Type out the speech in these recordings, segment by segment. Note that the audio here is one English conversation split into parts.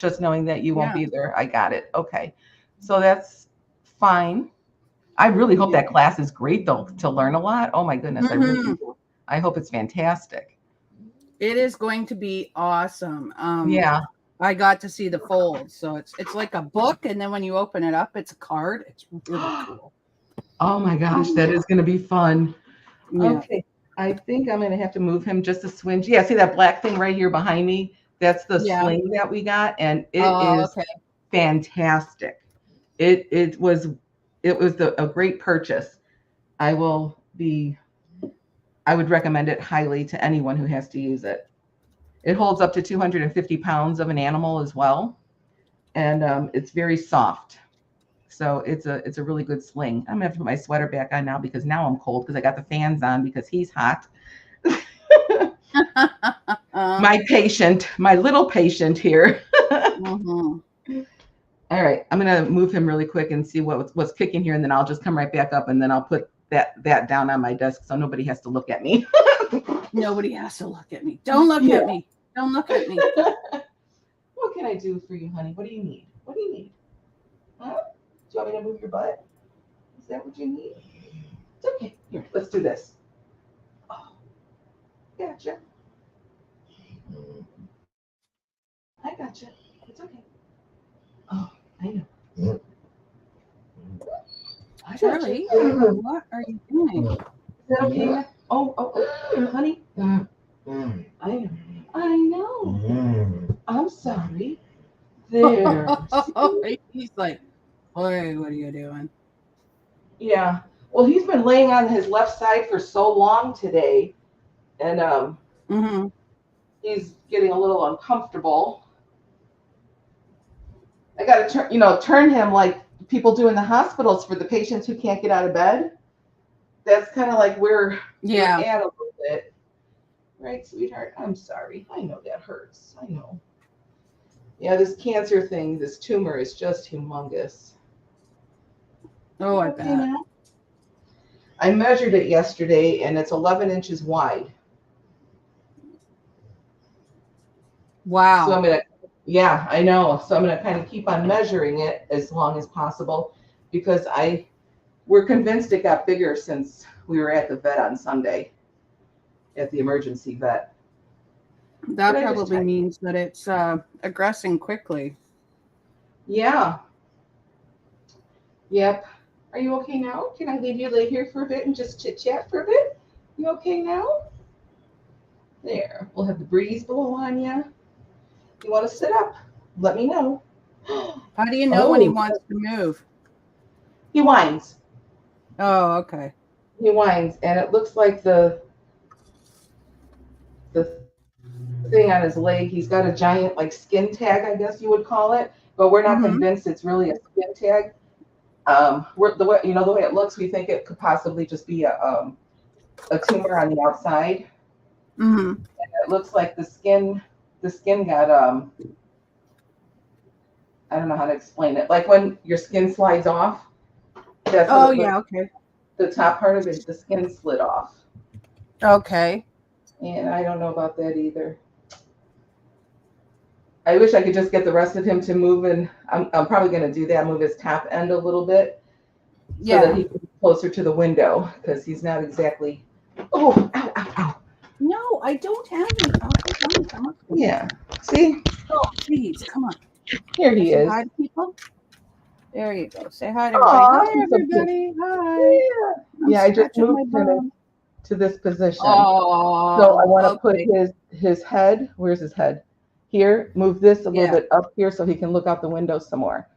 just knowing that you won't Yeah. be there. I got it. Okay. So that's fine. I really hope that class is great though to learn a lot. Oh my goodness, I really Hmm. do. I hope it's fantastic. It is going to be awesome. Yeah. I got to see the folds, so it's like a book, and then when you open it up, it's a card. It's really cool. Oh my gosh, that is going to be fun. Yeah. Okay. I think I'm going to have to move him just a swinge. Yeah, see that black thing right here behind me? That's the Yeah. sling that we got, and it Oh, is okay. fantastic. It was a great purchase. I will be I would recommend it highly to anyone who has to use it. It holds up to 250 pounds of an animal as well, and it's very soft. So it's a really good sling. I'm gonna have to put my sweater back on now because now I'm cold because I got the fans on because he's hot. My little patient here. Mhm. All right, I'm gonna move him really quick and see what's kicking here, and then I'll just come right back up, and then I'll put that down on my desk so nobody has to look at me. Nobody has to look at me. Don't look Yeah. at me. Don't look at me. What can I do for you, honey? What do you need? What do you need? Huh? Do you want me to move your butt? Is that what you need? It's okay. Here, let's do this. Oh, gotcha. I gotcha. It's okay. Oh, I know. I gotcha. Charlie, what are you doing? Is that okay? Oh, honey. I know. I know. I'm sorry. There. He's like, "Hey, what are you doing?" Yeah. Well, he's been laying on his left side for so long today, and Mm-hmm. he's getting a little uncomfortable. I got to turn him like people do in the hospitals for the patients who can't get out of bed. That's kind of like where you're Yeah. at a little bit, right, sweetheart? I'm sorry. I know that hurts. I know. Yeah, this cancer thing, this tumor is just humongous. Oh, You I okay bet. now? I measured it yesterday, and it's 11 inches wide. So Wow. yeah, I know. So I'm gonna kind of keep on measuring it as long as possible because we're convinced it got bigger since we were at the vet on Sunday, at the emergency vet. But That I just probably checked. means that it's aggressing quickly. Yeah, yep. Are you okay now? Can I leave you lay here for a bit and just chit chat for a bit? You okay now? There. We'll have the breeze blow on you. You want to sit up? Let me know. How do you know when he Oh, wants to move? he whines. Oh, okay. He whines, and it looks like the thing on his leg. He's got a giant like skin tag, I guess you would call it, but we're not Mm-hmm. convinced it's really a skin tag. We're the way it looks, we think it could possibly just be a tumor on the outside. Mm-hmm. It looks like the skin got I don't know how to explain it. Like when your skin slides off, that's what Oh, it looks. yeah. Okay. The top part of it, the skin slid off, Okay. and I don't know about that either. I wish I could just get the rest of him to move, and I'm probably going to do that, move his top end a little bit so that Yeah. he can be closer to the window because he's not exactly. Oh, ow, ow, ow. No, I don't have any. Oh, come on. Yeah. See, Oh, please, come on. here I he say is. hi to people. There you go. Say hi to everybody. Aw, Hi, he's so cute. everybody. Hi. Yeah. I'm Yeah, I just scratching moved my him bum. to this position. So I Oh, want to put okay. his head. Where's his head? Here. Move this a little Yeah. bit up here so he can look out the window some more.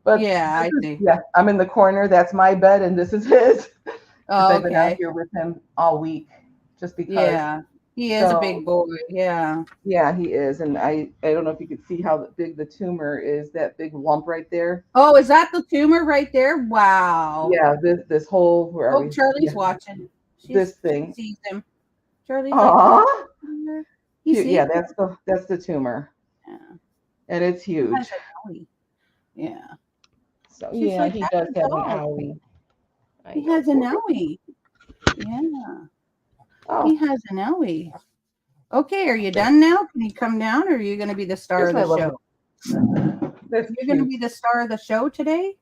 But Yeah, this I is, see. yeah, I'm in the corner. That's my bed, and this is his because Oh, I've been out okay. here with him all week, just because. Yeah. He is a So big boy. Yeah. yeah, he is, and I don't know if you could see how big the tumor is. That big lump right there. Oh, is that the tumor right there? Wow. Yeah, this whole where are Oh, we? Charlie's Yeah, watching. this She thing. sees him. Charlie's like, oh, Aw. you Yeah, see? that's the tumor, Yeah. and it's He has huge. a owie. Yeah. So She's yeah, like, he that's does a have an dog. owie. I He know, has an poor. owie. Yeah. He Oh, has an owie. Okay, are you done now? Can you come down or are you going to be the star here's of my the lovely. show? That's You're going to cute. be the star of the show today?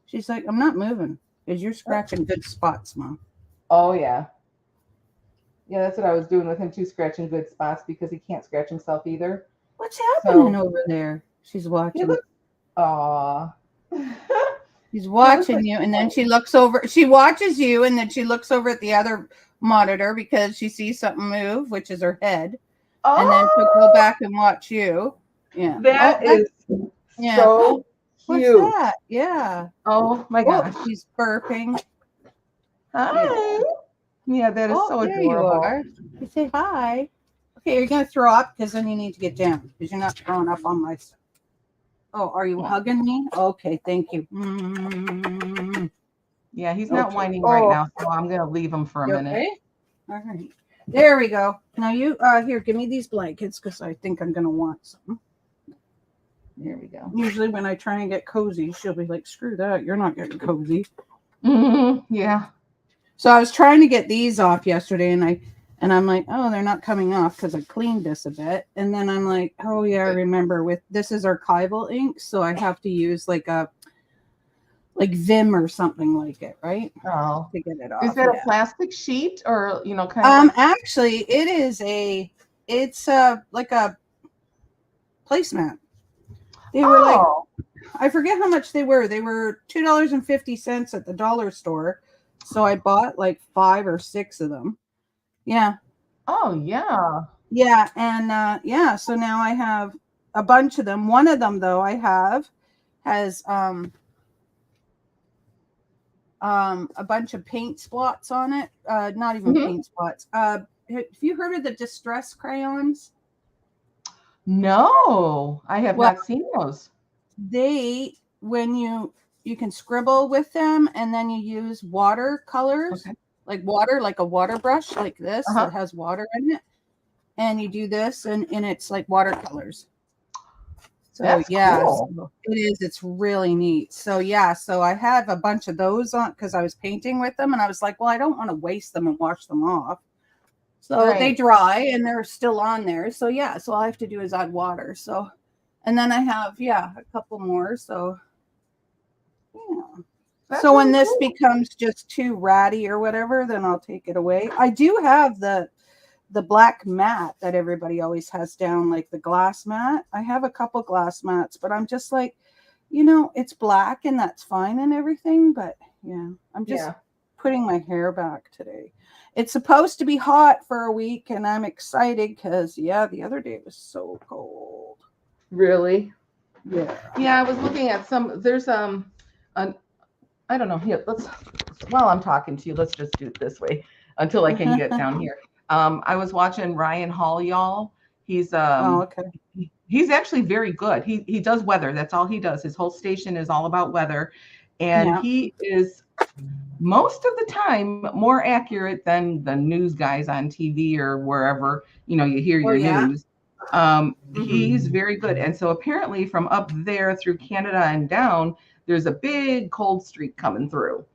She's like, I'm not moving because you're scratching good spots, Mom. Oh yeah. Yeah, that's what I was doing with him too, scratching good spots because he can't scratch himself either. What's happening So over there? She's he watching. looks aw. She's He looks watching like you, and then she looks over. She watches you, and then she looks over at the other monitor because she sees something move, which is her head. And then she'll go oh, back and watch you. Yeah. Oh, that that's is yeah. so What's cute. that? Yeah. Oh my Oh, gosh. she's burping. Hi. Yeah. Yeah, that is Oh, so there you adorable. are. You say hi. Okay, you're gonna throw up because then you need to get down because you're not throwing up on my stuff. Oh, are you hugging me? Okay, thank you. Yeah, he's not Okay. whining right now, so I'm gonna leave him for a You minute. okay? All right. There we go. Now you here, give me these blankets because I think I'm gonna want some. There we go. Usually when I try and get cozy, she'll be like, screw that, you're not getting cozy. Yeah. So I was trying to get these off yesterday and I'm like, oh, they're not coming off because I cleaned this a bit. And then I'm like, oh yeah, I remember with this is archival ink, so I have to use like Vim or something like it, right? Oh. To get it off. Is that a plastic sheet or kind of like Actually it is it's like a placemat. They were like, I forget how much they were. They were $2.50 at the dollar store. So I bought like 5 or 6 of them. Yeah. Oh yeah. Yeah. And yeah, so now I have a bunch of them. One of them though I have has a bunch of paint spots on it. Not even paint spots. Have you heard of the distress crayons? No, I have not seen those. They when you can scribble with them and then you use watercolors like water, like a water brush like this that has water in it, and you do this and it's like watercolors. So That's cool. so it's really neat. So so I have a bunch of those on because I was painting with them and I was like, well, I don't want to waste them and wash them off. So they dry and they're still on there. So so all I have to do is add water. So and then I have a couple more. So so when this becomes just too ratty or whatever, then I'll take it away. I do have the black mat that everybody always has down, like the glass mat. I have a couple glass mats, but I'm just like, it's black and that's fine and everything. But I'm just putting my hair back today. It's supposed to be hot for a week and I'm excited because the other day it was so cold. Really? Yeah. Yeah, I was looking at there's I don't know. Here, while I'm talking to you, let's just do it this way until I can get down here. I was watching Ryan Hall, y'all. He's he's actually very good. He does weather. That's all he does. His whole station is all about weather. And he is most of the time more accurate than the news guys on TV or wherever, you hear your news. He's very good. And so apparently from up there through Canada and down, there's a big cold streak coming through.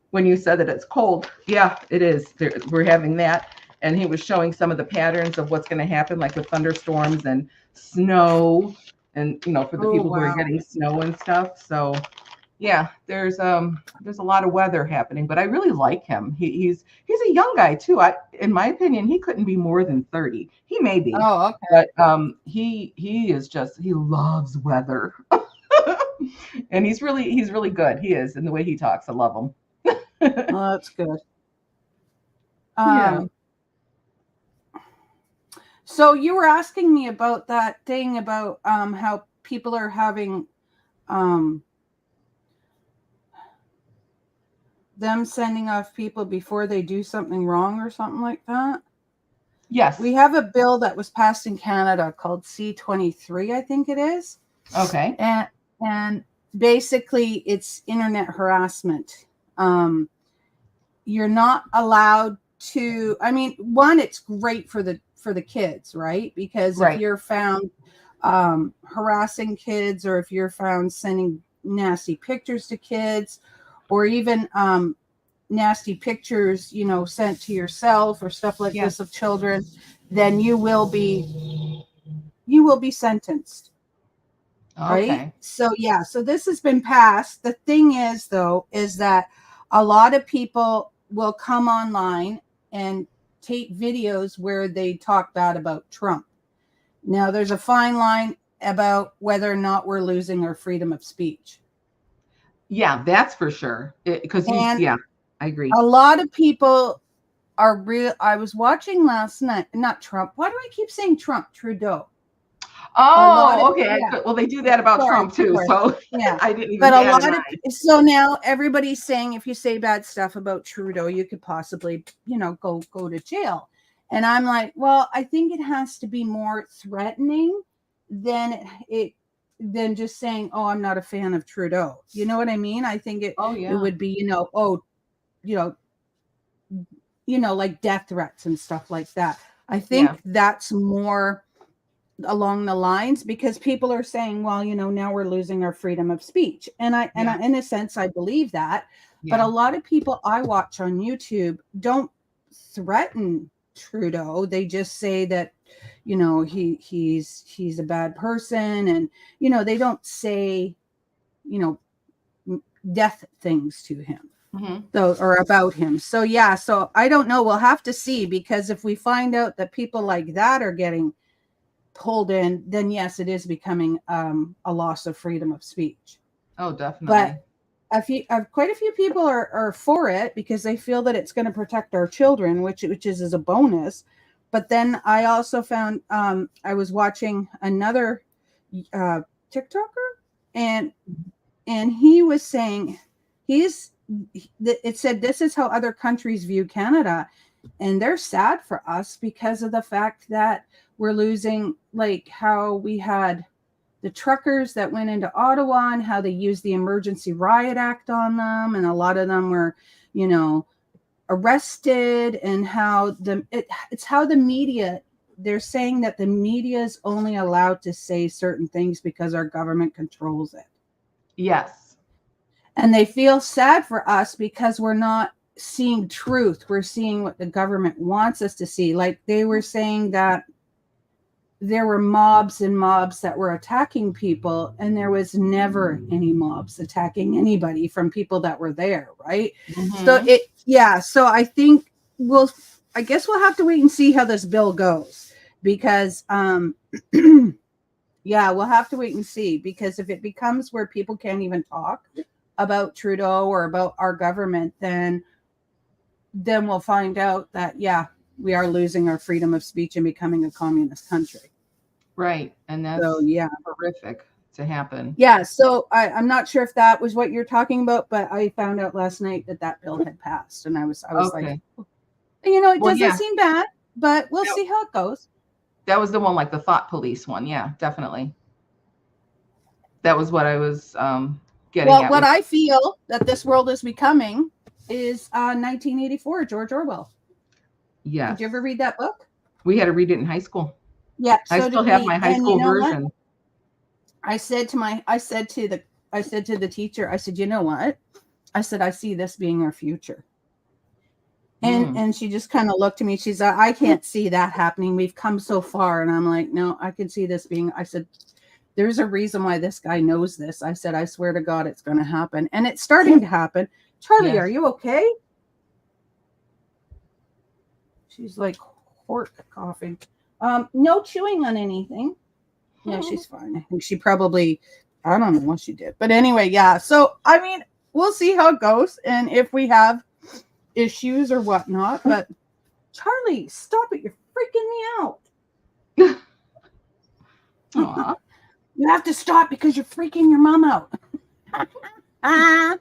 When you said that it's cold, it is. We're having that. And he was showing some of the patterns of what's going to happen, like with thunderstorms and snow and, for the people who are getting snow and stuff. So there's a lot of weather happening, but I really like him. He's a young guy too. In my opinion, he couldn't be more than 30. He may be. Oh, okay. But he loves weather. And he's really good. He is, in the way he talks. I love him. Oh, that's good. So you were asking me about that thing about how people are having them sending off people before they do something wrong or something like that. Yes. We have a bill that was passed in Canada called C-23, I think it is. Okay. And basically it's internet harassment. You're not allowed to, one, it's great for the kids, right? Because if you're found harassing kids, or if you're found sending nasty pictures to kids, or even nasty pictures, sent to yourself or stuff like this of children, then you will be you will be sentenced. Right? Okay. So yeah, so this has been passed. The thing is though, is that a lot of people will come online and take videos where they talk bad about Trump. Now there's a fine line about whether or not we're losing our freedom of speech. Yeah, that's for sure. Because And yeah, I agree. a lot of people are real. I was watching last night, not Trump. Why do I keep saying Trump? Trudeau. A lot of, Oh, okay. yeah. Well, they do that about Sorry, Trump too, sorry. so Yeah. I didn't even But a bat an lot of, eye. so now everybody's saying if you say bad stuff about Trudeau, you could possibly, go to jail. And I'm like, well, I think it has to be more threatening than than just saying, oh, I'm not a fan of Trudeau. You know what I mean? I think it Oh, it yeah. would be, you know, like death threats and stuff like that. I think Yeah. that's more along the lines, because people are saying, well, now we're losing our freedom of speech. And I Yeah. in a sense, I believe that. But a Yeah. lot of people I watch on YouTube don't threaten Trudeau. They just say that, he's a bad person. And, they don't say, you know, death things to him. Mhm. So, or about him. So yeah, so I don't know. We'll have to see, because if we find out that people like that are getting pulled in, then yes, it is becoming a loss of freedom of speech. Oh, definitely. But quite a few people are for it, because they feel that it's going to protect our children, which is a bonus. But then I also found I was watching another TikToker, and he was saying it said this is how other countries view Canada, and they're sad for us because of the fact that we're losing, like how we had the truckers that went into Ottawa and how they used the Emergency Riot Act on them, and a lot of them were, arrested, and how it's how the media, they're saying that the media is only allowed to say certain things because our government controls it. Yes. And they feel sad for us because we're not seeing truth. We're seeing what the government wants us to see. Like they were saying that there were mobs and mobs that were attacking people, and there was never any mobs attacking anybody from people that were there, right? So Mhm. so I think I guess we'll have to wait and see how this bill goes, because yeah, we'll have to wait and see, because if it becomes where people can't even talk about Trudeau or about our government, then we'll find out that, yeah, we are losing our freedom of speech and becoming a communist country. Right. And So, that's yeah. horrific to happen. Yeah. So I'm not sure if that was what you're talking about, but I found out last night that bill had passed, and I was like, Okay. it Well, doesn't yeah. seem bad, but we'll That, see how it goes. that was the one, like the thought police one. Yeah, definitely. That was what I was getting Well, at what with. I feel that this world is becoming is 1984, George Orwell. Did you Yes. ever read that book? We had to read it in high school. Yeah, I so still did have we. my high And you school know what? version. I said to the teacher, I said, you know what? I said, I see this being our future. Mm. And she just kind of looked at me. She's like, I can't see that happening. We've come so far. And I'm like, no, I can see this being. I said, there's a reason why this guy knows this. I said, I swear to God, it's going to happen. And it's starting to happen. Charlie, Yes. are you okay? She's like, hork coughing. No chewing on anything. Yeah, she's fine. I think she probably, I don't know what she did. But anyway, yeah. So, I mean, we'll see how it goes and if we have issues or whatnot. But Charlie, stop it. You're freaking me out. Aw. You have to stop because you're freaking your mom out. That's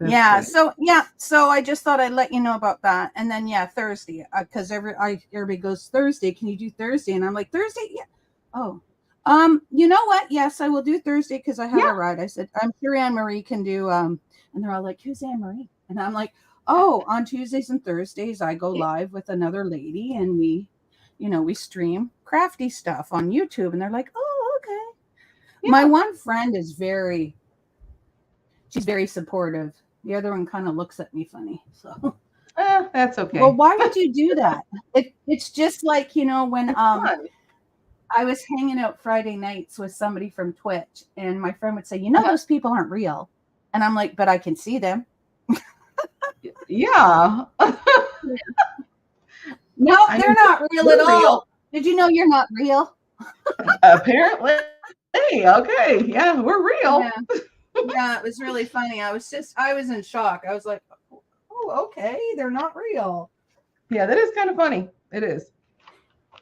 Yeah. funny. So I just thought I'd let you know about that. And then, yeah, Thursday, because everybody goes Thursday. Can you do Thursday? And I'm like, Thursday? Yeah. Oh, you know what? Yes, I will do Thursday because I have Yeah. a ride. I said, I'm sure Anne Marie can do, and they're all like, who's Anne Marie? And I'm like, oh, on Tuesdays and Thursdays, I go live with another lady, and we stream crafty stuff on YouTube. And they're like, oh, okay. My Yeah. one friend is she's very supportive. The other one kind of looks at me funny. So, That's well, okay. why would you do that? It's just like, when It's fun. I was hanging out Friday nights with somebody from Twitch, and my friend would say, "You know, those people aren't real," and I'm like, "But I can see them." Yeah. No, I they're mean, not real we're at all. Did you know you're not real? apparently. Okay. Yeah, we're real. Yeah. Yeah, it was really funny. I was in shock. I was like, "Oh, okay, they're not real." Yeah, that is kind of funny. It is.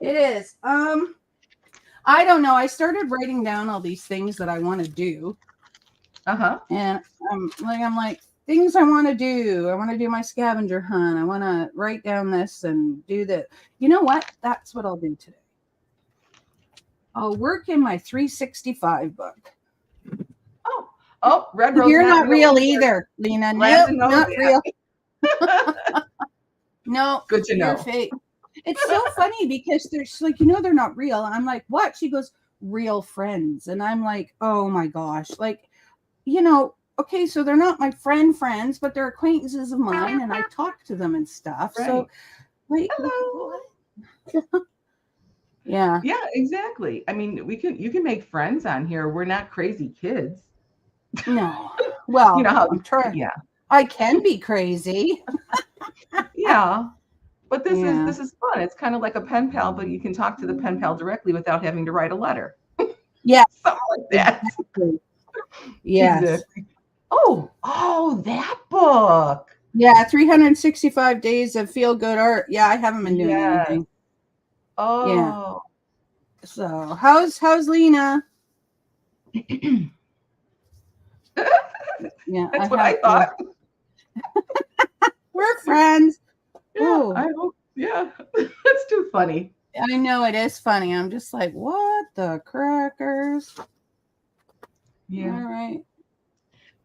It is. I don't know. I started writing down all these things that I want to do, Uh-huh. and I'm like things I want to do. I want to do my scavenger hunt. I want to write down this and do that. You know what? That's what I'll do today. I'll work in my 365 book. Oh, Red Rose. You're not real either, Lena. Glad Nope, to know not that. real. No, Good to know. you're fake. It's so funny because she's like, they're not real. I'm like, what? She goes, real friends. And I'm like, oh my gosh. Like, okay, so they're not my friends, but they're acquaintances of mine, and I talk to them and stuff. Right. So, like, Hello. Yeah. Yeah, exactly. I mean, you can make friends on here. We're not crazy kids. No. Well, You know how I'm trying. Yeah. I can be crazy. Yeah. But this Yeah. is fun. It's kind of like a pen pal, but you can talk to the pen pal directly without having to write a letter. Yeah. Something like that. Exactly. Yes. Exactly. Oh, that book. Yeah, 365 days of feel good art. Yeah, I haven't been doing anything. Oh. Yeah. So how's Lena? Yeah, That's what I thought. We're friends. Yeah, I hope. Yeah, that's too funny. I know it is funny. I'm just like, what the crackers? Yeah. All right.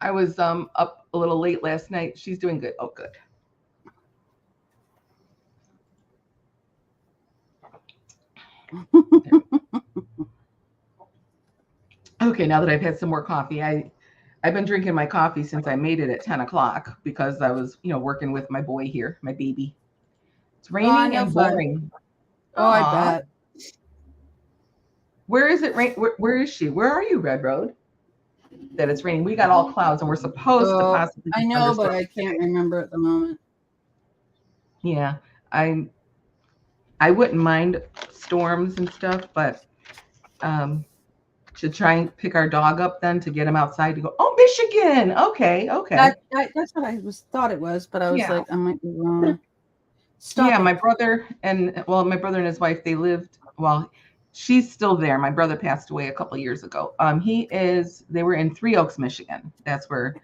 I was up a little late last night. She's doing good. Oh, good. Okay, now that I've had some more coffee, I've been drinking my coffee since I made it at 10 o'clock because I was, working with my boy here, my baby. It's raining and boring. Oh, I bet. Where is it rain? Where is she? Where are you, Red Road? That it's raining. We got all clouds and we're supposed to possibly. I know, but I can't remember at the moment. Yeah, I wouldn't mind storms and stuff, but to try and pick our dog up then to get him outside to go, oh, Michigan. Okay. That's what I thought it was, but I was like, I might be wrong. Yeah, my brother and his wife, they lived, she's still there. My brother passed away a couple of years ago. They were in Three Oaks, Michigan. That's where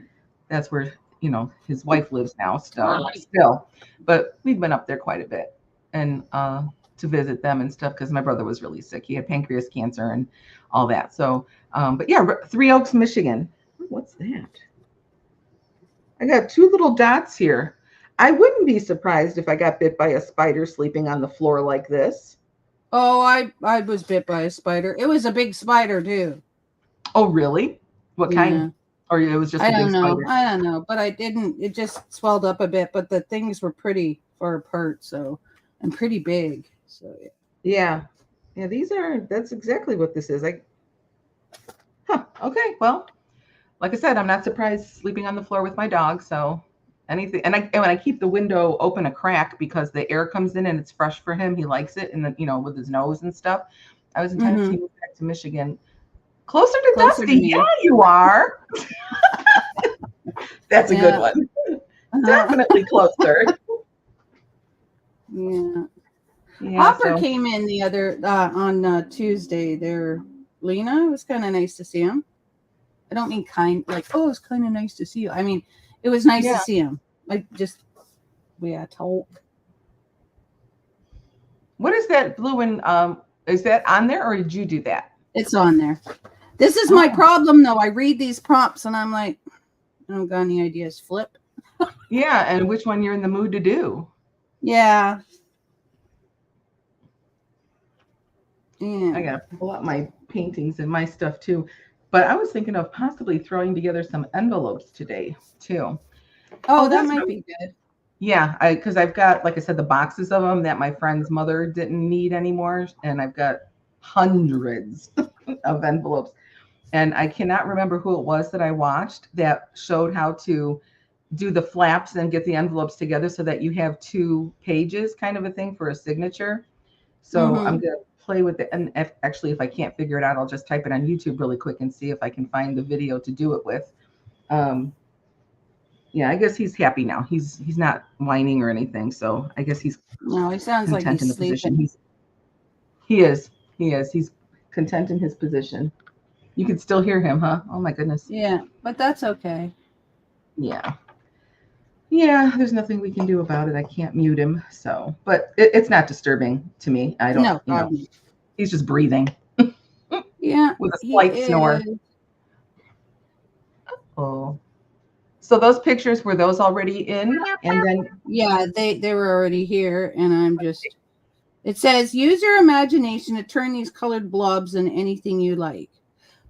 his wife lives now still. But we've been up there quite a bit and to visit them and stuff because my brother was really sick. He had pancreas cancer and all that. So, but yeah, Three Oaks, Michigan. What's that? I got two little dots here. I wouldn't be surprised if I got bit by a spider sleeping on the floor like this. Oh, I was bit by a spider. It was a big spider too. Oh, really? What kind? Or it was just a big spider? I don't know, but it just swelled up a bit, but the things were pretty far apart, and pretty big. So yeah. Yeah, that's exactly what this is. Okay, well, like I said, I'm not surprised sleeping on the floor with my dog, so anything. And I keep the window open a crack because the air comes in and it's fresh for him. He likes it, and with his nose and stuff. I was in Tennessee, moved back to Michigan. Closer to Dusty. Yeah, you are. That's a good one. Definitely closer. Yeah. Hopper came in the other on Tuesday there. Lena, it was kind of nice to see him. I don't mean kind, like, oh, it's kind of nice to see you. I mean, it was nice to see him. Like, just, talk. What is that blue and, is that on there or did you do that? It's on there. This is my problem, though. I read these prompts and I'm like, I don't got any ideas. Flip. Yeah, and which one you're in the mood to do. Yeah. I gotta pull out my paintings and my stuff too. But I was thinking of possibly throwing together some envelopes today too. Oh, that might be good. Yeah, because I've got, like I said, the boxes of them that my friend's mother didn't need anymore, and I've got hundreds of envelopes. And I cannot remember who it was that I watched that showed how to do the flaps and get the envelopes together so that you have 2 pages kind of a thing for a signature. So I'm going to play with it. And if I can't figure it out, I'll just type it on YouTube really quick and see if I can find the video to do it with. Yeah, I guess he's happy now. He's not whining or anything. So I guess he's he sounds like he's content in the sleeping. position. He is. He's content in his position. You can still hear him, huh? Oh my goodness. Yeah, but that's okay. Yeah. Yeah, there's nothing we can do about it. I can't mute him. So, but it's not disturbing to me. I don't, he's just breathing. Yeah. With a slight snore. Oh. So those pictures, were those already in? And then yeah, they were already here, and I'm just. It says use your imagination to turn these colored blobs into anything you like.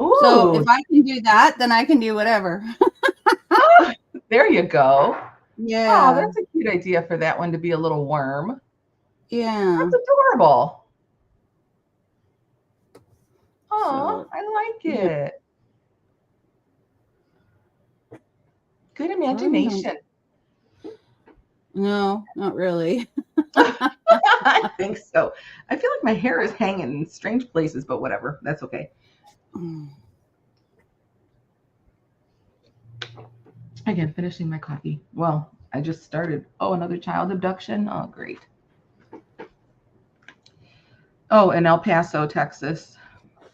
Ooh. So if I can do that, then I can do whatever. Oh, there you go. Yeah. Oh, that's a cute idea for that one to be a little worm. Yeah. That's adorable. Oh, I like it. Yeah. Good imagination. No, not really. I think so. I feel like my hair is hanging in strange places, but whatever. That's okay. Again, finishing my coffee. Well, I just started. Oh, another child abduction. Oh, great. Oh, in El Paso, Texas.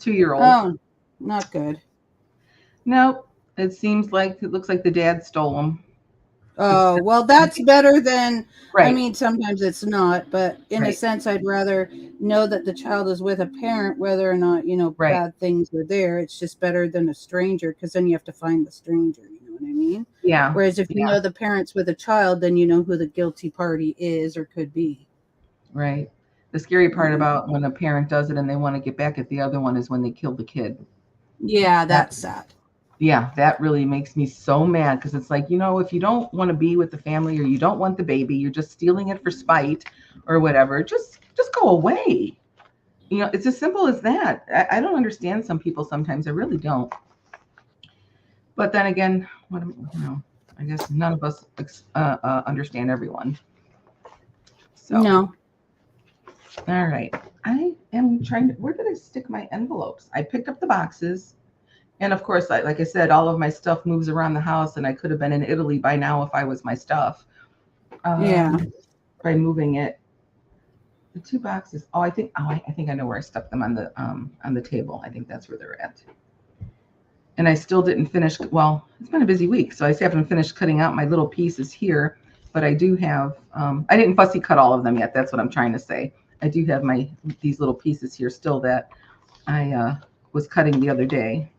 2-year-old. Oh, not good. Nope. It looks like the dad stole them. Oh, well, that's better than, right. I mean, sometimes it's not, but in a sense, I'd rather know that the child is with a parent, whether or not, bad things are there. It's just better than a stranger, because then you have to find the stranger, you know what I mean? Yeah. Whereas if you know the parent's with a child, then you know who the guilty party is or could be. Right. The scary part about when a parent does it and they want to get back at the other one is when they kill the kid. Yeah, that's sad. Yeah, that really makes me so mad, because it's like, if you don't want to be with the family or you don't want the baby, you're just stealing it for spite or whatever, just go away. It's as simple as that. I don't understand some people sometimes. I really don't. But then again, I guess none of us understand everyone. So. No. All right. I am trying to, where did I stick my envelopes? I picked up the boxes. And of course, like I said, all of my stuff moves around the house, and I could have been in Italy by now if I was my stuff. By moving it. The 2 boxes. I think I know where I stuck them on the table. I think that's where they're at. And I still didn't finish. Well, it's been a busy week, so I haven't finished cutting out my little pieces here. But I do have. I didn't fussy cut all of them yet. That's what I'm trying to say. I do have these little pieces here still that I was cutting the other day.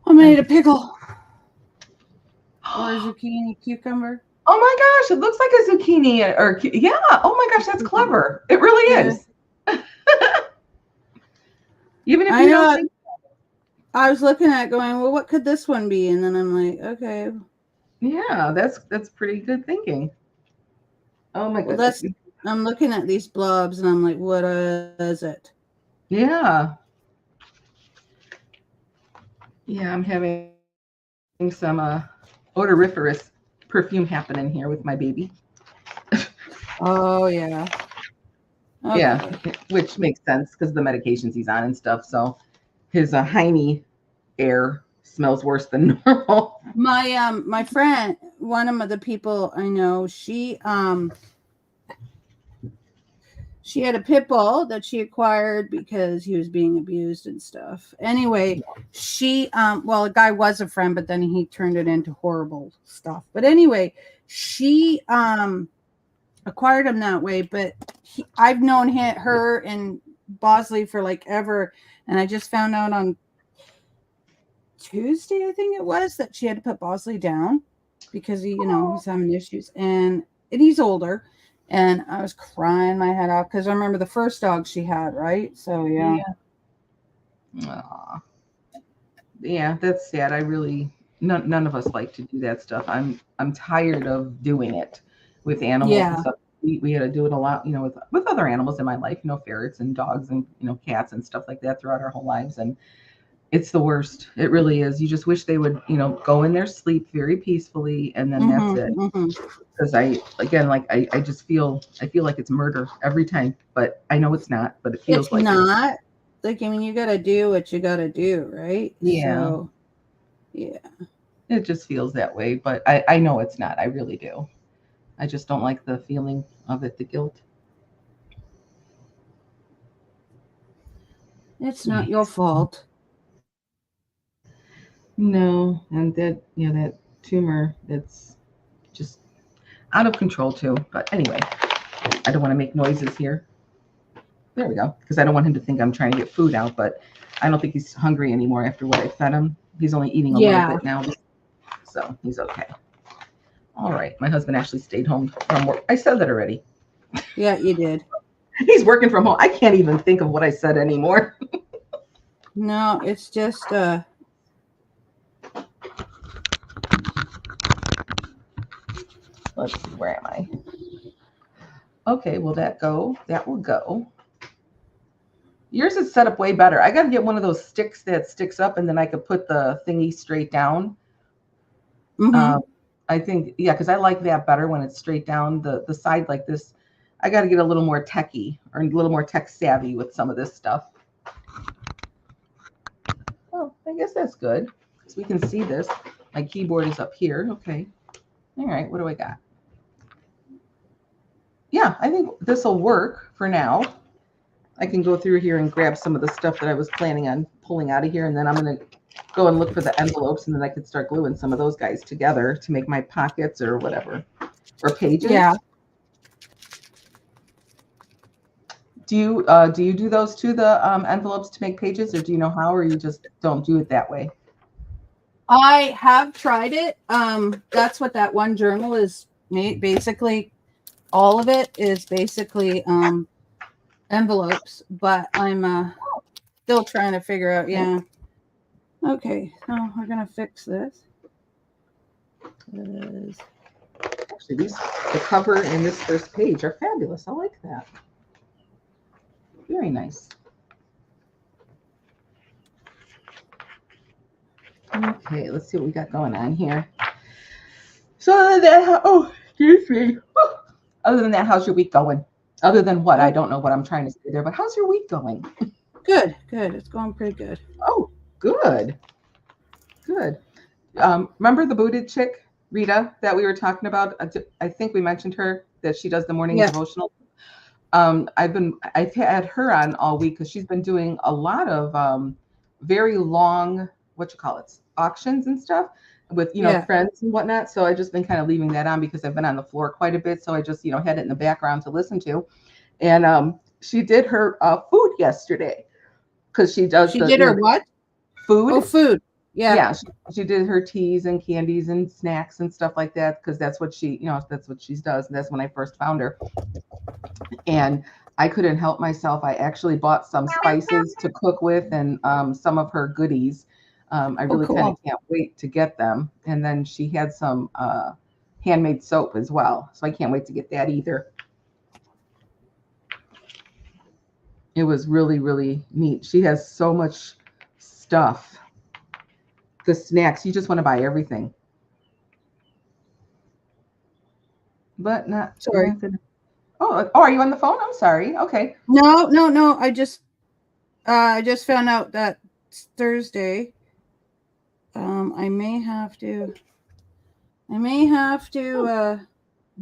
I made a pickle. Or a zucchini cucumber. Oh my gosh, it looks like a zucchini yeah. Oh my gosh, that's clever. It really is. Even if you don't think. I was looking at it going, well, what could this one be? And then I'm like, okay. Yeah, that's pretty good thinking. Oh my goodness. I'm looking at these blobs and I'm like, what is it? Yeah. Yeah, I'm having some odoriferous perfume happening here with my baby. Oh, yeah. Okay. Yeah, which makes sense because of the medications he's on and stuff. So his Heine air smells worse than normal. My friend, one of the people I know, she had a pit bull that she acquired because he was being abused and stuff. Anyway, she a guy was a friend, but then he turned it into horrible stuff. But anyway, she acquired him that way. But I've known her and Bosley for like ever, and I just found out on Tuesday, I think it was, that she had to put Bosley down because he's having issues, and he's older. And I was crying my head off because I remember the first dog she had, right? So yeah. Yeah, that's sad. I really none of us like to do that stuff. I'm tired of doing it with animals and stuff. we had to do it a lot, with other animals in my life, ferrets and dogs and cats and stuff like that throughout our whole lives, and it's the worst. It really is. You just wish they would, go in their sleep very peacefully, and then that's it. Because I just I feel like it's murder every time, but I know it's not, but it feels It's like not. Like, I mean, you got to do what you got to do, right? Yeah. So, yeah. It just feels that way, but I know it's not. I really do. I just don't like the feeling of it, the guilt. It's not your fault. No, and that tumor, that's just out of control too. But anyway, I don't want to make noises here. There we go, because I don't want him to think I'm trying to get food out, but I don't think he's hungry anymore after what I fed him. He's only eating a little bit now, so he's okay. All right, my husband actually stayed home from work. I said that already. Yeah, you did. He's working from home. I can't even think of what I said anymore. No, it's just Let's see, where am I? Okay, will that go? That will go. Yours is set up way better. I got to get one of those sticks that sticks up, and then I could put the thingy straight down. I think, yeah, because I like that better when it's straight down. The side like this, I got to get a little more techy or a little more tech savvy with some of this stuff. Oh, I guess that's good because we can see this. My keyboard is up here. Okay. All right. What do I got? Yeah, I think this will work for now. I can go through here and grab some of the stuff that I was planning on pulling out of here, and then I'm going to go and look for the envelopes, and then I could start gluing some of those guys together to make my pockets or whatever, or pages. Yeah. Do you do those too, the envelopes to make pages, or do you know how, or you just don't do it that way? I have tried it. That's what that one journal is made. Basically, all of it is basically envelopes, but I'm still trying to figure out. Yeah. Okay, so we're gonna fix this. Actually, the cover and this first page are fabulous. I like that. Very nice. Okay, let's see what we got going on here. So other than that, excuse me. Other than that, how's your week going? Other than what? I don't know what I'm trying to say there, but how's your week going? Good. It's going pretty good. Oh, good. Remember the booted chick, Rita, that we were talking about? I think we mentioned her, that she does the morning devotional. I've had her on all week because she's been doing a lot of very long, auctions and stuff with friends and whatnot. So I've just been kind of leaving that on because I've been on the floor quite a bit. So I just had it in the background to listen to. And she did her food yesterday because she does. She did her what? Food. Oh, food. Yeah. Yeah, she did her teas and candies and snacks and stuff like that because that's what she does. And that's when I first found her. And I couldn't help myself. I actually bought some spices to cook with and some of her goodies. I really kind of can't wait to get them. And then she had some handmade soap as well. So I can't wait to get that either. It was really, really neat. She has so much stuff. The snacks, you just want to buy everything. But not. Sorry. Oh, are you on the phone? I'm sorry. Okay. No. I just found out that it's Thursday. I may have to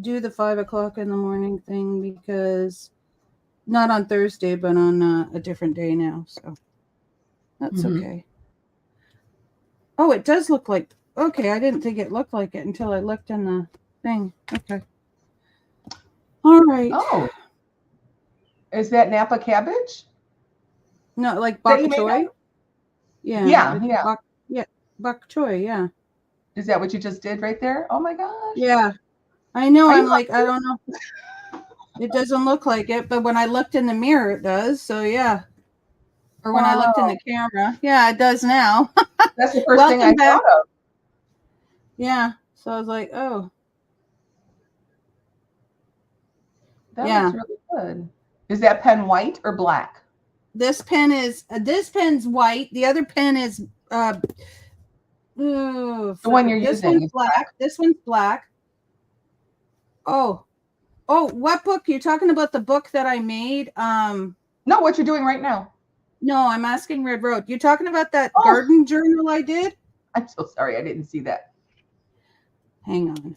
do the 5 o'clock in the morning thing because not on Thursday, but on a different day now. So that's okay. Oh, it does look like. Okay, I didn't think it looked like it until I looked in the thing. Okay. All right. Oh. Is that Napa cabbage? No, like bok choy. Yeah. Bok choy. Yeah. Is that what you just did right there? Oh my gosh. Yeah. I know. I'm like, I don't know. It doesn't look like it, but when I looked in the mirror, it does. So yeah. Or when I looked in the camera, yeah, it does now. That's the first thing I thought of. Yeah. So I was like, oh. That Yeah. looks really good. Is that pen white or black? This pen's white. The other pen is ooh, The one you're this using one's is black. This one's black. Oh, what book? You're talking about the book that I made? No, what you're doing right now. No, I'm asking Red Road. You're talking about that Oh, garden journal I did? I'm so sorry. I didn't see that. Hang on.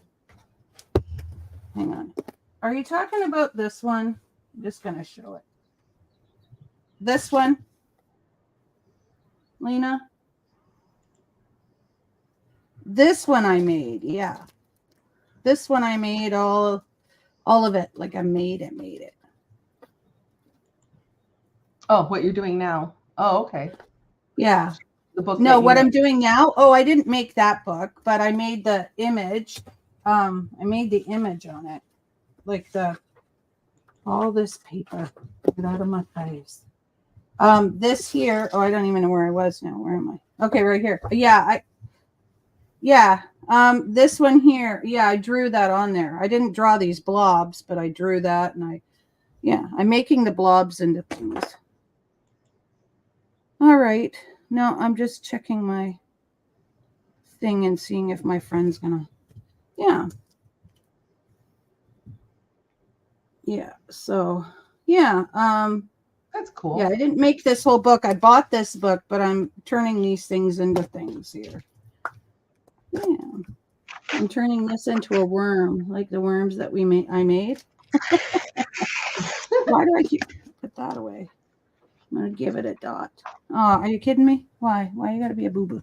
Are you talking about this one? I'm just going to show it. This one, Lena? This one I made, yeah. This one I made all of it. Like I made it. Oh, what you're doing now. Oh, okay. Yeah. The book. No, what I'm doing now. Oh, I didn't make that book, but I made the image. I made the image on it. Like all this paper. Get out of my face. This here. Oh, I don't even know where I was now. Where am I? Okay, right here. Yeah. This one here. Yeah, I drew that on there. I didn't draw these blobs, but I drew that, and I'm making the blobs into things. All right. No, I'm just checking my thing and seeing if my friend's gonna. Yeah. So, yeah. That's cool. Yeah, I didn't make this whole book. I bought this book, but I'm turning these things into things here. Yeah. I'm turning this into a worm, like the worms that I made. Why do I keep put that away? I'm gonna give it a dot. Oh, are you kidding me? Why? Why you gotta be a boo-boo?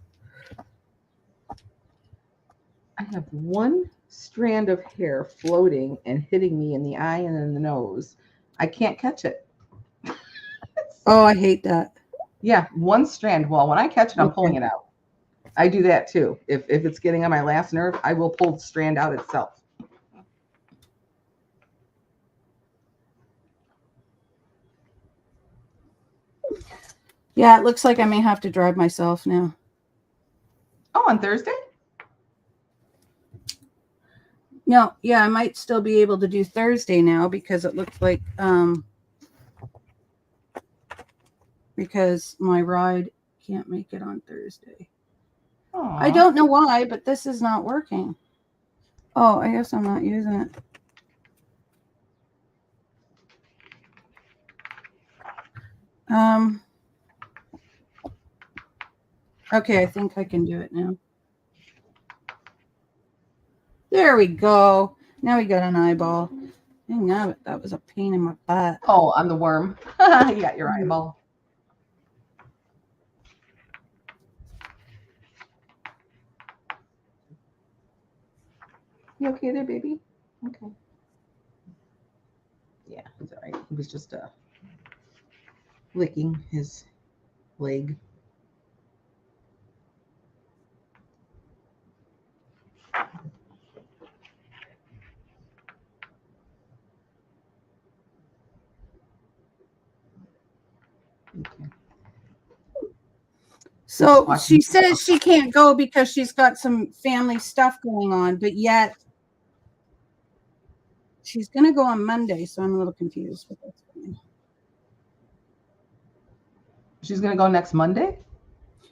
I have one strand of hair floating and hitting me in the eye and in the nose. I can't catch it. Oh, I hate that. Yeah, one strand. Well, when I catch it, I'm pulling it out. I do that too. If it's getting on my last nerve, I will pull the strand out itself. Yeah, it looks like I may have to drive myself now. Oh, on Thursday? No, yeah, I might still be able to do Thursday now because it looks like because my ride can't make it on Thursday. Aww. I don't know why, but this is not working. Oh, I guess I'm not using it. Okay, I think I can do it now. There we go. Now we got an eyeball. Hang on, that was a pain in my butt. Oh, I'm the worm. You got your eyeball. You okay there, baby? Okay. Yeah, he's all right. He was just licking his leg. Okay. So she says she can't go because she's got some family stuff going on, but yet she's going to go on Monday, so I'm a little confused with what's going on. She's going to go next Monday?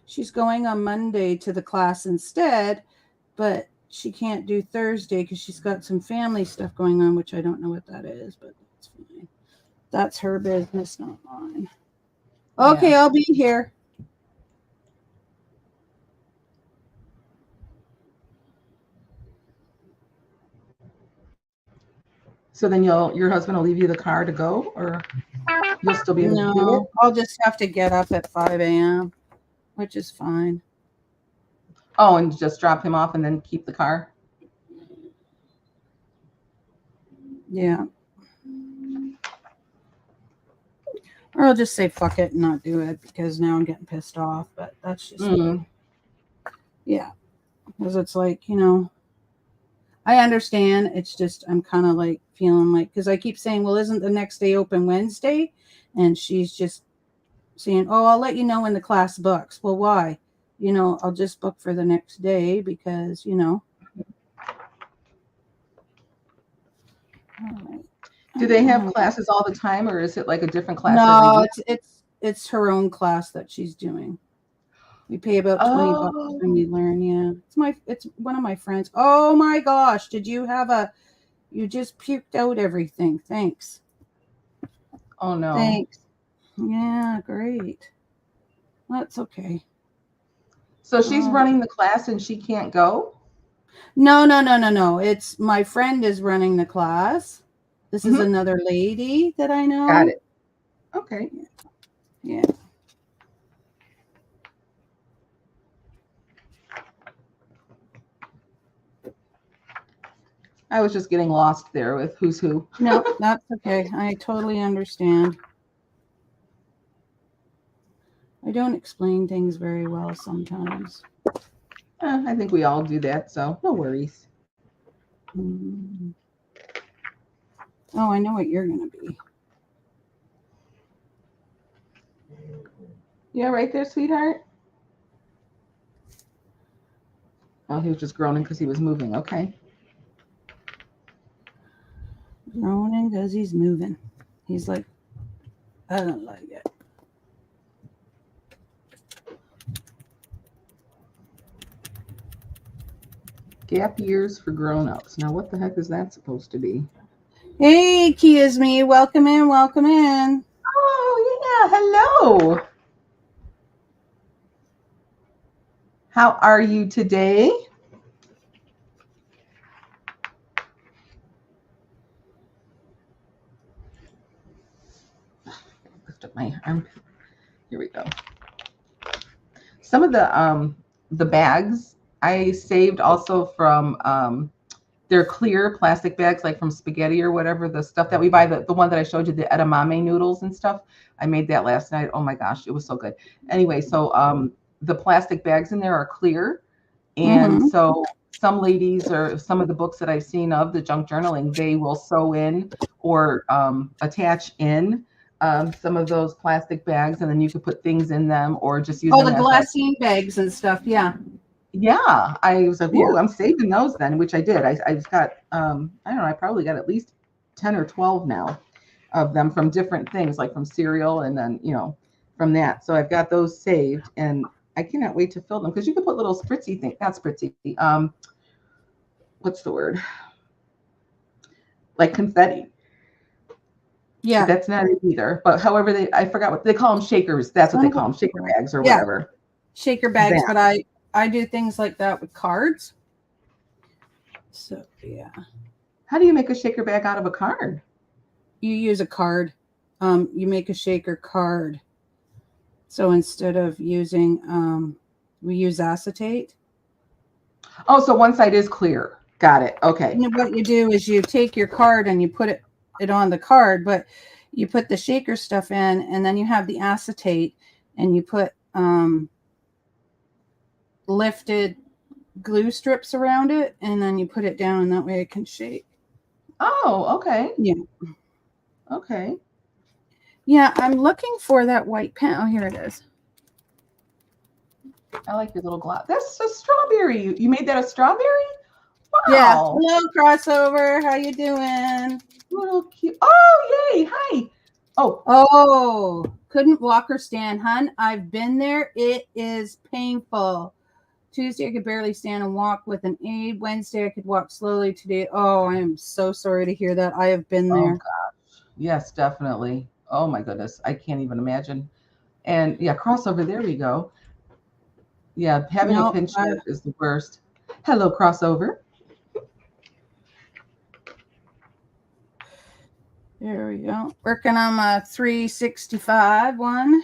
She's going on Monday to the class instead, but she can't do Thursday because she's got some family stuff going on, which I don't know what that is, but that's fine. That's her business, not mine. Okay, yeah. I'll be here. So then your husband will leave you the car to go, or you'll still be able to do it? I'll just have to get up at 5 a.m., which is fine. Oh, and just drop him off and then keep the car? Yeah. Or I'll just say fuck it and not do it because now I'm getting pissed off, but that's just yeah. Because it's like, I understand. It's just I'm kind of like feeling like, because I keep saying, well, isn't the next day open Wednesday? And she's just saying, oh, I'll let you know when the class books. Well, why? I'll just book for the next day because, All right. Do they have classes all the time, or is it like a different class every No, week? it's her own class that she's doing. We pay about $20 Oh, and we learn. Yeah, it's one of my friends. Oh my gosh, did you have a? You just puked out everything. Thanks. oh no. Thanks. Yeah, great. That's okay. So she's running the class and she can't go? No. It's my friend is running the class. This is another lady that I know. Got it. Okay. Yeah. I was just getting lost there with who's who. No, that's okay. I totally understand. I don't explain things very well sometimes. I think we all do that, so no worries. Mm. Oh, I know what you're going to be. Yeah, right there, sweetheart. Oh, he was just groaning because he was moving. Okay. Groaning because he's moving. He's like, I don't like it. Gap years for grown-ups. Now, what the heck is that supposed to be? Hey, Kiasme, welcome in, welcome in. Oh, yeah, hello. How are you today? Lift up my arm. Here we go. Some of the bags I saved also from they're clear plastic bags, like from spaghetti or whatever, the stuff that we buy, the one that I showed you, the edamame noodles and stuff. I made that last night. Oh my gosh, it was so good. Anyway, so the plastic bags in there are clear. And so some ladies or some of the books that I've seen of the junk journaling, they will sew in or attach in some of those plastic bags, and then you could put things in them or just use them the as glassine bags and stuff. Yeah. yeah. I was like, Yeah. whoa, I'm saving those then, which I did. I've got I don't know, I probably got at least 10 or 12 now of them from different things, like from cereal and then, from that. So I've got those saved and I cannot wait to fill them because you can put little spritzy things, not spritzy, what's the word? Like confetti. Yeah. But that's not it either. But however, I forgot what they call them, shakers. That's what they call them, shaker bags or whatever. Shaker bags, but I do things like that with cards. So yeah. How do you make a shaker bag out of a card? You use a card. You make a shaker card. So instead of using, we use acetate. Oh, so one side is clear. Got it. Okay. And what you do is you take your card and you put it on the card, but you put the shaker stuff in, and then you have the acetate, and you put lifted glue strips around it, and then you put it down, and that way it can shake. Oh, okay. Yeah. Okay. Yeah, I'm looking for that white pen. Oh, here it is. I like your little glass. That's a strawberry. You made that a strawberry? Wow. Yeah. Hello, crossover. How you doing? Little cute. Oh, yay. Hi. Oh, couldn't walk or stand, hun. I've been there. It is painful. Tuesday, I could barely stand and walk with an aid. Wednesday, I could walk slowly. Today, oh, I am so sorry to hear that. I have been there. Oh, gosh. Yes, definitely. Oh, my goodness. I can't even imagine. And yeah, crossover. There we go. Yeah, having a pinch hip is the worst. Hello, crossover. There we go. Working on my 365 one.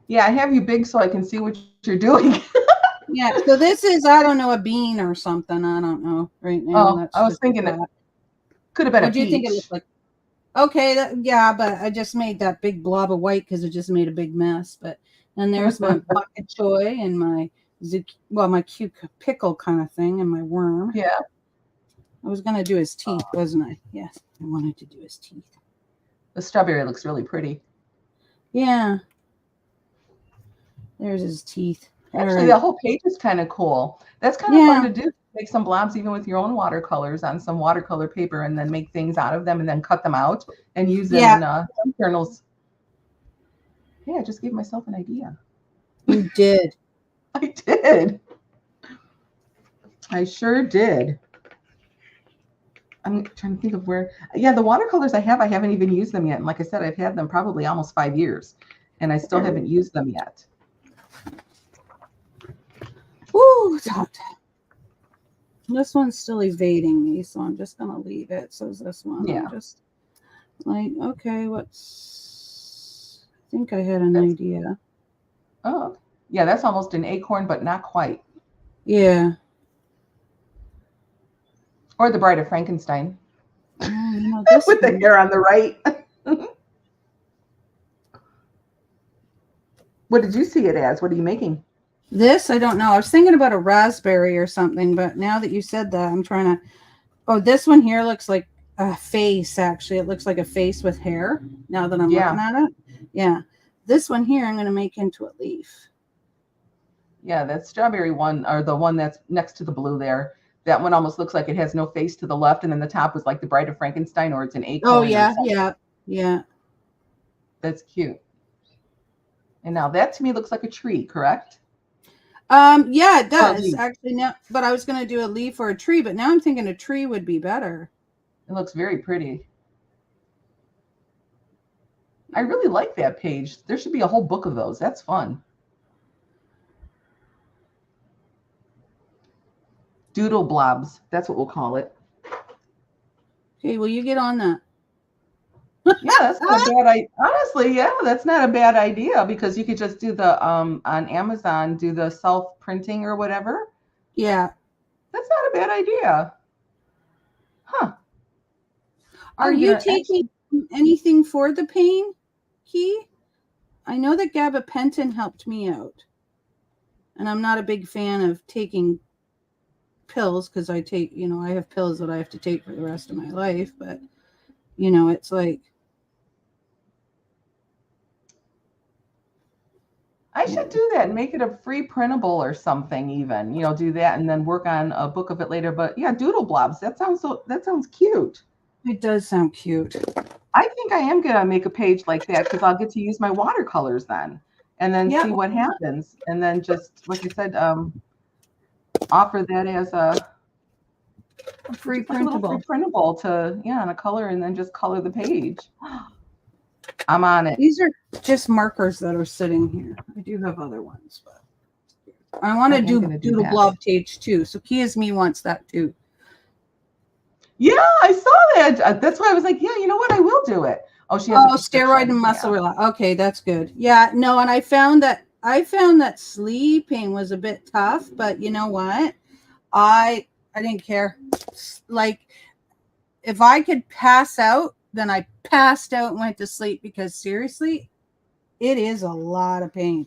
Yeah, I have you big so I can see what you're doing. Yeah, so this is, I don't know, a bean or something. I don't know right now. Oh, I was thinking it could have been a peach. What do you think it looked like? Okay, yeah, but I just made that big blob of white because it just made a big mess. But then there's my bok choy and my my pickle kind of thing and my worm. Yeah. I was gonna do his teeth, wasn't I? Yes, I wanted to do his teeth. The strawberry looks really pretty. Yeah. There's his teeth. Actually, the whole page is kind of cool. That's kind of fun to do. make some blobs even with your own watercolors on some watercolor paper and then make things out of them and then cut them out and use them in journals. Yeah, I just gave myself an idea. You did. I did. I sure did. I'm trying to think of where. Yeah, the watercolors I haven't even used them yet. And like I said, I've had them probably almost 5 years, and I still haven't used them yet. Woo, it's hot. This one's still evading me, so I'm just gonna leave it. So is this one. Yeah. I'm just like, okay, what's? I think I had an idea. Oh, yeah, that's almost an acorn, but not quite. Yeah. Or the Bride of Frankenstein. Oh, you know, this with the hair on the right. What did you see it as? What are you making? This, I don't know. I was thinking about a raspberry or something, but now that you said that, I'm trying to. Oh, this one here looks like a face, actually. It looks like a face with hair now that I'm looking at it. Yeah. This one here, I'm going to make into a leaf. Yeah, that strawberry one, or the one that's next to the blue there, that one almost looks like it has no face to the left, and then the top is like the Bride of Frankenstein, or it's an acorn. Oh, yeah, yeah. That's cute. And now that to me looks like a tree, correct? Yeah, it does actually. Now, but I was going to do a leaf or a tree, but now I'm thinking a tree would be better. It looks very pretty. I really like that page. There should be a whole book of those. That's fun. Doodle blobs. That's what we'll call it. Okay, well, you get on that. Yeah, that's not a bad idea. Honestly, yeah, that's not a bad idea because you could just do the on Amazon, do the self-printing or whatever. Yeah. That's not a bad idea. Huh. Are you taking anything for the pain, Key? I know that gabapentin helped me out. And I'm not a big fan of taking pills because I take, I have pills that I have to take for the rest of my life, but it's like I should do that and make it a free printable or something even, do that and then work on a book of it later. But yeah, doodle blobs. That sounds cute. It does sound cute. I think I am going to make a page like that because I'll get to use my watercolors then and then see what happens. And then just, like I said, offer that as a free printable to, on a color and then just color the page. I'm on it. These are just markers that are sitting here. I do have other ones, but I want to do doodle blob page too. So Kiasme wants that too. Yeah, I saw that. That's why I was like, yeah, you know what? I will do it. Oh, she has steroid and muscle relax. Okay, that's good. Yeah, no, and I found that sleeping was a bit tough, but you know what? I didn't care. Like, if I could pass out, then I passed out and went to sleep because seriously, it is a lot of pain.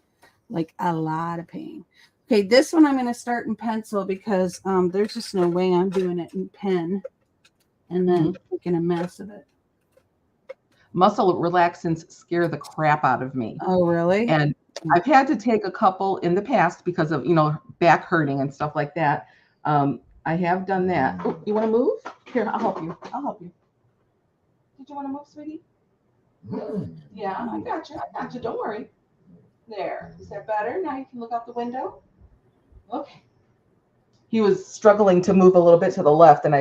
Like a lot of pain. Okay, this one I'm going to start in pencil because there's just no way I'm doing it in pen and then making a mess of it. Muscle relaxants scare the crap out of me. Oh, really? And I've had to take a couple in the past because of, back hurting and stuff like that. I have done that. Oh, you want to move? Here, I'll help you. Did you want to move, sweetie? Yeah, I got you. Don't worry. There. Is that better? Now you can look out the window. Okay. He was struggling to move a little bit to the left, and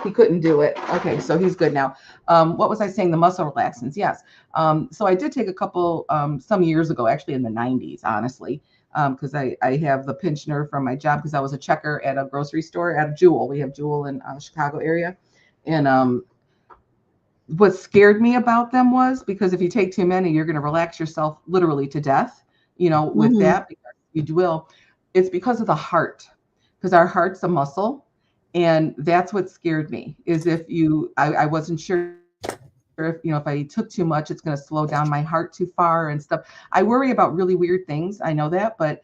he couldn't do it. Okay, so he's good now. What was I saying? The muscle relaxants. Yes. So I did take a couple some years ago, actually in the 90s, honestly, because I have the pinch nerve from my job because I was a checker at a grocery store at Jewel. We have Jewel in Chicago area. And what scared me about them was because if you take too many, you're going to relax yourself literally to death, with that, because you will. It's because of the heart, because our heart's a muscle. And that's what scared me is if I wasn't sure if I took too much, it's going to slow down my heart too far and stuff. I worry about really weird things. I know that, but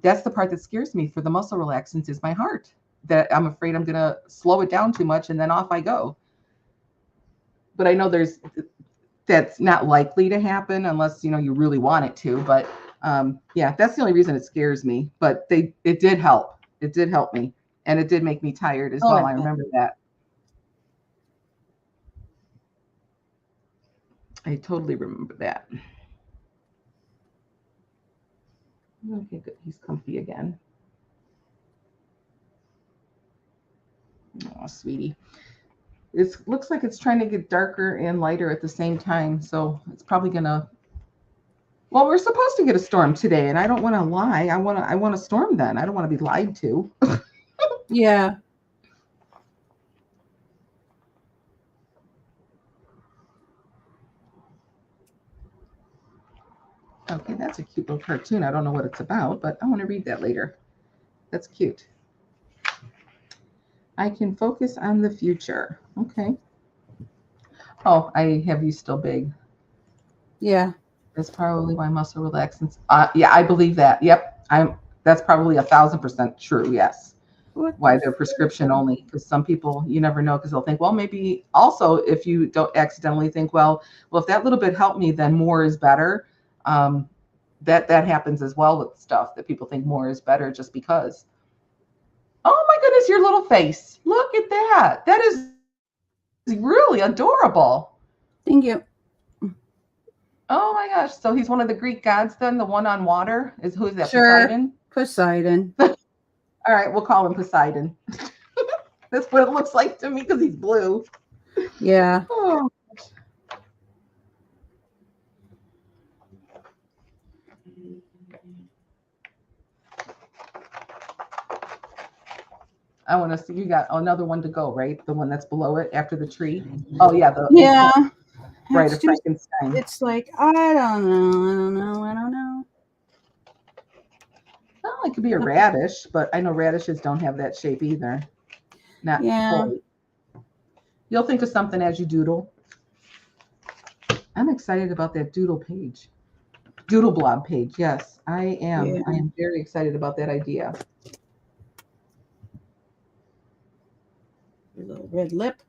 that's the part that scares me for the muscle relaxants is my heart. That I'm afraid I'm going to slow it down too much and then off I go. But I know that's not likely to happen unless, you really want it to. But yeah, that's the only reason it scares me. But it did help. It did help me. And it did make me tired as Oh, well. I I bet. remember that. I totally remember that. Okay, good. He's comfy again. Oh, sweetie. It looks like it's trying to get darker and lighter at the same time. So it's probably gonna. Well, we're supposed to get a storm today, and I don't want to lie. I want a storm then. I don't want to be lied to. Yeah. Okay, that's a cute little cartoon. I don't know what it's about, but I want to read that later. That's cute. I can focus on the future. Okay. Oh, I have you still big. Yeah. That's probably why muscle relaxants. Yeah, I believe that. Yep, That's probably 1,000% true. Yes. What Why the they're prescription only? Because some people, you never know, because they'll think, well, maybe also if you don't accidentally think, well, if that little bit helped me, then more is better. That happens as well with stuff that people think more is better just because. Oh my goodness, your little face! Look at that. That is really adorable. Thank you. Oh my gosh. So he's one of the Greek gods then, the one on water? Who is that? Sure. Poseidon? Poseidon. All right, we'll call him Poseidon. That's what it looks like to me because he's blue. Yeah. Oh. I want to see, you got another one to go, right? The one that's below it after the tree. Oh yeah, Yeah. Right, of Frankenstein. It's like, I don't know. Well, it could be a radish, but I know radishes don't have that shape either. Not fully. You'll think of something as you doodle. I'm excited about that doodle page. Doodle blob page. Yes, I am. Yeah. I am very excited about that idea. Your little red lip.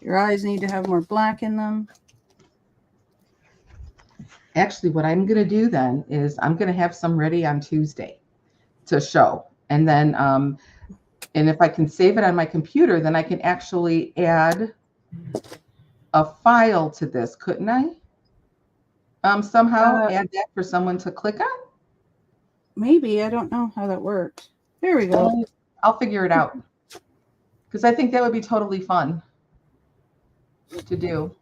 Your eyes need to have more black in them. Actually, what I'm going to do then is I'm going to have some ready on Tuesday to show. And then, and if I can save it on my computer, then I can actually add a file to this, couldn't I? Somehow add that for someone to click on? Maybe. I don't know how that works. There we go. I'll figure it out. Because I think that would be totally fun to do.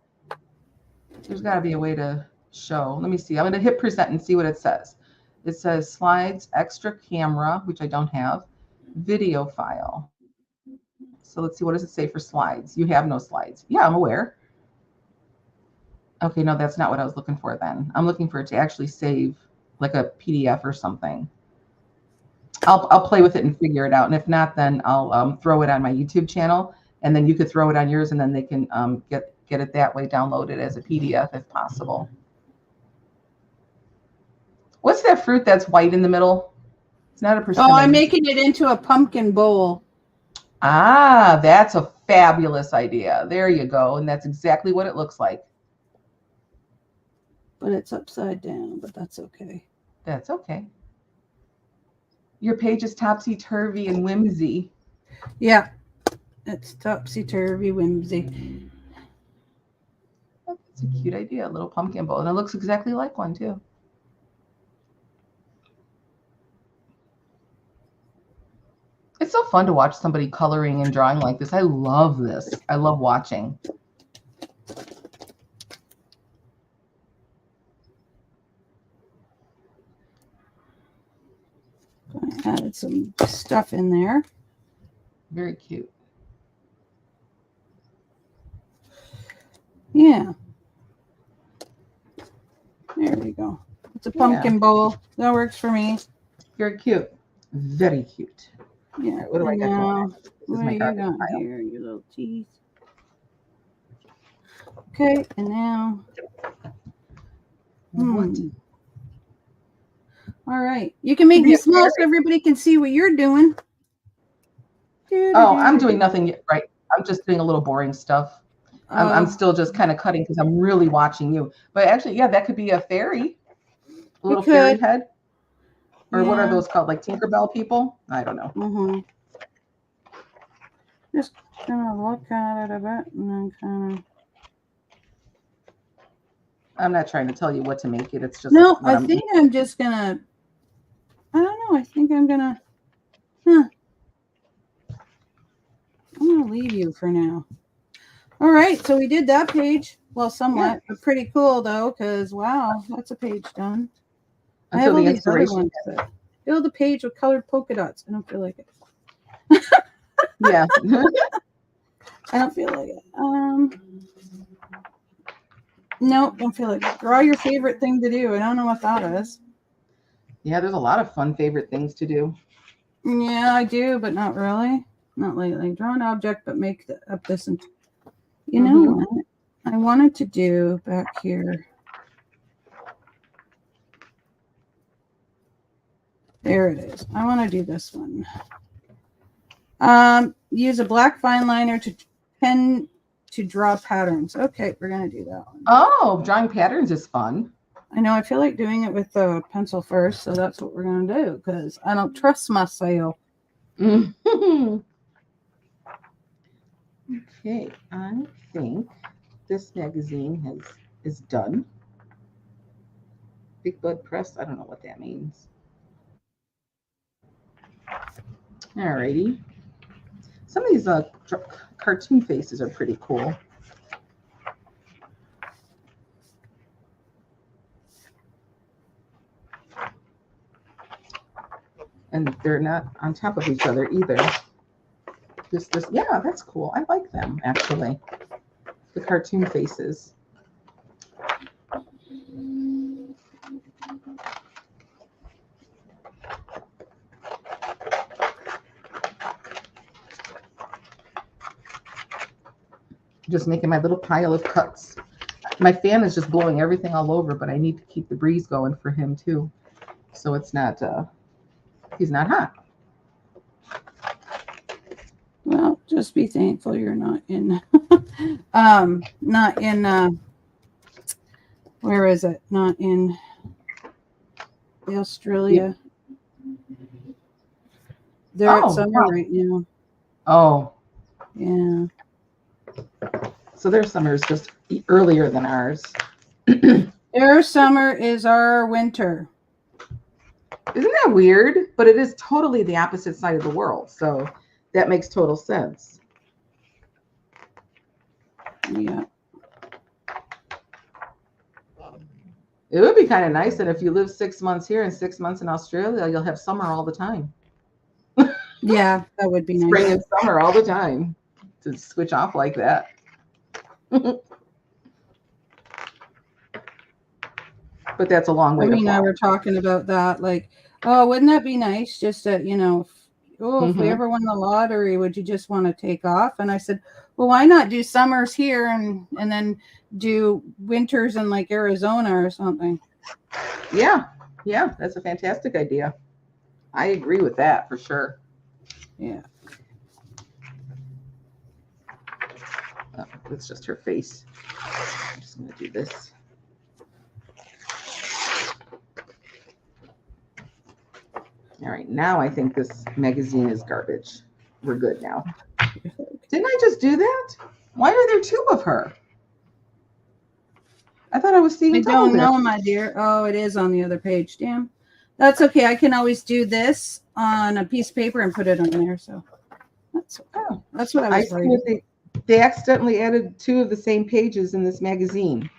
There's got to be a way to show. Let me see. I'm going to hit present and see what it says. It says slides, extra camera, which I don't have, video file. So let's see. What does it say for slides? You have no slides. Yeah, I'm aware. Okay, no, that's not what I was looking for then. I'm looking for it to actually save like a PDF or something. I'll play with it and figure it out. And if not, then I'll throw it on my YouTube channel, and then you could throw it on yours, and then they can get it that way, download it as a PDF if possible. What's that fruit that's white in the middle? It's not a persimmon. Oh, I'm making it into a pumpkin bowl. Ah, that's a fabulous idea. There you go. And that's exactly what it looks like. But it's upside down, but that's okay. That's okay. Your page is topsy-turvy and whimsy. Yeah, it's topsy-turvy whimsy. That's a cute idea, a little pumpkin bowl. And it looks exactly like one, too. It's so fun to watch somebody coloring and drawing like this. I love this. I love watching. I added some stuff in there. Very cute. Yeah. There we go. It's a pumpkin bowl. That works for me. Very cute. Very cute. Yeah. Right, what do I got going? What do you got here, you little teeth? Okay, and now. All right. You can make me small so everybody can see what you're doing. Oh, I'm doing nothing yet, right? I'm just doing a little boring stuff. I'm still just kind of cutting because I'm really watching you. But actually, yeah, that could be a fairy. A little fairy head. Or what are Yeah. those called? Like Tinkerbell people? I don't know. Mm-hmm. Just gonna look at it a bit and then kind of. I'm not trying to tell you what to make it. It's just No, what I I'm. think I'm just gonna. I don't know. I think I'm gonna. I'm gonna leave you for now. All right, so we did that page. Well, somewhat. Yeah. Pretty cool though, because wow, that's a page done. I Until have all the these other inspiration. ones. Fill the page with colored polka dots. I don't feel like it. Yeah. I don't feel like it. No, don't feel like it. Draw your favorite thing to do. I don't know what that is. Yeah, there's a lot of fun favorite things to do. Yeah, I do, but not really. Not lately. Draw an object, but make up this. And you know what? I wanted to do back here. There it is. I want to do this one. Use a black fine liner to pen to draw patterns. Okay, we're gonna do that one. Oh, drawing patterns is fun. I know. I feel like doing it with the pencil first, so that's what we're gonna do because I don't trust myself. Okay, I think this magazine is done. Big Bud Press. I don't know what that means. Alrighty. Some of these cartoon faces are pretty cool. And they're not on top of each other either. Yeah, that's cool. I like them actually. The cartoon faces. Just making my little pile of cuts. My fan is just blowing everything all over, but I need to keep the breeze going for him too. So it's not, he's not hot. Well, just be thankful you're not in, not in, where is it? Not in Australia. They're at summer right now. Oh. Yeah. So their summer is just earlier than ours. Their summer is our winter. Isn't that weird? But it is totally the opposite side of the world. So that makes total sense. Yeah. It would be kind of nice that if you live 6 months here and 6 months in Australia, you'll have summer all the time. Yeah, that would be nice. Spring and summer all the time to switch off like that. But that's a long way to fly. I were talking about that. Like, oh, wouldn't that be nice? Just that, if we ever won the lottery, would you just want to take off? And I said, well, why not do summers here and then do winters in like Arizona or something? Yeah, that's a fantastic idea. I agree with that for sure. Yeah. Oh, it's just her face. I'm just going to do this. All right, now I think this magazine is garbage. We're good now. Didn't I just do that? Why are there two of her? I thought I was seeing. I don't know, my dear. Oh, it is on the other page. Damn. That's okay. I can always do this on a piece of paper and put it on there. So that's okay. Oh, that's what I was worried. They accidentally added two of the same pages in this magazine.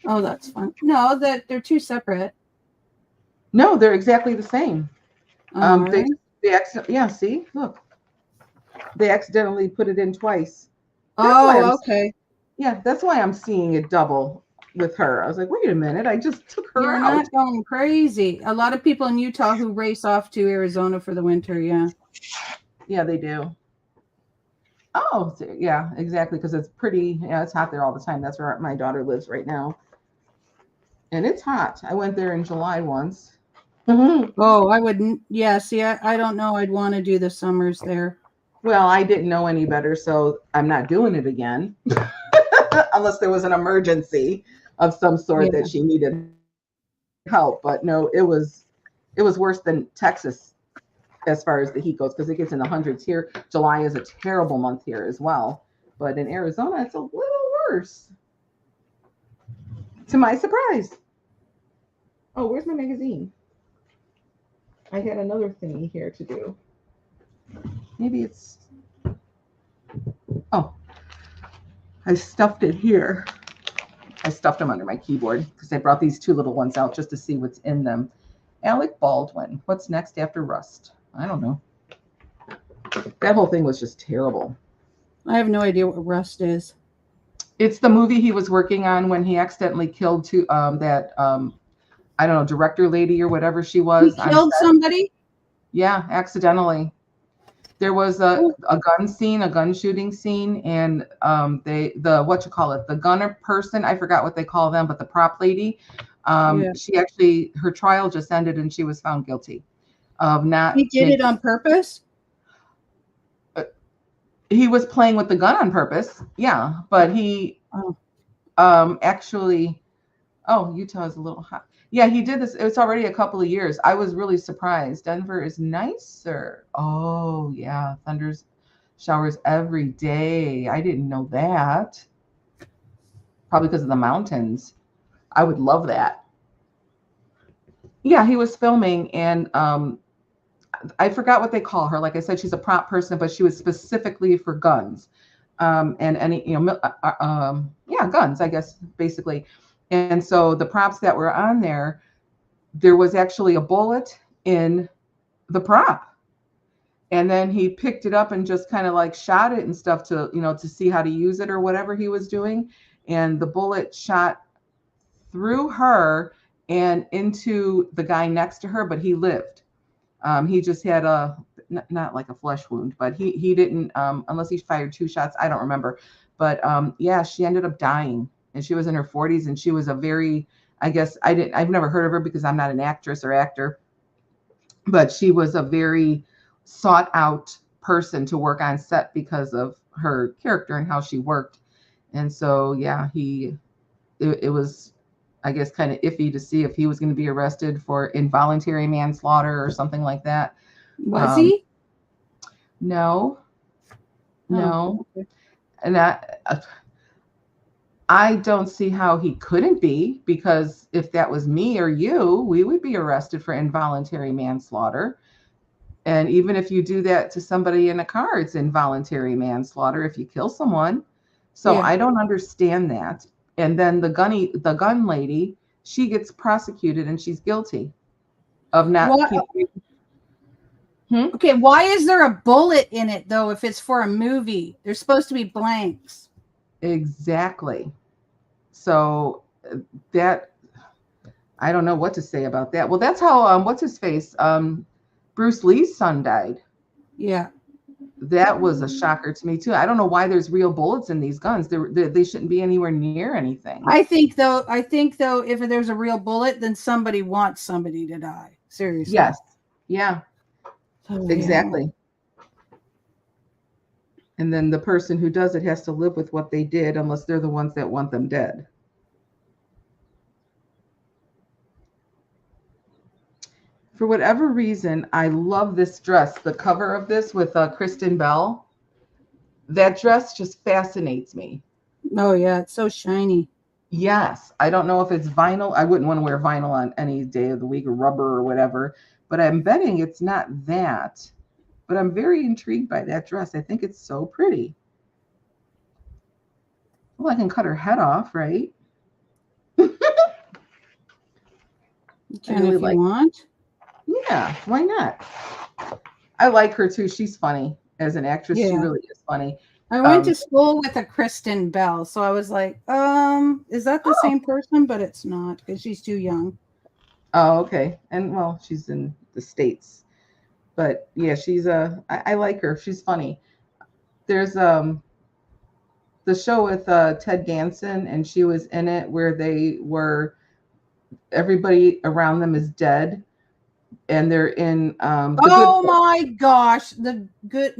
Oh, that's fun. No, that they're two separate. No, they're exactly the same. Right. Yeah, see, look, they accidentally put it in twice. Okay. Yeah, that's why I'm seeing it double with her. I was like, wait a minute, I just took her out. You're not going crazy. A lot of people in Utah who race off to Arizona for the winter. Yeah. Yeah, they do. Oh, yeah, exactly, because it's pretty. Yeah, it's hot there all the time. That's where my daughter lives right now, and it's hot. I went there in July once. Oh, I wouldn't. Yeah, see, I don't know. I'd want to do the summers there. Well, I didn't know any better, so I'm not doing it again, unless there was an emergency of some sort that she needed help. But no, it was It was worse than Texas as far as the heat goes because it gets in the hundreds here. July is a terrible month here as well. But in Arizona, it's a little worse. To my surprise. Oh, where's my magazine? I had another thingy here to do. Maybe it's... Oh, I stuffed it here. I stuffed them under my keyboard because I brought these two little ones out just to see what's in them. Alec Baldwin. What's next after Rust? I don't know. That whole thing was just terrible. I have no idea what Rust is. It's the movie he was working on when he accidentally killed I don't know, director lady or whatever she was. He killed somebody? Yeah, accidentally. There was a gun scene, a gun shooting scene, and the gunner person, I forgot what they call them, but the prop lady, she actually, her trial just ended and she was found guilty of not. He did it on purpose? He was playing with the gun on purpose, yeah, but he actually, Utah is a little hot. Yeah, he did this. It's already a couple of years. I was really surprised. Denver is nicer. Oh, yeah. Thunders, showers every day. I didn't know that. Probably because of the mountains. I would love that. Yeah, he was filming, and I forgot what they call her. Like I said, she's a prop person, but she was specifically for guns. And any, guns, I guess, basically. And so the props that were on there was actually a bullet in the prop. And then he picked it up and just kind of like shot it and stuff to see how to use it or whatever he was doing. And the bullet shot through her and into the guy next to her, but he lived. He just had not like a flesh wound, but he didn't, unless he fired 2 shots. I don't remember. But she ended up dying. And she was in her 40s, and she was a very, I've never heard of her because I'm not an actress or actor, but she was a very sought out person to work on set because of her character and how she worked. And so, yeah, it was, I guess, kind of iffy to see if he was going to be arrested for involuntary manslaughter or something like that. Was he? No. Okay. And I don't see how he couldn't be, because if that was me or you, we would be arrested for involuntary manslaughter. And even if you do that to somebody in a car, it's involuntary manslaughter if you kill someone. So yeah. I don't understand that. And then the gun lady, she gets prosecuted and she's guilty of not keeping. Okay, why is there a bullet in it though if it's for a movie? There's supposed to be blanks. Exactly. So that, I don't know what to say about that. Well, that's how what's his face? Bruce Lee's son died. Yeah. That was a shocker to me too. I don't know why there's real bullets in these guns. They shouldn't be anywhere near anything. I think though, if there's a real bullet, then somebody wants somebody to die. Seriously. Yes. Yeah. Oh, exactly. Yeah. And then the person who does it has to live with what they did, unless they're the ones that want them dead. For whatever reason, I love this dress. The cover of this with Kristen Bell. That dress just fascinates me. Oh, yeah. It's so shiny. Yes. I don't know if it's vinyl. I wouldn't want to wear vinyl on any day of the week, or rubber or whatever. But I'm betting it's not that. But I'm very intrigued by that dress. I think it's so pretty. Well, I can cut her head off, right? You can if you want. Yeah, why not? I like her too. She's funny as an actress. Yeah. She really is funny. I went to school with a Kristen Bell, so I was like, is that the same person? But it's not, because she's too young. Oh, okay. And well, she's in the States. But yeah, she's I like her. She's funny. There's the show with Ted Danson, and she was in it, where everybody around them is dead, and they're in my gosh, good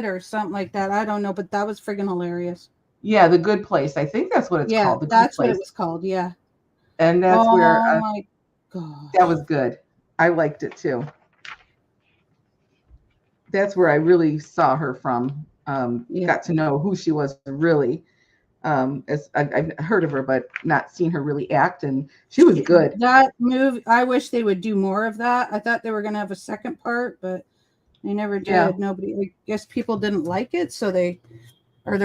or something like that. I don't know, but that was friggin' hilarious. Yeah, The Good Place. I think that's what it's called. Yeah, that's what it was called. Yeah. And that's where oh my god, that was good. I liked it too. That's where I really saw her from. Got to know who she was really. As I've heard of her, but not seen her really act, and she was good. That movie, I wish they would do more of that. I thought they were going to have a second part, but they never did. Yeah. Nobody, I guess people didn't like it, so there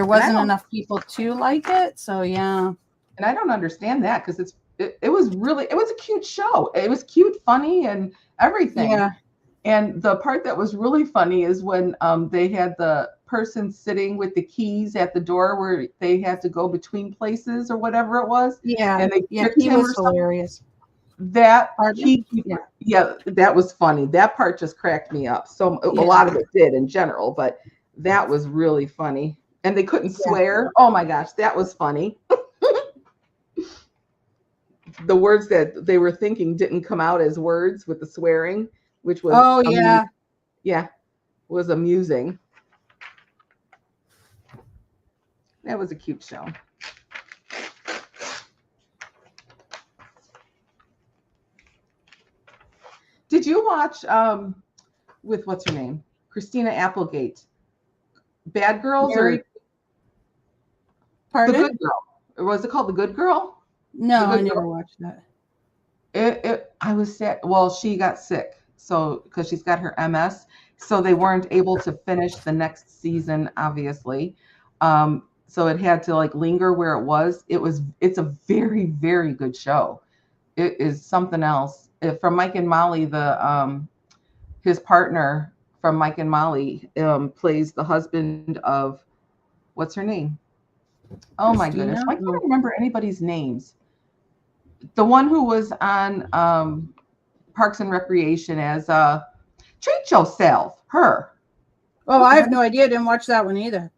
wasn't enough people to like it. So yeah. And I don't understand that because it was a cute show. It was cute, funny, and everything. Yeah. And the part that was really funny is when they had the person sitting with the keys at the door where they had to go between places or whatever it was. Yeah. And they he was hilarious. That that was funny. That part just cracked me up. So a lot of it did in general, but that was really funny. And they couldn't swear. Oh my gosh, that was funny. The words that they were thinking didn't come out as words with the swearing, which was was amusing. That was a cute show. Did you watch with what's her name? Christina Applegate. Bad Girls or Pardon? The Good Girl? Or was it called The Good Girl? No, I never watched that. I was sad. Well, she got sick, so because she's got her MS, so they weren't able to finish the next season, obviously. So it had to like linger where it was. It's a very, very good show. It is something else. From Mike and Molly, his partner from Mike and Molly plays the husband of what's her name? Oh my goodness, I can't remember anybody's names. The one who was on Parks and Recreation as Treat Yourself, her. Oh, I have no idea. I didn't watch that one either.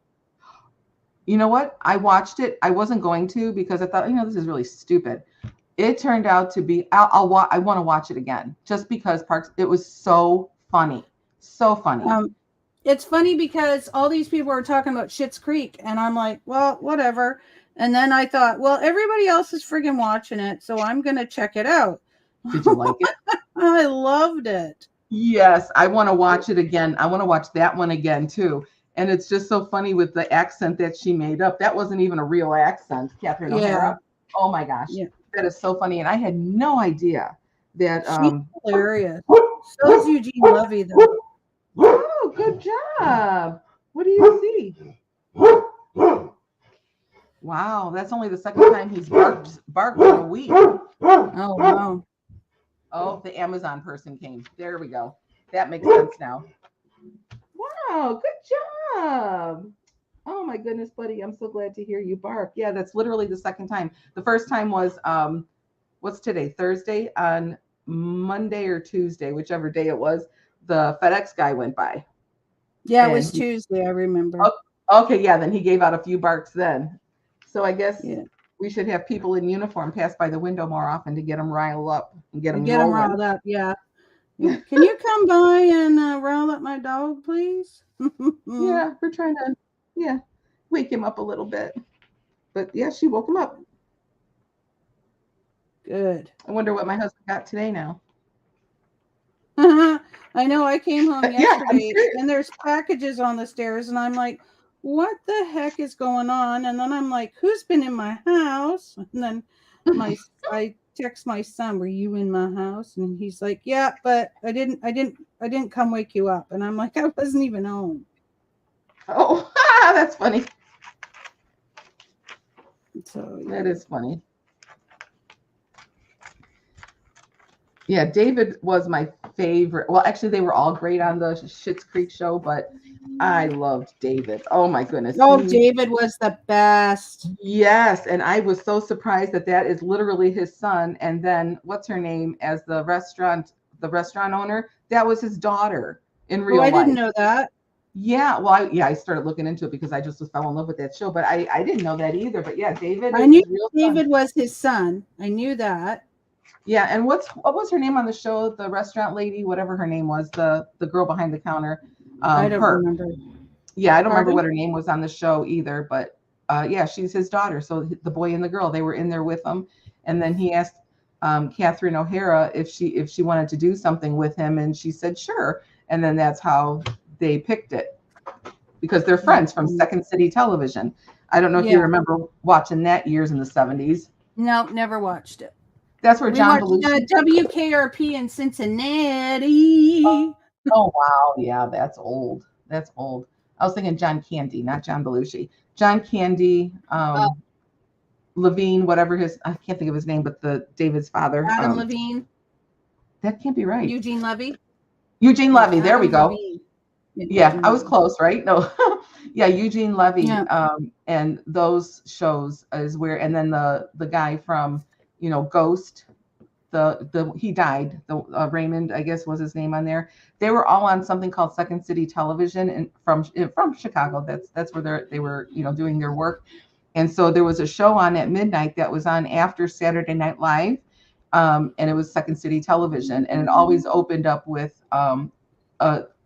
You know what? I watched it. I wasn't going to because I thought, this is really stupid. It turned out to be. I want to watch it again just because Parks. It was so funny, so funny. It's funny because all these people are talking about Schitt's Creek, and I'm like, well, whatever. And then I thought, well, everybody else is friggin' watching it, so I'm gonna check it out. Did you like it? I loved it. Yes, I want to watch it again. I want to watch that one again too. And it's just so funny with the accent that she made up. That wasn't even a real accent, Catherine O'Hara. Oh my gosh, that is so funny. And I had no idea that. She's hilarious. So is Eugene Levy, though. Oh, good job. What do you see? Wow, that's only the second time he's barked in a week. Oh, wow. Oh, the Amazon person came. There we go. That makes sense now. Wow, good job. Oh my goodness, buddy. I'm so glad to hear you bark. Yeah, that's literally the second time. The first time was what's today? Thursday. On Monday or Tuesday, whichever day it was, the FedEx guy went by. Yeah, it was Tuesday, I remember. Okay, yeah, then he gave out a few barks then. So I guess we should have people in uniform pass by the window more often to get them riled up and get them riled up. Yeah. Can you come by and rile up my dog, please? Yeah, we're trying to wake him up a little bit. But yeah, she woke him up. Good. I wonder what my husband got today now. I know. I came home yesterday and there's packages on the stairs and I'm like, what the heck is going on? And then I'm like, who's been in my house? And then I text my son, were you in my house? And he's like, yeah, but I didn't come wake you up. And I'm like, I wasn't even home. Oh, that's funny. So that is funny. Yeah, David was my favorite. Well, actually, they were all great on the Schitt's Creek show, but I loved David. Oh my goodness. Oh, David was the best. Yes, and I was so surprised that is literally his son. And then what's her name as the restaurant owner? That was his daughter in real life. I didn't know that. Yeah, well, I started looking into it because I just fell in love with that show, but I didn't know that either. But yeah, David. I knew David was his son. I knew that. Yeah, and what was her name on the show? The restaurant lady, whatever her name was, the girl behind the counter. I don't remember. Yeah, I don't remember what her name was on the show either, but yeah, she's his daughter. So the boy and the girl, they were in there with him, and then he asked, Catherine O'Hara if she wanted to do something with him, and she said sure, and then that's how they picked it because they're friends from Second City Television. I don't know if you Yeah. remember watching that years in the 70s. No, never watched it. That's where We John watched Belushi. WKRP in Cincinnati. Oh wow, yeah, that's old. That's old. I was thinking John Candy, not John Belushi. John Candy, Levine, whatever his, I can't think of his name, but the David's father. Adam Levine. That can't be right. Eugene Levy. Eugene Levy. There we Adam go. Levine. Yeah, I was close, right? No, yeah, Eugene Levy. Yeah. And those shows is where, and then the guy from, Ghost, he died. The Raymond, I guess, was his name on there. They were all on something called Second City Television, and from Chicago. That's where they were, doing their work. And so there was a show on at midnight that was on after Saturday Night Live, and it was Second City Television, and it always opened up with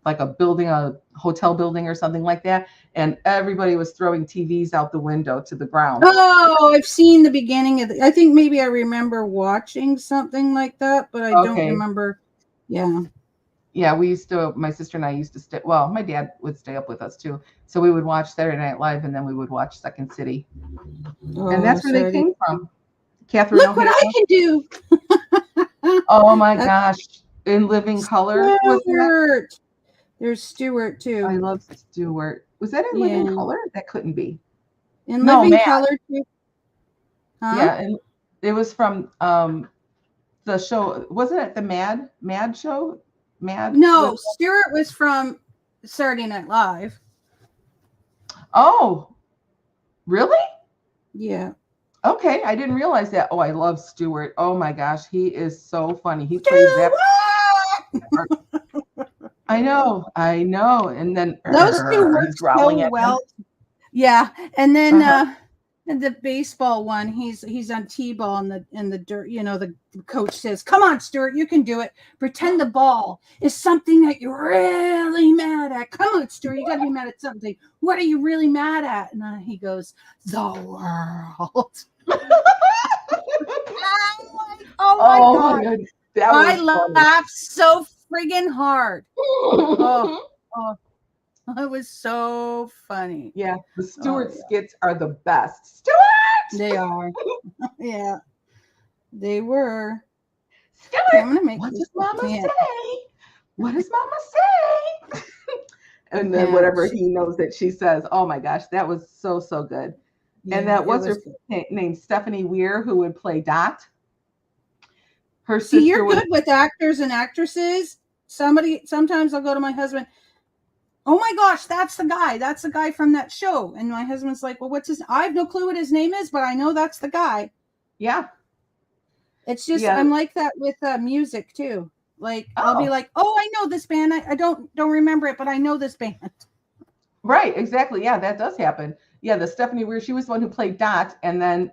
like a building, a hotel building or something like that, and everybody was throwing TVs out the window to the ground. Oh, I've seen the beginning of I think maybe I remember watching something like that, but I don't remember. Yeah. Yeah, my sister and I used to stay, well, my dad would stay up with us too. So we would watch Saturday Night Live, and then we would watch Second City. And that's where they came from. Catherine Look O'Hara. what I can do. Oh my gosh. In Living Color. Stewart. There's Stewart too. I love Stewart. Was that in Living Color? That couldn't be. In Living Color too. Huh? Yeah, and it was from the show. Wasn't it the Mad show? No, Stewart was from Saturday Night Live. Oh, really? Yeah. Okay, I didn't realize that. Oh, I love Stewart. Oh my gosh, he is so funny. He plays that. I know. And then those two work so well. Yeah, and then the baseball one, he's on T-ball in the dirt. The coach says, "Come on, Stuart, you can do it. Pretend the ball is something that you're really mad at. Come on, Stuart, you got to be mad at something. What are you really mad at?" And he goes, "The world." Oh my God. I laughed so friggin' hard. It was so funny. Yeah, the Stewart skits are the best. Stewart! They are. Yeah, they were. Stewart! Okay, I'm gonna make what does Mama say? What does Mama say? And then whatever he knows that she says. Oh my gosh, that was so good. Yeah, and that was her name, Stephanie Weir, who would play Dot. Her sister. See, you're good with actors and actresses. Sometimes I'll go to my husband. Oh my gosh, that's the guy. That's the guy from that show. And my husband's like, "Well, what's his?" I have no clue what his name is, but I know that's the guy. Yeah. It's just I'm like that with music too. Like I'll be like, "Oh, I know this band. I don't remember it, but I know this band." Right. Exactly. Yeah, that does happen. Yeah, the Stephanie Weir. She was the one who played Dot, and then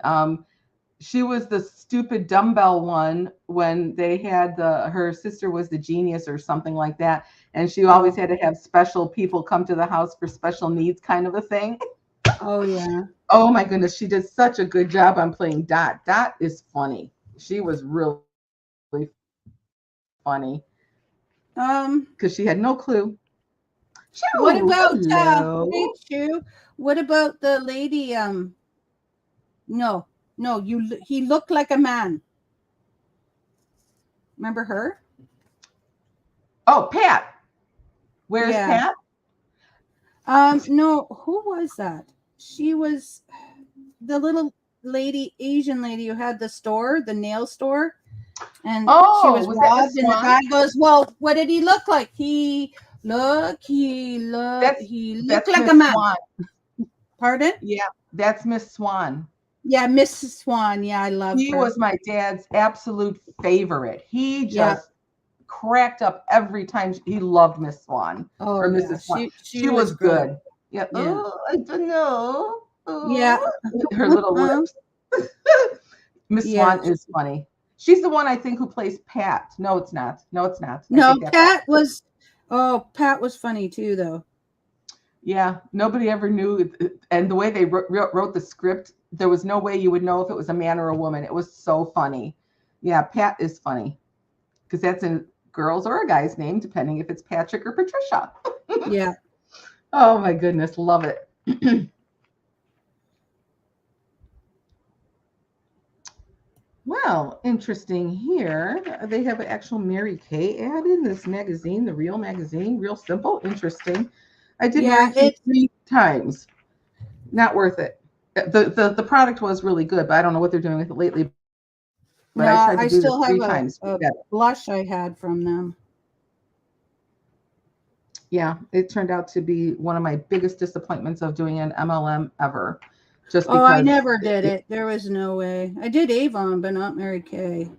she was the stupid dumbbell one when they had her sister was the genius or something like that. And she always had to have special people come to the house for special needs kind of a thing. Oh, yeah. Oh, my goodness. She did such a good job on playing Dot. Dot is funny. She was really funny. Because she had no clue. What about what about the lady? No, he looked like a man. Remember her? Oh, Pat. Where's Pat? No, who was that? She was the little lady, Asian lady who had the nail store. And she was robbed, and the guy goes, "Well, what did he look like? He looked like a man." Swan. Pardon? Yeah, that's Miss Swan. Yeah, Mrs. Swan. Yeah, I love her. He was my dad's absolute favorite. He just cracked up every time. He loved Miss Swan. Oh, or Mrs. Swan. She was good. Yeah. Oh, I don't know. Oh. Yeah. Her little lips. Miss Swan is funny. She's the one I think who plays Pat. No, it's not. No, Pat was. Oh, Pat was funny too, though. Yeah, nobody ever knew. And the way they wrote the script, there was no way you would know if it was a man or a woman. It was so funny. Yeah, Pat is funny because that's a girl's or a guy's name, depending if it's Patrick or Patricia. Yeah. Oh my goodness, love it. Well, interesting here. They have an actual Mary Kay ad in this magazine, the Real magazine. Real simple, interesting. I did Yeah, Mary Kay it's 3 times. Not worth it. The product was really good, but I don't know what they're doing with it lately. But no, I tried to I do this still have three times. a Yeah, blush I had from them. yeah, it turned out to be one of my biggest disappointments of doing an MLM ever, just Oh, I because never did it. There was no way. I did Avon, but not Mary Kay.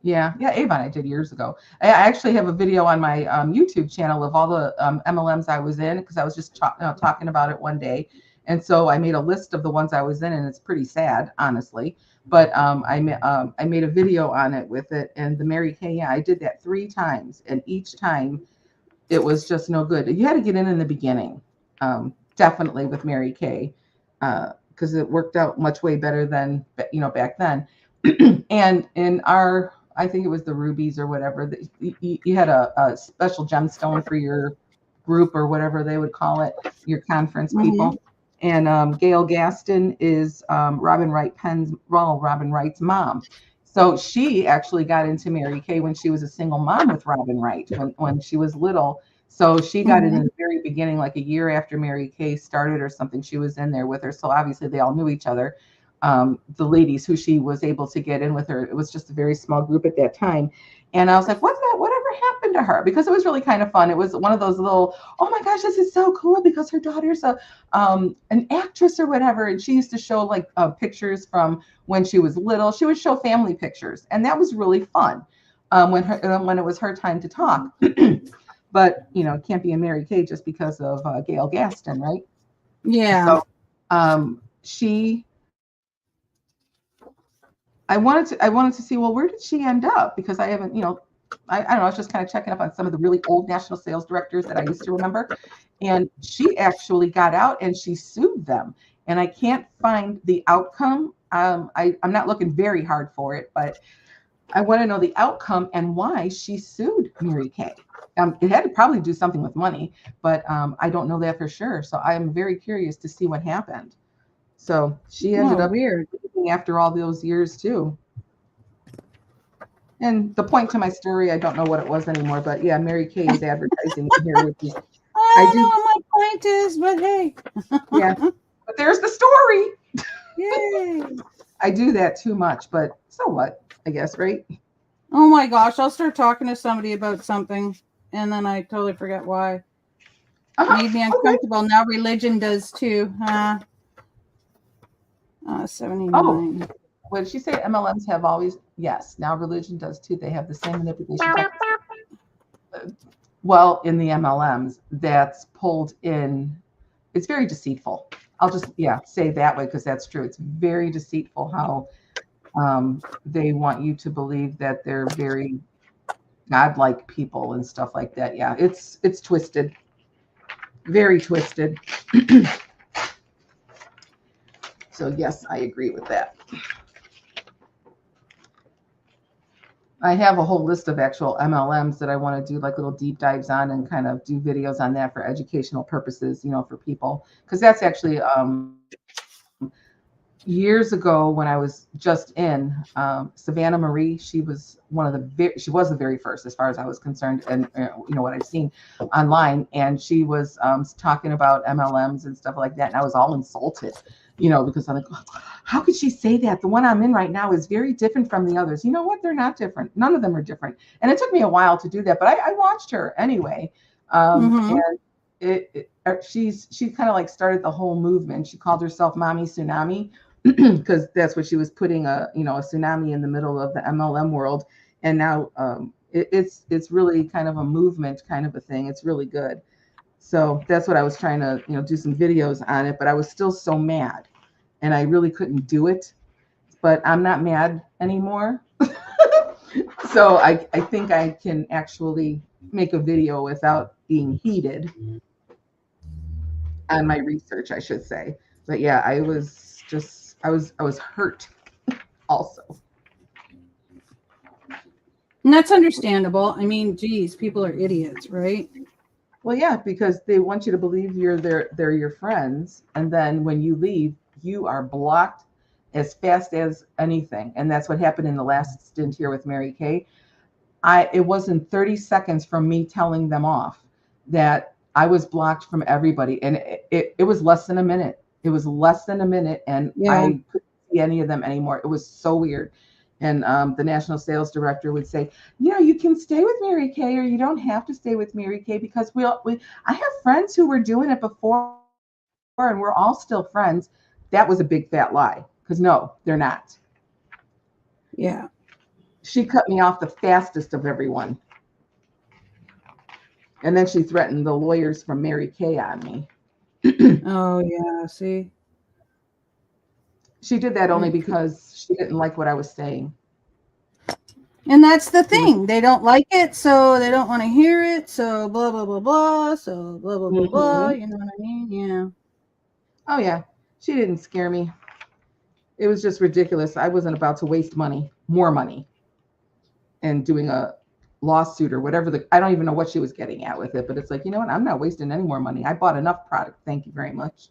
yeah, Avon I did years ago. I actually have a video on my YouTube channel of all the MLMs I was in because I was just talking about it one day, and so I made a list of the ones I was in, and it's pretty sad, honestly. But I made a video on it with it, and the Mary Kay, yeah, I did that 3 times, and each time it was just no good. You had to get in the beginning, definitely with Mary Kay, because it worked out much way better than back then. And in our, I think it was the rubies or whatever, you had a special gemstone for your group or whatever they would call it, your conference Mm-hmm. people. And Gail Gaston is Robin Wright's mom. So she actually got into Mary Kay when she was a single mom with Robin Wright when she was little. So she got in Mm-hmm. the very beginning, like a year after Mary Kay started or something. She was in there with her. So obviously they all knew each other. The ladies who she was able to get in with her, it was just a very small group at that time. And I was like, whatever happened to her? Because it was really kind of fun. It was one of those little, oh my gosh, this is so cool because her daughter's an actress or whatever. And she used to show like pictures from when she was little. She would show family pictures, and that was really fun when it was her time to talk. But it can't be a Mary Kay just because of Gail Gaston, right? Yeah. So she I wanted to see, well, where did she end up? Because I haven't, I don't know, I was just kind of checking up on some of the really old national sales directors that I used to remember. And she actually got out and she sued them. And I can't find the outcome. I'm not looking very hard for it, but I want to know the outcome and why she sued Mary Kay. It had to probably do something with money, but I don't know that for sure. So I'm very curious to see what happened. So she ended Oh, up weird. after all those years too. And the point to my story, I don't know what it was anymore, but yeah, Mary Kay is advertising in here, which is I I don't know do, what my point is, but hey. yeah. But there's the story. Yay. I do that too much, but so what? I guess, right? Oh my gosh, I'll start talking to somebody about something and then I totally forget why. Made me Okay. uncomfortable. Now religion does too. Oh, 79. what did she say? MLMs have always, yes. Now religion does too. They have the same manipulation tactics. Well, in the MLMs, that's pulled in. It's very deceitful. I'll just say that way because that's true. It's very deceitful how they want you to believe that they're very godlike people and stuff like that. Yeah, it's twisted, very twisted. So yes, I agree with that. I have a whole list of actual MLMs that I want to do like little deep dives on and kind of do videos on that for educational purposes, for people. Because that's actually years ago when I was just in Savannah Marie. She was she was the very first as far as I was concerned, and what I've seen online. And she was talking about MLMs and stuff like that, and I was all insulted, because I'm like, how could she say that? The one I'm in right now is very different from the others. You know what? They're not different. None of them are different. And it took me a while to do that, but I watched her anyway. Mm-hmm. And she kind of like started the whole movement. She called herself Mommy Tsunami because that's what she was putting a tsunami in the middle of the MLM world. And now it's really kind of a movement kind of a thing. It's really good. So that's what I was trying to do some videos on it, but I was still so mad and I really couldn't do it. But I'm not mad anymore. So I think I can actually make a video without being heated on my research, I should say. But yeah, I was hurt also. And that's understandable. I mean, geez, people are idiots, right? Well, yeah, because they want you to believe they're your friends, and then when you leave, you are blocked as fast as anything. And that's what happened in the last stint here with Mary Kay. It wasn't 30 seconds from me telling them off that I was blocked from everybody, and it was less than a minute. It was less than a minute, and Yeah. I couldn't see any of them anymore. It was so weird. And the national sales director would say, you can stay with Mary Kay, or you don't have to stay with Mary Kay, because I have friends who were doing it before, and we're all still friends. That was a big fat lie, because no, they're not. Yeah. She cut me off the fastest of everyone. And then she threatened the lawyers from Mary Kay on me. Oh, yeah. See? She did that only because she didn't like what I was saying. And that's the thing. They don't like it, so they don't want to hear it. So blah, blah, blah, blah. So blah, blah, blah, blah. You know what I mean? Yeah. Oh, yeah. She didn't scare me. It was just ridiculous. I wasn't about to waste more money, and doing a lawsuit or whatever. I don't even know what she was getting at with it, but it's like, you know what? I'm not wasting any more money. I bought enough product. Thank you very much.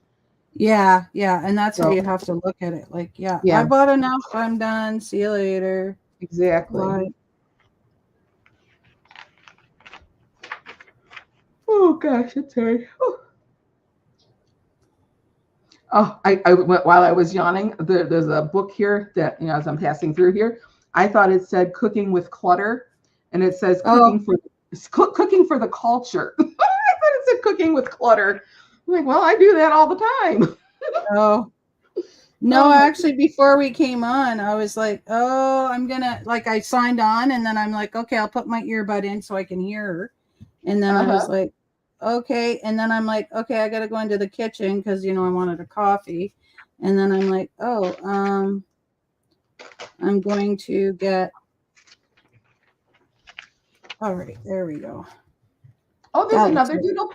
Yeah. Yeah. And that's how you have to look at it. Like, yeah, I bought enough. I'm done. See you later. Exactly. Bye. Oh, gosh, it's hard. Oh, while I was yawning, there's a book here that, as I'm passing through here, I thought it said Cooking with Clutter, and it says cooking for the culture. I thought it said Cooking with Clutter. I'm like, well, I do that all the time. No, actually, before we came on, I was like, I'm gonna, like, I signed on, and then I'm like, okay, I'll put my earbud in so I can hear her. And then I was like, okay. And then I'm like, okay, I gotta go into the kitchen because I wanted a coffee. And then I'm like, I'm going to get. All right, there we go. Oh, there's another doodle.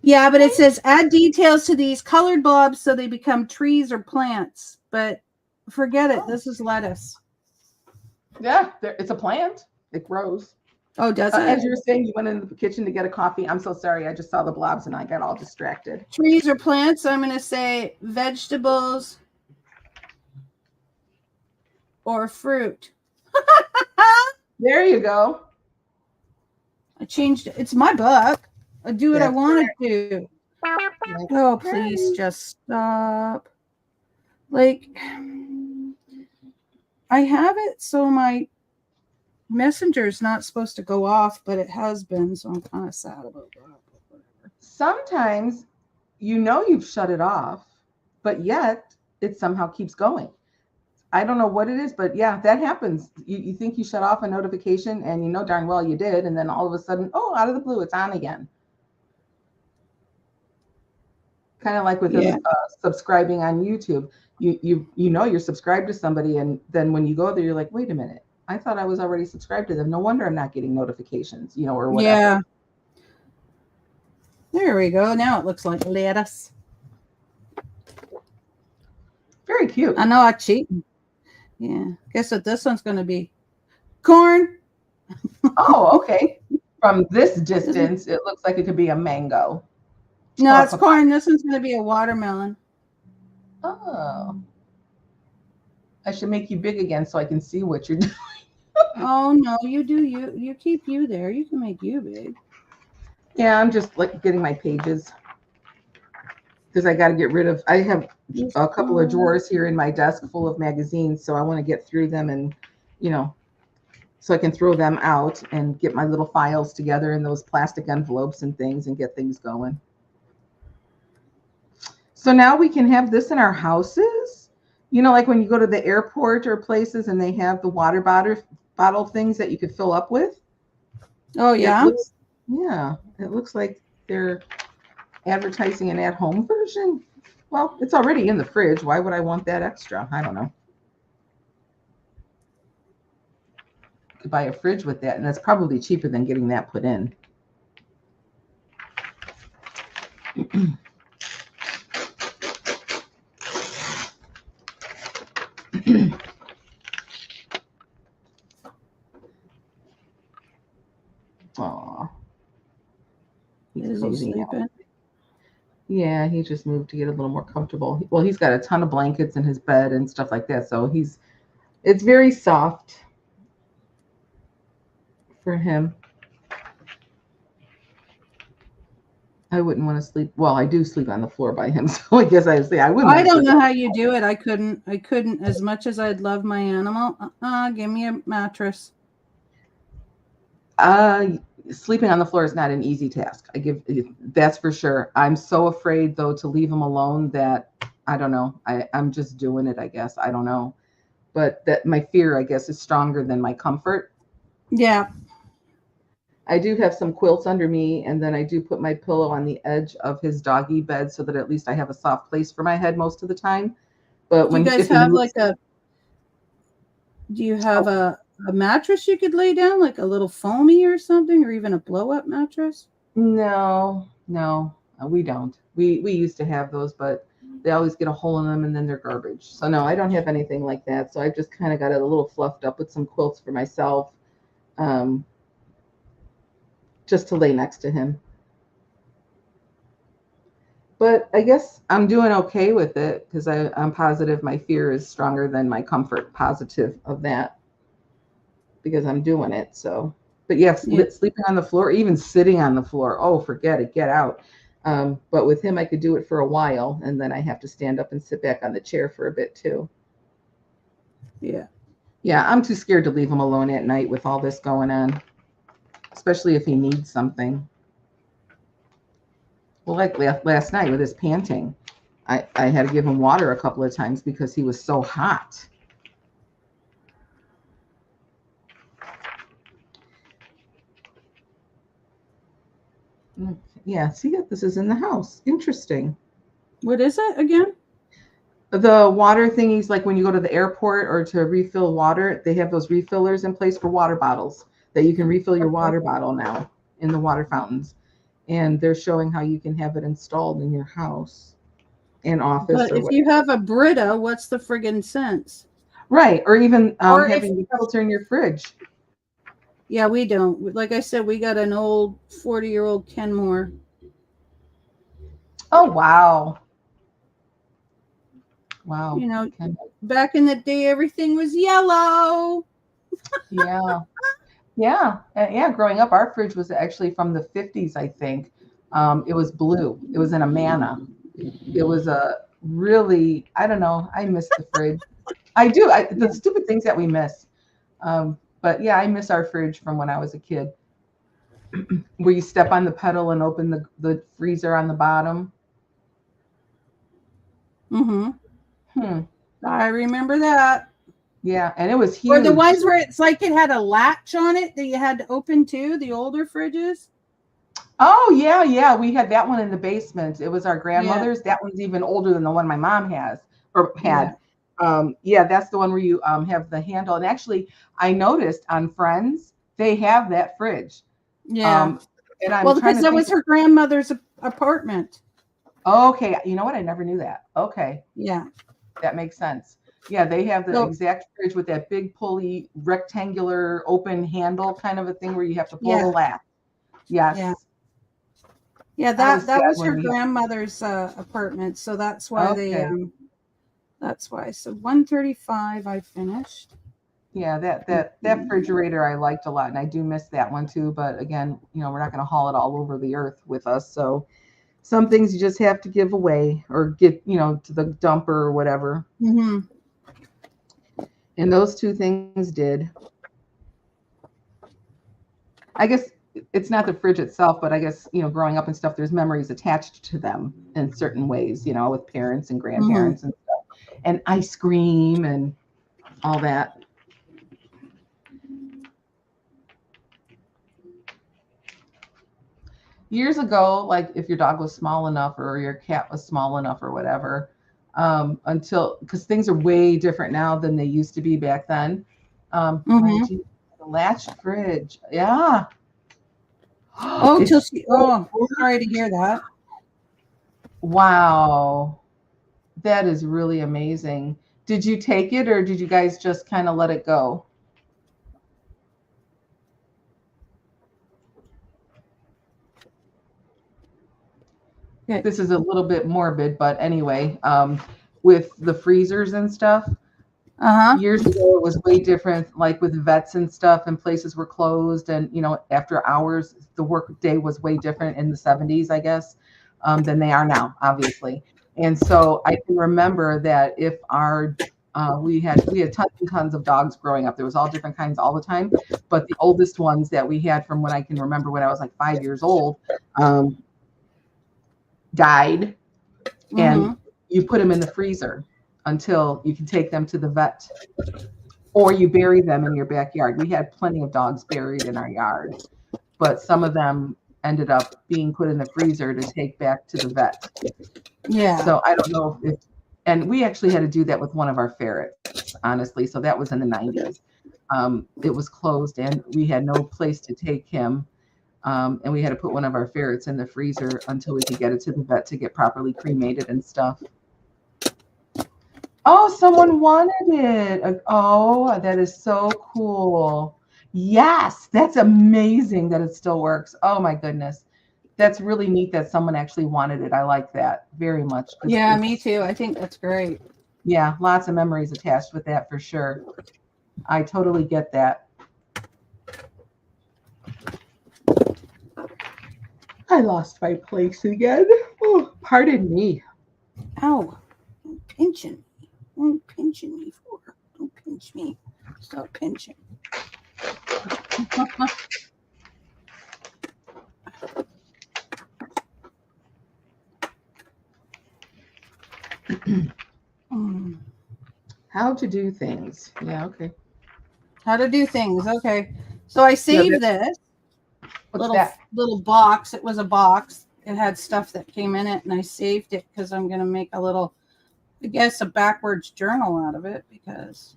Yeah, but it says add details to these colored blobs so they become trees or plants. But forget it. This is lettuce. Yeah, it's a plant. It grows. Oh, does it? As you were saying, you went into the kitchen to get a coffee. I'm so sorry. I just saw the blobs and I got all distracted. Trees or plants. I'm going to say vegetables or fruit. There you go. I changed it. It's my book. I do what I wanted to. Oh, please just stop. Like, I have it so my messenger is not supposed to go off, but it has been, so I'm kind of sad about that. Sometimes you've shut it off, but yet it somehow keeps going. I don't know what it is, but yeah, that happens. You think you shut off a notification and you know darn well you did, and then all of a sudden, out of the blue, it's on again. Kind of like with subscribing on YouTube. You're subscribed to somebody, and then when you go there, you're like, wait a minute, I thought I was already subscribed to them. No wonder I'm not getting notifications, or whatever. Yeah. There we go. Now it looks like lettuce. Very cute. I know I cheated. Yeah. Guess what this one's going to be? Corn. Oh, okay. From this distance, it looks like it could be a mango. No, it's corn. This one's going to be a watermelon. Oh. I should make you big again so I can see what you're doing. Oh, no, you do. You keep you there. You can make you big. Yeah, I'm just like getting my pages. Because I got to get rid of, I have a couple of drawers here in my desk full of magazines. So I want to get through them and, so I can throw them out and get my little files together in those plastic envelopes and things and get things going. So now we can have this in our houses. Like when you go to the airport or places and they have the water bottle things that you could fill up with. Oh, yeah? It looks like they're advertising an at-home version. Well, it's already in the fridge. Why would I want that extra? I don't know. Could buy a fridge with that, and that's probably cheaper than getting that put in. Aw. He's Is he cozy now. sleeping? Yeah, he just moved to get a little more comfortable. Well, he's got a ton of blankets in his bed and stuff like that, so it's very soft for him. I wouldn't want to sleep. Well, I do sleep on the floor by him, so I guess I say I wouldn't. I don't know how you do it. I couldn't. As much as I'd love my animal. Give me a mattress. Sleeping on the floor is not an easy task. That's for sure. I'm so afraid though to leave him alone that I don't know. I'm just doing it, I guess. I don't know. But that my fear, I guess, is stronger than my comfort. Yeah. I do have some quilts under me, and then I do put my pillow on the edge of his doggy bed so that at least I have a soft place for my head most of the time. But Do you guys if he have moves, do you have a mattress you could lay down, like a little foamy or something, or even a blow up mattress? no, we don't. We used to have those, but they always get a hole in them and then they're garbage. So no, I don't have anything like that. So I've just kind of got it a little fluffed up with some quilts for myself, um, just to lay next to him. But I guess I'm doing okay with it because I'm positive my fear is stronger than my comfort, positive of that because I'm doing it. So, but yes, Yeah. sleeping on the floor, even sitting on the floor, oh, forget it, get out. But with him, I could do it for a while, and then I have to stand up and sit back on the chair for a bit too. Yeah. Yeah, I'm too scared to leave him alone at night with all this going on, especially if he needs something. Well, like last night with his panting, I had to give him water a couple of times because he was so hot. Yeah, see, this is in the house. Interesting. What is it again? The water thingies, like when you go to the airport or to refill water, they have those refillers in place for water bottles that you can refill your water bottle now in the water fountains. And they're showing how you can have it installed in your house and office But or if what. you have a Brita, what's the friggin' sense? Right. Or even Or if having the filter in your fridge. yeah, we don't. Like I said, we got an old 40-year-old Kenmore. Oh, wow. Wow. You know, Okay. back in the day, everything was yellow. Yeah. Yeah. Yeah. Growing up, our fridge was actually from the 50s, I think. It was blue. It was in a manna. It was a really, I don't know. I miss the fridge. I do. The stupid things that we miss. But yeah, I miss our fridge from when I was a kid, where you step on the pedal and open the freezer on the bottom. Mm-hmm. Hmm. I remember that. Yeah, and it was Or the huge. ones where it's like it had a latch on it that you had to open too, the older fridges. Oh yeah, yeah. We had that one in the basement. It was our Yeah. grandmother's. That one's even older than the one my mom has or Yeah. had. Yeah, that's the one where you have the handle. And actually, I noticed on Friends they have that fridge. Yeah. Um, and I'm Well, trying because to that think. was her grandmother's apartment. Okay, you know what? I never knew that. Okay, Yeah. that makes sense. Yeah, they have the So exact fridge with that big pulley, rectangular, open handle kind of a thing where you have to pull the yeah. latch. Yeah. Yes, Yeah, I was that sad was when her we. grandmother's apartment. So that's why Okay, that's why. So 135 I finished. yeah, that refrigerator I liked a lot, and I do miss that one too. But again, we're not going to haul it all over the earth with us, so some things you just have to give away or get, to the dumper or whatever. Mm-hmm. And those two things did. I guess it's not the fridge itself, but I guess, growing up and stuff, there's memories attached to them in certain ways, with parents and Mm-hmm. grandparents and stuff, and ice cream and all that. Years ago, like if your dog was small enough or your cat was small enough or whatever, because things are way different now than they used to be back then. My Mm-hmm. gee, the latched fridge. Yeah. Oh, till It's she. so Oh, sorry to hear that. wow. That is really amazing. Did you take it or did you guys just kind of let it go? Okay. This is a little bit morbid, but anyway, with the freezers and stuff, Uh-huh. years ago it was way different, like with vets and stuff, and places were closed, and after hours, the work day was way different in the 70s, I guess, than they are now, obviously. And so I can remember that if our we had tons and tons of dogs growing up. There was all different kinds all the time, but the oldest ones that we had from what I can remember when I was like 5 years old died, Mm-hmm. and you put them in the freezer until you can take them to the vet, or you bury them in your backyard. We had plenty of dogs buried in our yard, but some of them ended up being put in the freezer to take back to the vet. Yeah. So I don't know if, and we actually had to do that with one of our ferrets, honestly. So that was in the 90s. It was closed and we had no place to take him. And we had to put one of our ferrets in the freezer until we could get it to the vet to get properly cremated and stuff. Oh, someone wanted it. Oh, that is so cool. Yes, that's amazing that it still works. Oh my goodness. That's really neat that someone actually wanted it. I like that very much. Yeah, me too. I think that's great. Yeah, lots of memories attached with that for sure. I totally get that. I lost my place again. Oh, pardon me. Ow. Don't pinching me. Don't pinching me for. Don't pinch me. Stop pinching. How to do things. Yeah, okay. How to do things. Okay. So I saved this little box. It was a box. It had stuff that came in it, and I saved it because I'm going to make a little, I guess, a backwards journal out of it because.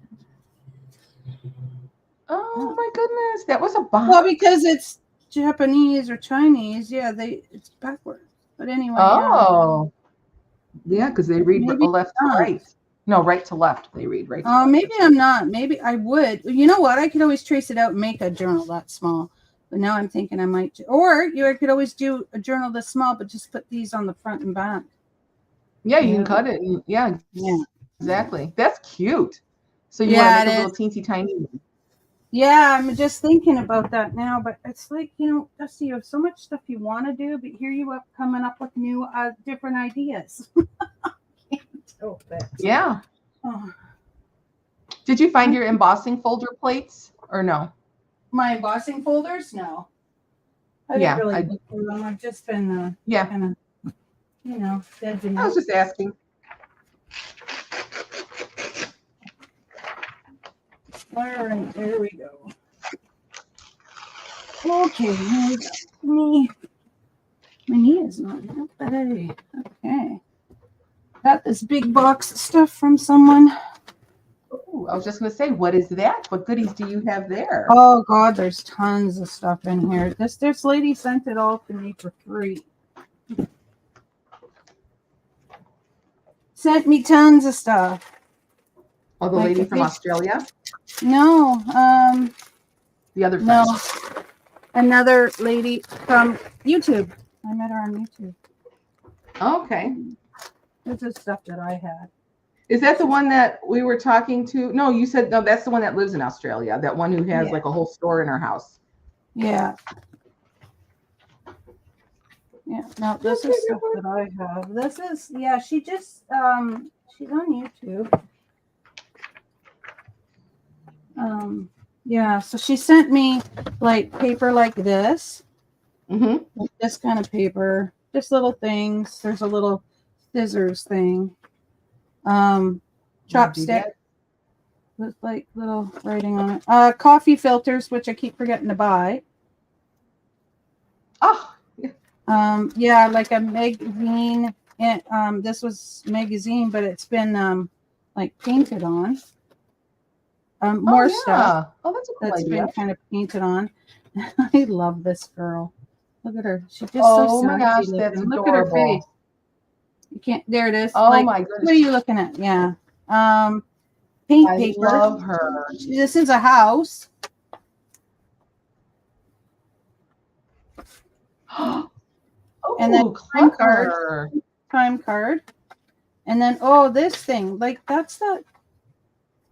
Oh my goodness, that was a box. Well, because it's Japanese or Chinese, yeah, it's backwards. But anyway. Oh. Yeah, because they read maybe left to right. No, right to left. They read right to left. Maybe I'm not. Maybe I would. You know what? I could always trace it out and make a journal that small. But now I'm thinking I might. Or I could always do a journal this small, but just put these on the front and back. Yeah, you can cut it. And, yeah, exactly. That's cute. So you want to make a little teensy tiny one. Yeah, I'm just thinking about that now. But it's like, Dusty, you have so much stuff you want to do, but here you are coming up with new, different ideas. Yeah. Oh. Did you find your embossing folder plates or no? My embossing folders? No. I didn't really look for them. I've just been kind of, I was just asking. All right, there we go. Okay, here we go. My knee is not happy. Okay. Got this big box of stuff from someone. Oh, I was just going to say, what is that? What goodies do you have there? Oh, God, there's tons of stuff in here. This lady sent it all to me for free. Sent me tons of stuff. Oh, the lady from Australia? No. The other friend? No. Another lady from YouTube. I met her on YouTube. Okay. This is stuff that I had. Is that the one that we were talking to? No, you said, no, that's the one that lives in Australia. That one who has like a whole store in her house. Yeah. Yeah. No, this is stuff that I have. This is, she just, she's on YouTube. So she sent me like paper like this. Mm-hmm. Like this kind of paper. Just little things. There's a little scissors thing. Chopstick with like little writing on it. Coffee filters, which I keep forgetting to buy. Oh, like a magazine. And this was magazine, but it's been like painted on. More stuff. Oh, that's a cool that's idea. been kind of painted on. I love this girl. Look at her. She's just so my gosh, that's looking. Look adorable. at her face. You can't. There it is. Oh my goodness. What are you looking at? Yeah. Paint paper. I love her. This is a house. Okay. And then clever. Time card. And then, oh, this thing, like that's the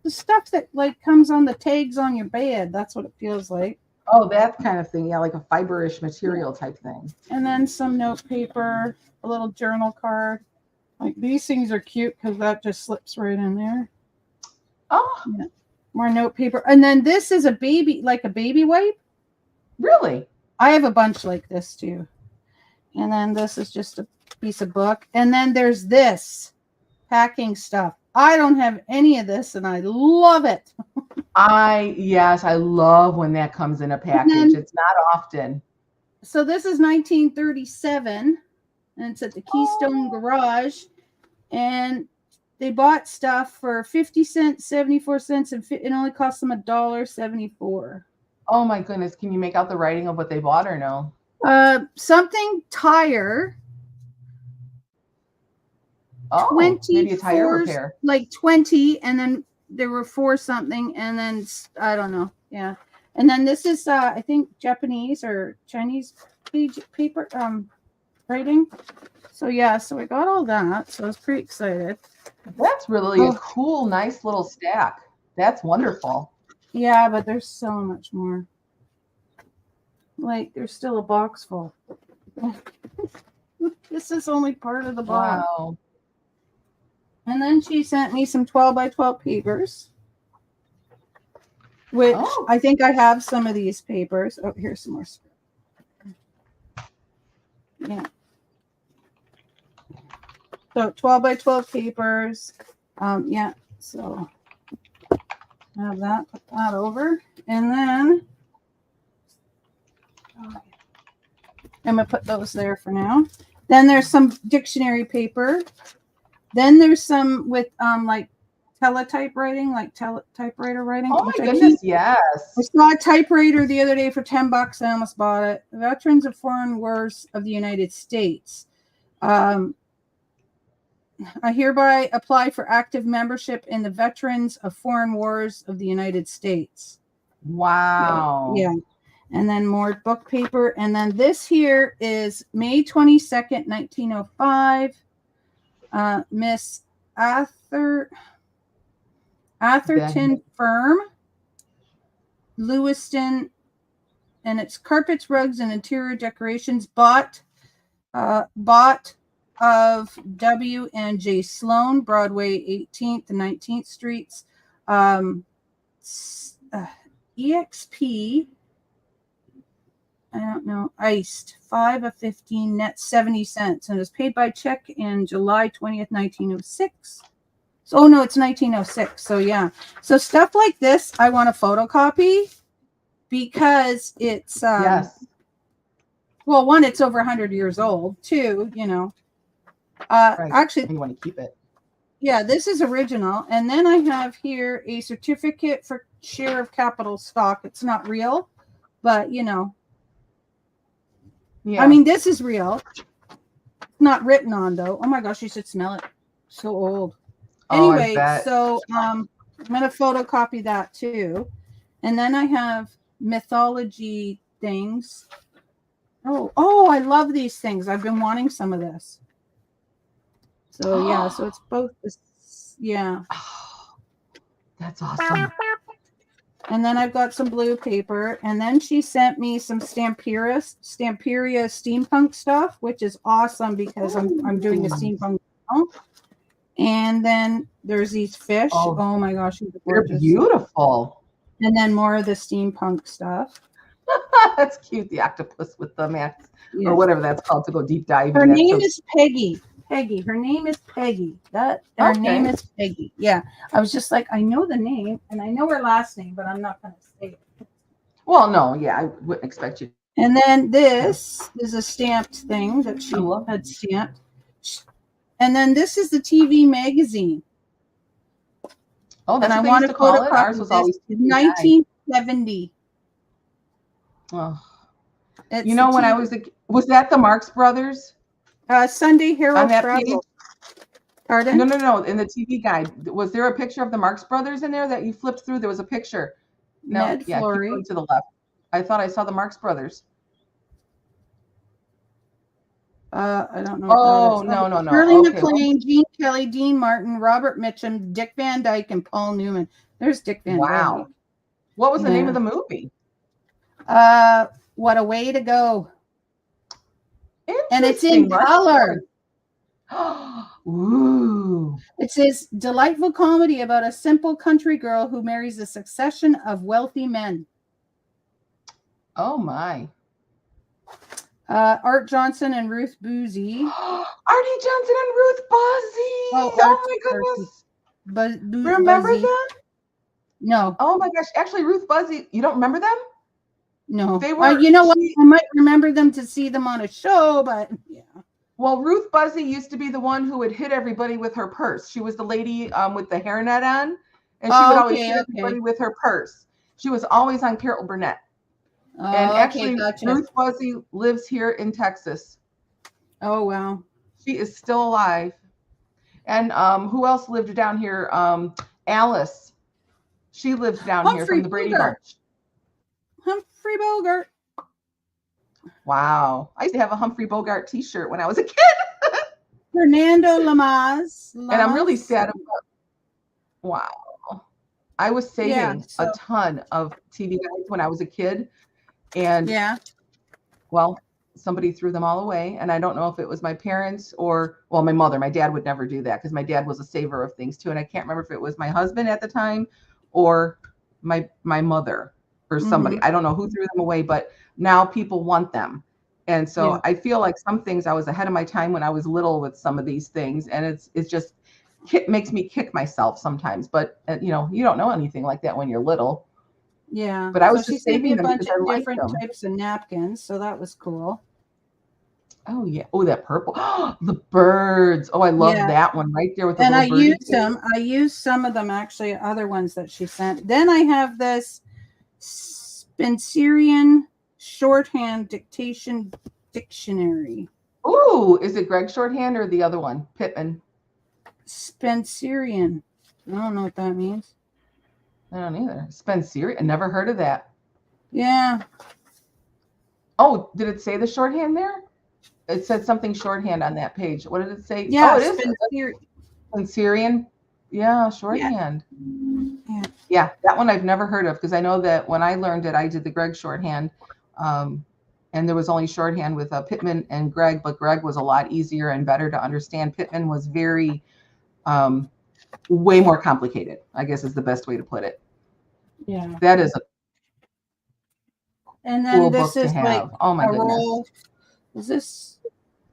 stuff that like comes on the tags on your bed. That's what it feels like. Oh, that kind of thing. Yeah, like a fiberish material type thing. And then some note paper, a little journal card. Like these things are cute because that just slips right in there. Oh, yeah. More note paper. And then this is a baby, like a baby wipe. Really? I have a bunch like this too. And then this is just a piece of book. And then there's this packing stuff. I don't have any of this and I love it. Yes, I love when that comes in a package. It's not often. So this is 1937 and it's at the Keystone Garage. And they bought stuff for 50 cents, 74 cents, and it only cost them $1.74. Oh my goodness. Can you make out the writing of what they bought or no? Something tire. Oh, 20 maybe a tire repair. Like 20, and then there were 4 something, and then I don't know. Yeah. And then this is I think Japanese or Chinese paper writing. So yeah, so I got all that. So I was pretty excited. That's really a cool, nice little stack. That's wonderful. Yeah, but there's so much more. Like there's still a box full. This is only part of the box. Wow. And then she sent me some 12 by 12 papers, which I think I have some of these papers. Oh, here's some more. Yeah. So 12 by 12 papers. Yeah. So have that, put that over. And then I'm going to put those there for now. Then there's some dictionary paper. Then there's some with like teletype writing, like typewriter writing. Oh my goodness, yes. I saw a typewriter the other day for $10. I almost bought it. Veterans of Foreign Wars of the United States. I hereby apply for active membership in the Veterans of Foreign Wars of the United States. Wow. Yeah. And then more book paper. And then this here is May 22nd, 1905. Miss Atherton Firm, Lewiston, and it's carpets, rugs, and interior decorations bought of W and J Sloan, Broadway 18th and 19th Streets. EXP, I don't know, iced 5 of 15, net 70 cents, and it was paid by check in July 20th, 1906. So, oh no, it's 1906. So yeah. So stuff like this, I want a photocopy because it's, yes. Well, one, it's over 100 years old. Two, you know, right. Actually, you want to keep it. Yeah, this is original. And then I have here a certificate for share of capital stock. It's not real, but you know, yeah. I mean, this is real. It's not written on though. Oh my gosh, you should smell it. So old. Anyway, so I'm going to photocopy that too. And then I have mythology things. Oh, I love these things. I've been wanting some of this. So yeah, so it's both this, yeah. That's awesome. And then I've got some blue paper, and then she sent me some Stamperia steampunk stuff, which is awesome because I'm doing a steampunk now. And then there's these fish. Oh my gosh, they're beautiful. And then more of the steampunk stuff. That's cute. The octopus with the max or whatever that's called to go deep diving. Her name is Peggy. Peggy. Her name is Peggy. Her name is Peggy. Yeah. I was just like, I know the name and I know her last name, but I'm not going to say it. Well, no, yeah, I wouldn't expect you. And then this is a stamped thing that she had stamped. And then this is the TV magazine. Oh, that's and what I want to call it. Ours was always 1970. Oh, you know, when I was that the Marx Brothers? Sunday Herald Travel. Pardon? No. In the TV guide, was there a picture of the Marx Brothers in there that you flipped through? There was a picture. No, Ned Flory. Keep going to the left. I thought I saw the Marx Brothers. I don't know what that Oh, is. no, no, no. Shirley Okay. MacLaine, Gene Kelly, Dean Martin, Robert Mitchum, Dick Van Dyke, and Paul Newman. There's Dick Van Dyke. Wow. What was the name of Yeah. the movie? What a Way to Go. Interesting. And it's in color. Ooh. It says delightful comedy about a simple country girl who marries a succession of wealthy men. Oh my. Art Johnson and Ruth Boozy. Artie Johnson and Ruth Buzzy. Oh my goodness. Remember Buzzy. them? No. Oh my gosh. Actually, Ruth Buzzy, you don't remember them? No. They were, you know what? I might remember them to see them on a show, but yeah. Well, Ruth Buzzy used to be the one who would hit everybody with her purse. She was the lady with the hairnet on, and she would always hit everybody with her purse. She was always on Carol Burnett. And actually, gotcha. Ruth Buzzy lives here in Texas. Oh, wow. She is still alive. And who else lived down here? Alice. She lives down here from the Brady Bunch. Humphrey Bogart. Wow. I used to have a Humphrey Bogart t-shirt when I was a kid. Fernando Lamas. And I'm really sad about. Wow. I was saving a ton of TV guides when I was a kid. And well, somebody threw them all away. And I don't know if it was my parents or, well, my mother. My dad would never do that because my dad was a saver of things too. And I can't remember if it was my husband at the time or my mother or somebody. I don't know who threw them away, but now people want them. And so I feel like some things I was ahead of my time when I was little with some of these things. And it's just makes me kick myself sometimes. But, you know, you don't know anything like that when you're little. Yeah. But I was just saving them because I liked different them. types of napkins. So that was cool. Oh, yeah. Oh, that purple. The birds. Oh, I love that one right there with the little birdie. I used some of them, actually, other ones that she sent. Then I have this Spencerian shorthand dictation dictionary. Ooh, is it Greg shorthand or the other one, Pittman? Spencerian. I don't know what that means. I don't either. Spencerian. I never heard of that. Yeah. Oh, did it say the shorthand there? It said something shorthand on that page. What did it say? Yeah, oh, it is Spencerian. Yeah, shorthand. Yeah, that one I've never heard of because I know that when I learned it, I did the Greg shorthand. And there was only shorthand with Pittman and Greg, but Greg was a lot easier and better to understand. Pittman was very, way more complicated, I guess is the best way to put it. Yeah. That is a and then cool this book is to have. like Oh my goodness. Roll. Is this,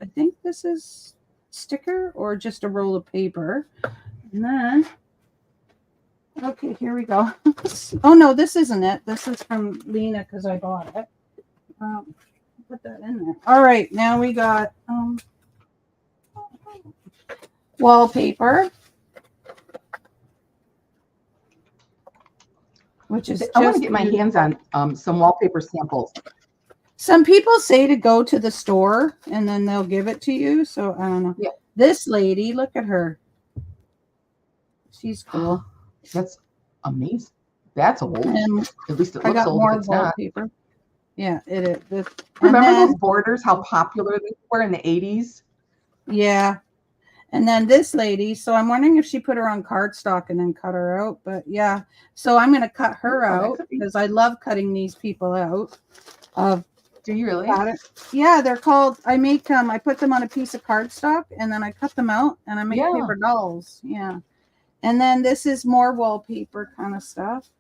I think this is sticker or just a roll of paper. And then, okay, here we go. Oh no, this isn't it. This is from Lena because I bought it. Put that in there. All right, now we got wallpaper, which is I want to get my hands on some wallpaper samples. Some people say to go to the store and then they'll give it to you. So I don't know. Yeah. This lady, look at her. She's cool. That's amazing. That's old. And at least it looks old if it's wallpaper. not. Yeah, it is. Remember those borders, how popular they were in the 80s? Yeah. And then this lady, so I'm wondering if she put her on cardstock and then cut her out. But yeah, so I'm going to cut her out because I love cutting these people out. Do you really? Yeah, they're called, I make them, I put them on a piece of cardstock and then I cut them out and I make paper dolls. Yeah. And then this is more wallpaper kind of stuff.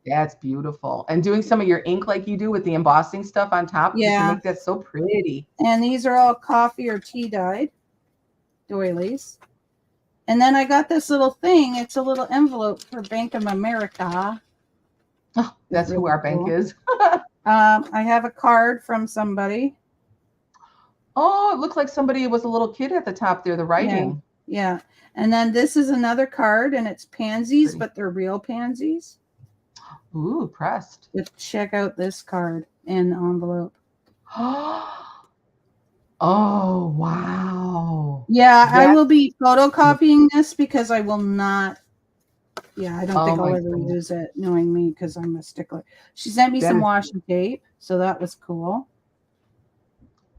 That's beautiful. And doing some of your ink like you do with the embossing stuff on top, you can make that so pretty. And these are all coffee or tea dyed doilies. And then I got this little thing. It's a little envelope for Bank of America. Oh, that's really who our bank is. I have a card from somebody. Oh, it looks like somebody was a little kid at the top there, the writing. Yeah. And then this is another card, and it's pansies, but they're real pansies. Ooh, pressed. Check out this card and envelope. Oh, wow. Yeah, I will be photocopying this because I will not. Yeah, I don't think I'll ever use it, knowing me, because I'm a stickler. She sent me some washi tape, so that was cool.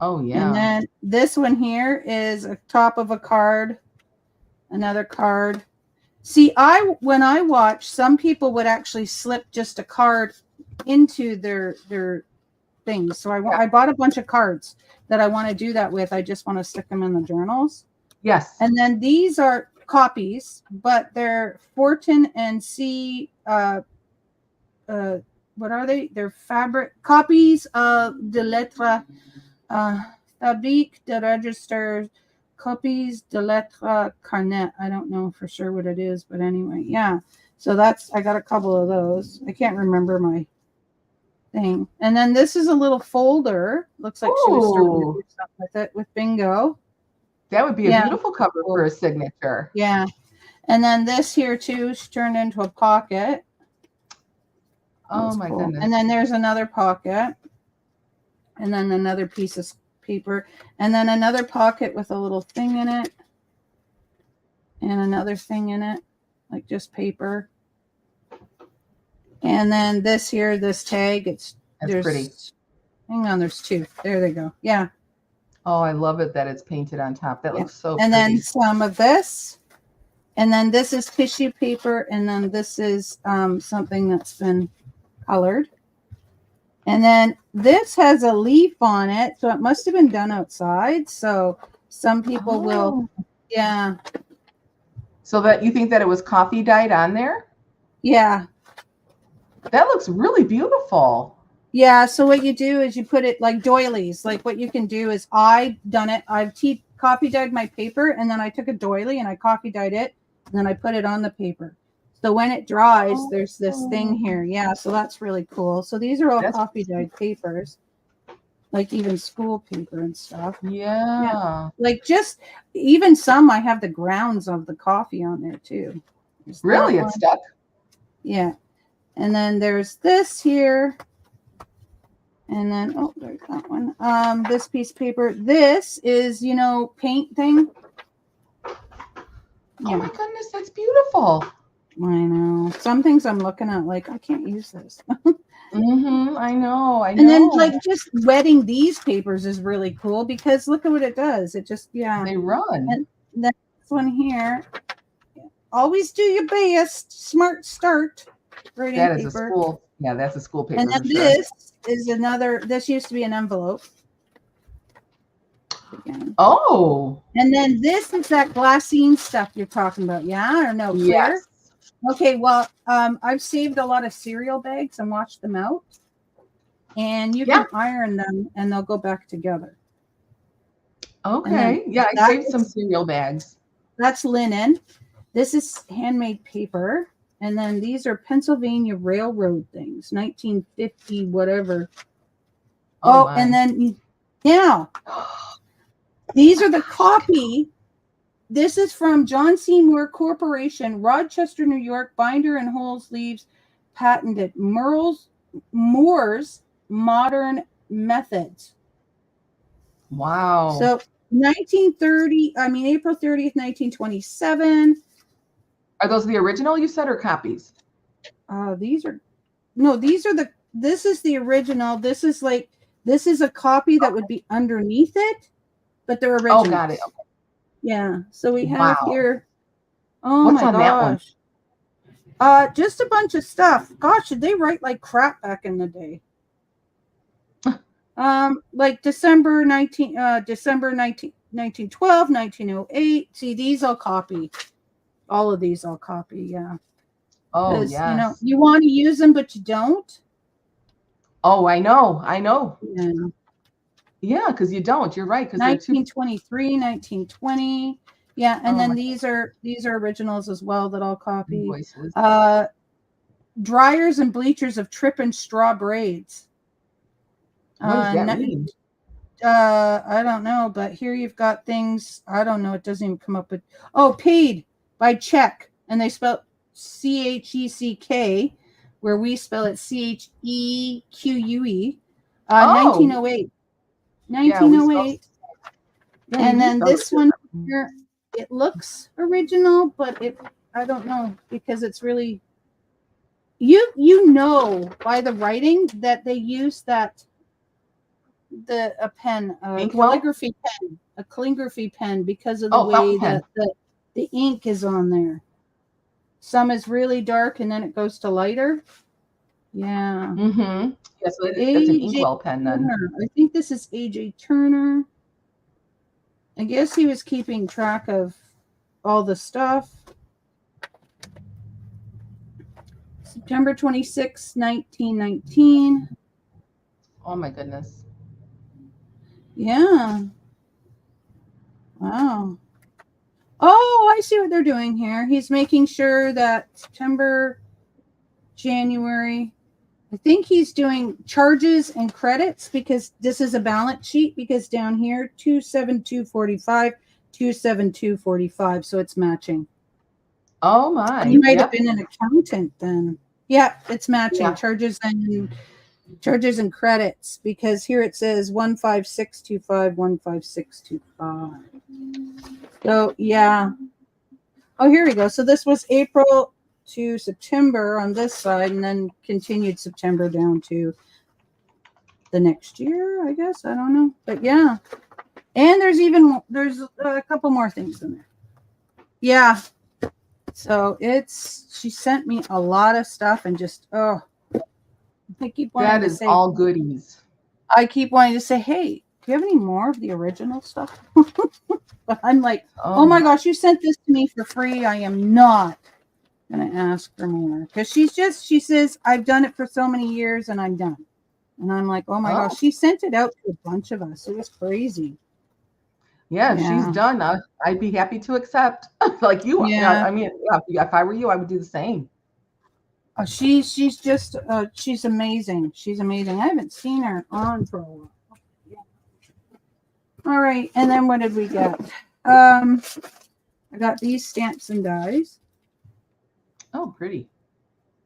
Oh And yeah. then this one here is a top of a card, another card. See, when I watch, some people would actually slip just a card into their things. So I bought a bunch of cards that I want to do that with. I just want to stick them in the journals. Yes. And then these are copies, but they're Fortin and C. What are they? They're fabric copies of de lettres, fabrique de registers, copies de lettres carnet. I don't know for sure what it is, but anyway, yeah. So I got a couple of those. I can't remember my thing. And then this is a little folder. Looks like she was starting to do something with it with bingo. That would be a beautiful cover for a signature. Yeah. And then this here too is turned into a pocket. Oh my goodness. And then there's another pocket. And then another piece of paper. And then another pocket with a little thing in it. And another thing in it. Like just paper. And then this here, this tag, That's pretty. Hang on, there's two. There they go. Yeah. Oh, I love it that it's painted on top. That looks so and pretty. Then some of this. And then this is tissue paper. And then this is something that's been colored. And then this has a leaf on it. So it must have been done outside. So some people will. Yeah. So that you think that it was coffee dyed on there? Yeah. That looks really beautiful. Yeah. So what you do is you put it like doilies. Like what you can do is I've done it. I've coffee dyed my paper, and then I took a doily and I coffee dyed it, and then I put it on the paper. So when it dries, there's this thing here. Yeah. So that's really cool. So these are all coffee dyed papers, like even school paper and stuff. Yeah. Like just even some, I have the grounds of the coffee on there too. Really? It's stuck? Yeah. And then there's this here. And then, oh, there's that one. This piece of paper. This is, paint thing. Yeah. Oh my goodness, that's beautiful. I know. Some things I'm looking at, like, I can't use this. I know. And then, like, just wetting these papers is really cool because look at what it does. It just, They run. And then this one here. Always do your best. Smart start. That is paper. A school. Yeah, that's a school paper. And then this is another. This used to be an envelope. Again. Oh. And then this is that glassine stuff you're talking about. Yeah or no? Clear? Yes. Okay. Well, I've saved a lot of cereal bags and washed them out, and you can iron them, and they'll go back together. Okay. Yeah, I saved some cereal bags. That's linen. This is handmade paper. And then these are Pennsylvania Railroad things, 1950, whatever. Oh and then, these are the copy. This is from John Seymour Corporation, Rochester, New York, binder and whole sleeves, patented Moore's Modern Methods. Wow. So April 30th, 1927. Are those the original you said or copies? This is the original. This is a copy that would be underneath it, but they're original. Oh, got it. Okay. Yeah. So we have here. Oh What's my on gosh. That one? Just a bunch of stuff. Gosh, did they write like crap back in the day? Like December 1912, 1908. See, these I'll copy. All of these I'll copy, yeah. Oh, yes. You want to use them, but you don't. Oh, I know. Yeah. Yeah, because you don't. You're right. 1923, 1920. Yeah, and then these are originals as well that I'll copy. Voices. Dryers and bleachers of trip and straw braids. What does that mean? I don't know, but here you've got things. I don't know. It doesn't even come up with. Oh, paid by check, and they spell CHECK, where we spell it CHEQUE. 1908. 1908. And then this one here, it looks original, but I don't know because it's really you know by the writing that they use that a pen, Inkwell? a calligraphy pen, because of the Oh, fountain way pen. that the ink is on there. Some is really dark and then it goes to lighter. Yeah. Mm-hmm. Yeah, so that's an AJ inkwell pen then. Turner. I think this is AJ Turner. I guess he was keeping track of all the stuff. September 26, 1919. Oh my goodness. Yeah. Wow. Oh, I see what they're doing here. He's making sure that September, January. I think he's doing charges and credits because this is a balance sheet, because down here 27245, 27245, so it's matching. Oh my. You might have Yep. been an accountant then. Yeah, it's matching Yeah. charges and credits, because here it says 15625, 15625. So yeah. Oh, here we go. So this was April to September on this side, and then continued September down to the next year, I guess. I don't know. But yeah. And there's a couple more things in there. Yeah. So she sent me a lot of stuff, and just, I keep wanting That to is say, all goodies. I keep wanting to say, hey, do you have any more of the original stuff? But I'm like, oh my gosh, you sent this to me for free. I am not going to ask for more, because she says, I've done it for so many years and I'm done. And I'm like, oh my gosh, she sent it out to a bunch of us. It was crazy. Yeah, she's done. I'd be happy to accept. Like you. Yeah. I mean, if I were you, I would do the same. Oh, she's just she's amazing. She's amazing. I haven't seen her on for a while. All right, and then what did we get? I got these stamps and dies. Oh, pretty.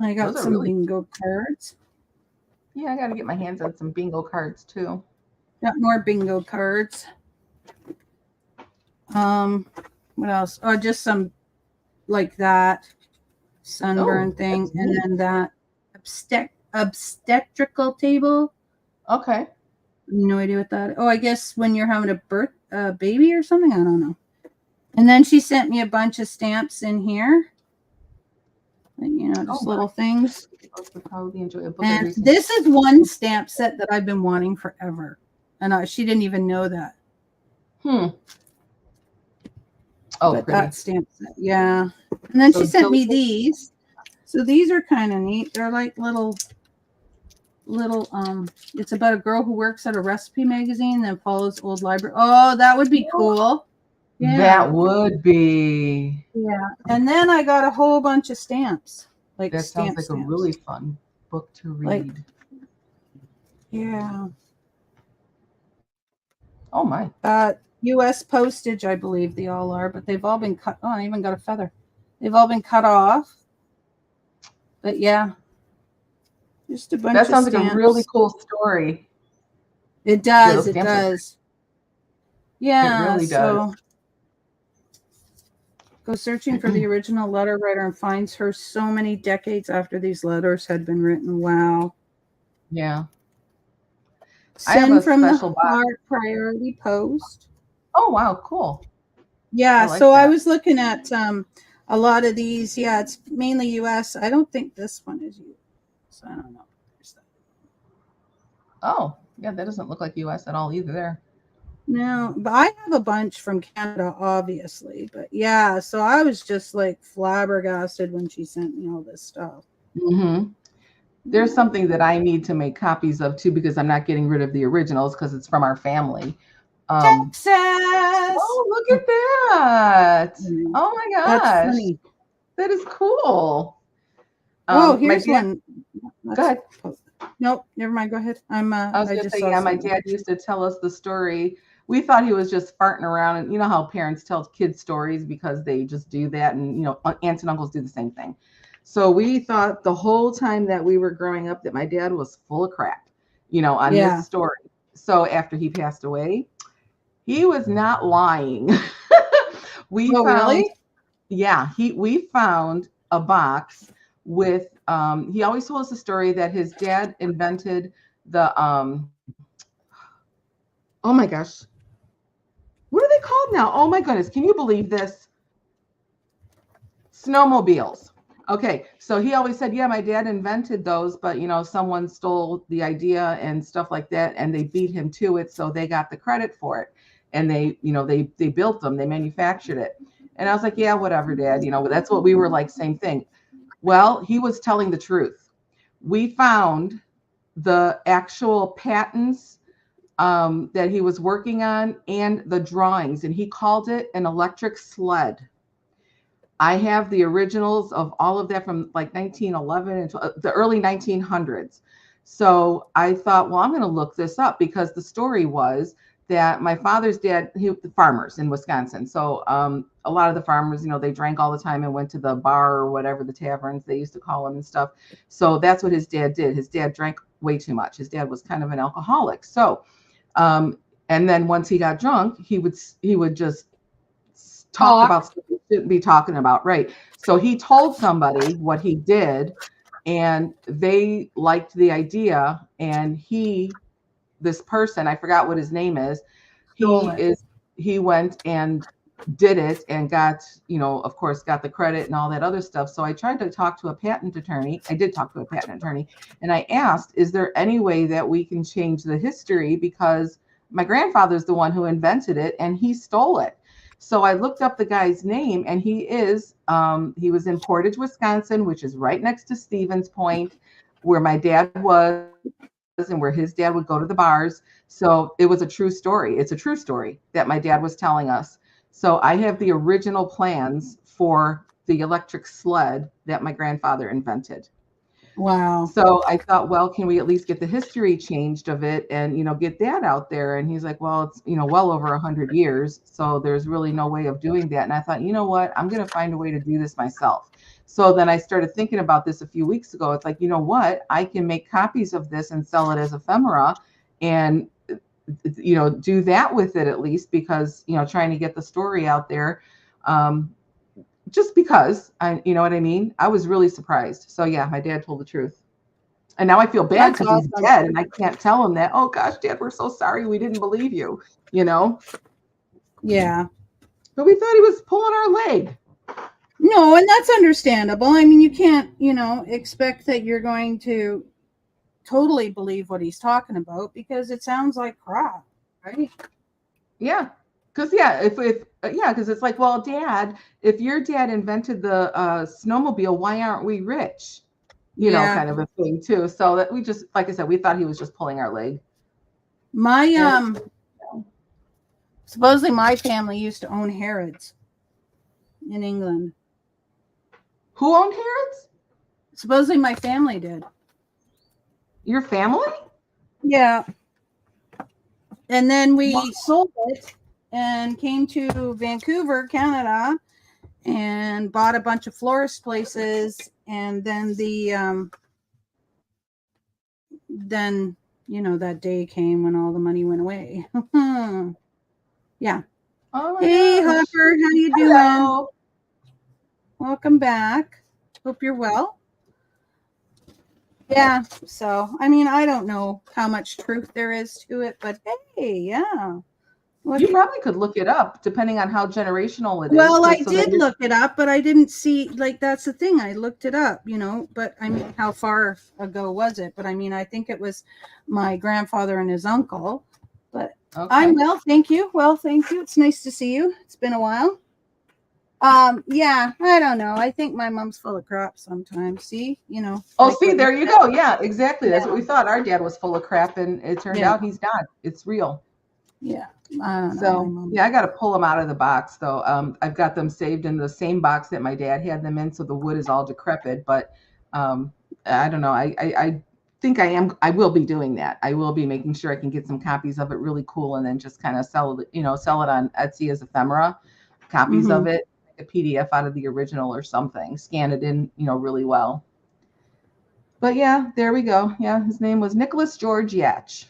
I got some bingo cards. Yeah, I got to get my hands on some bingo cards too. Got more bingo cards. What else? Oh, just some like that sunburn thing, and then that obstetrical table. Okay. No idea what that is. Oh, I guess when you're having a baby or something. I don't know. And then she sent me a bunch of stamps in here. Like, just little things. Probably enjoy a book. And this is one stamp set that I've been wanting forever. And she didn't even know that. Oh, but that stamp set. Yeah. And then she sent me these. So these are kind of neat. They're like little, it's about a girl who works at a recipe magazine that follows old library. Oh, that would be cool. Yeah. That would be. Yeah. And then I got a whole bunch of stamps. Like that sounds like stamps. A really fun book to read. Yeah. Oh my. U.S. postage, I believe they all are, but they've all been cut. Oh, I even got a feather. They've all been cut off. But yeah. Just a bunch of stamps. That sounds like a really cool story. It does. It does. Yeah. It really does. Go searching for the original letter writer and finds her so many decades after these letters had been written. Wow. Yeah. Send from the heart priority post. Oh, wow. Cool. Yeah. So I was looking at a lot of these. Yeah, it's mainly U.S. I don't think this one is U.S. I don't know. Oh, yeah. That doesn't look like U.S. at all either there. No, but I have a bunch from Canada, obviously. But yeah, so I was just like flabbergasted when she sent me all this stuff. Mm-hmm. There's something that I need to make copies of too, because I'm not getting rid of the originals because it's from our family. Texas. Oh, look at that! Oh my gosh, that's funny. That is cool. Here's one. Go ahead. Nope, never mind. Go ahead. I was going to say, yeah, my dad used to tell us the story. We thought he was just farting around, and you know how parents tell kids stories because they just do that, and aunts and uncles do the same thing. So we thought the whole time that we were growing up that my dad was full of crap, on this story. So after he passed away, he was not lying. Really? Yeah, we found a box with he always told us the story that his dad invented the oh my gosh, what are they called now? Oh my goodness, can you believe this? Snowmobiles. Okay, so he always said, yeah, my dad invented those, but someone stole the idea and stuff like that, and they beat him to it, so they got the credit for it. And they built them, they manufactured it. And I was like, yeah, whatever, Dad. That's what we were like, same thing. Well, he was telling the truth. We found the actual patents that he was working on and the drawings, and he called it an electric sled. I have the originals of all of that from like 1911 and the early 1900s. So I thought, well, I'm going to look this up, because the story was that my father's dad, farmers in Wisconsin. So a lot of the farmers, they drank all the time and went to the bar or whatever, the taverns they used to call them and stuff. So that's what his dad did. His dad drank way too much. His dad was kind of an alcoholic. So, and then once he got drunk, he would just talk about stuff he shouldn't be talking about. Right. So he told somebody what he did, and they liked the idea. And this person, I forgot what his name is, he went and did it and got, of course, got the credit and all that other stuff. So I tried to talk to a patent attorney. I did talk to a patent attorney, and I asked, is there any way that we can change the history? Because my grandfather's the one who invented it and he stole it. So I looked up the guy's name, and he was in Portage, Wisconsin, which is right next to Stevens Point, where my dad was and where his dad would go to the bars. So it was a true story. It's a true story that my dad was telling us. So I have the original plans for the electric sled that my grandfather invented. Wow. So I thought, well, can we at least get the history changed of it and, get that out there? And he's like, well, it's, well over 100 years. So there's really no way of doing that. And I thought, you know what, I'm going to find a way to do this myself. So then I started thinking about this a few weeks ago. It's like, you know what, I can make copies of this and sell it as ephemera and, do that with it at least, because, trying to get the story out there. Just because you know what I mean? I was really surprised. So yeah, my dad told the truth. And now I feel bad because he's dead and I can't tell him that, oh gosh, Dad, we're so sorry. We didn't believe you, Yeah. But we thought he was pulling our leg. No, and that's understandable. I mean, you can't, expect that you're going to totally believe what he's talking about, because it sounds like crap, right? Yeah. Because because it's like, well, Dad, if your dad invented the snowmobile, why aren't we rich? Kind of a thing too. So that we just, like I said, we thought he was just pulling our leg. Supposedly my family used to own Harrods in England. Who owned Harrods? Supposedly my family did. Your family? Yeah. And then we sold it and came to Vancouver, Canada, and bought a bunch of florist places. And then that day came when all the money went away. Yeah. Oh hey, gosh. Hopper, how you doing? Hello. Welcome back. Hope you're well. Yeah. So, I mean, I don't know how much truth there is to it, but hey, yeah. You probably could look it up depending on how generational it is. Well, I did look it up, but I didn't see, that's the thing. I looked it up, but I mean, how far ago was it? But I mean, I think it was my grandfather and his uncle. But okay. I'm well, thank you. Well, thank you. It's nice to see you. It's been a while. Yeah, I don't know. I think my mom's full of crap sometimes. See, Oh, see, there you go. Yeah, exactly. That's what we thought. Our dad was full of crap, and it turned out he's not. It's real. Yeah. I got to pull them out of the box though. I've got them saved in the same box that my dad had them in, so the wood is all decrepit. But I don't know. I think I will be doing that. I will be making sure I can get some copies of it really cool, and then just kind of sell it on Etsy as ephemera, copies of it, a PDF out of the original or something, scan it in, really well. But yeah, there we go. Yeah, his name was Nicholas George Yatch.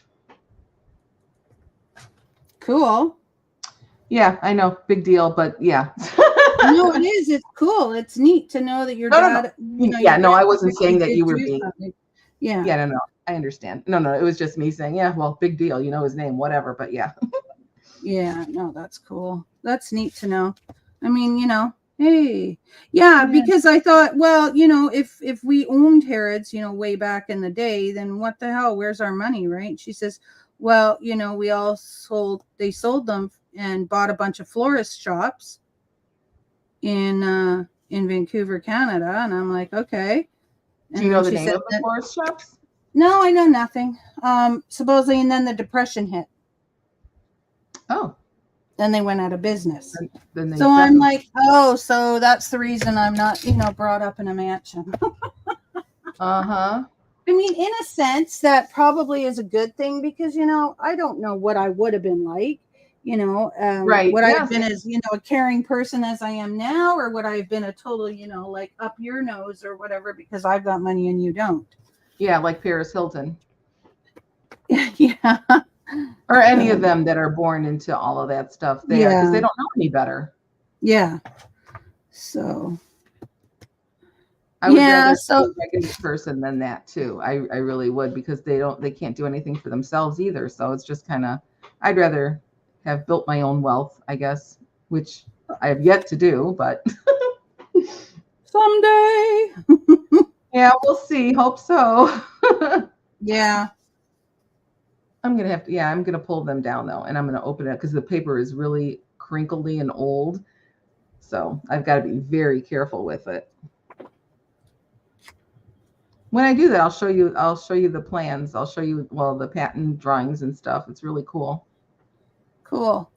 Cool. Yeah, I know. Big deal, but yeah. No, it is. It's cool. It's neat to know that your dad. No. I wasn't saying that you were being. Yeah. Yeah, no. I understand. No, it was just me saying, yeah, well, big deal. You know his name, whatever. But yeah. Yeah, no, that's cool. That's neat to know. I mean, hey, yeah, because I thought, well, if we owned Harrods, way back in the day, then what the hell? Where's our money, right? She says, well, they sold them and bought a bunch of florist shops in Vancouver, Canada, and I'm like, okay. And do you know the she name said of the florist shops? no, I know nothing. Supposedly, and then the depression hit. Oh. Then they went out of business. Then they so I'm like, oh, so that's the reason I'm not, brought up in a mansion. Uh-huh. I mean, in a sense, that probably is a good thing because, I don't know what I would have been like, Right. would I have Yes. been as, a caring person as I am now, or would I have been a total, like up your nose or whatever because I've got money and you don't? Yeah, like Paris Hilton. Yeah. Or any of them that are born into all of that stuff there because they don't know any better. Yeah. So. I would rather be a regular person than that too. I really would because they can't do anything for themselves either. So it's just kind of, I'd rather have built my own wealth, I guess, which I have yet to do, but someday. Yeah, we'll see. Hope so. Yeah. I'm gonna pull them down though, and I'm gonna open it because the paper is really crinkly and old. So I've got to be very careful with it. When I do that, I'll show you the plans. I'll show you, well, the patent drawings and stuff. It's really cool. Cool.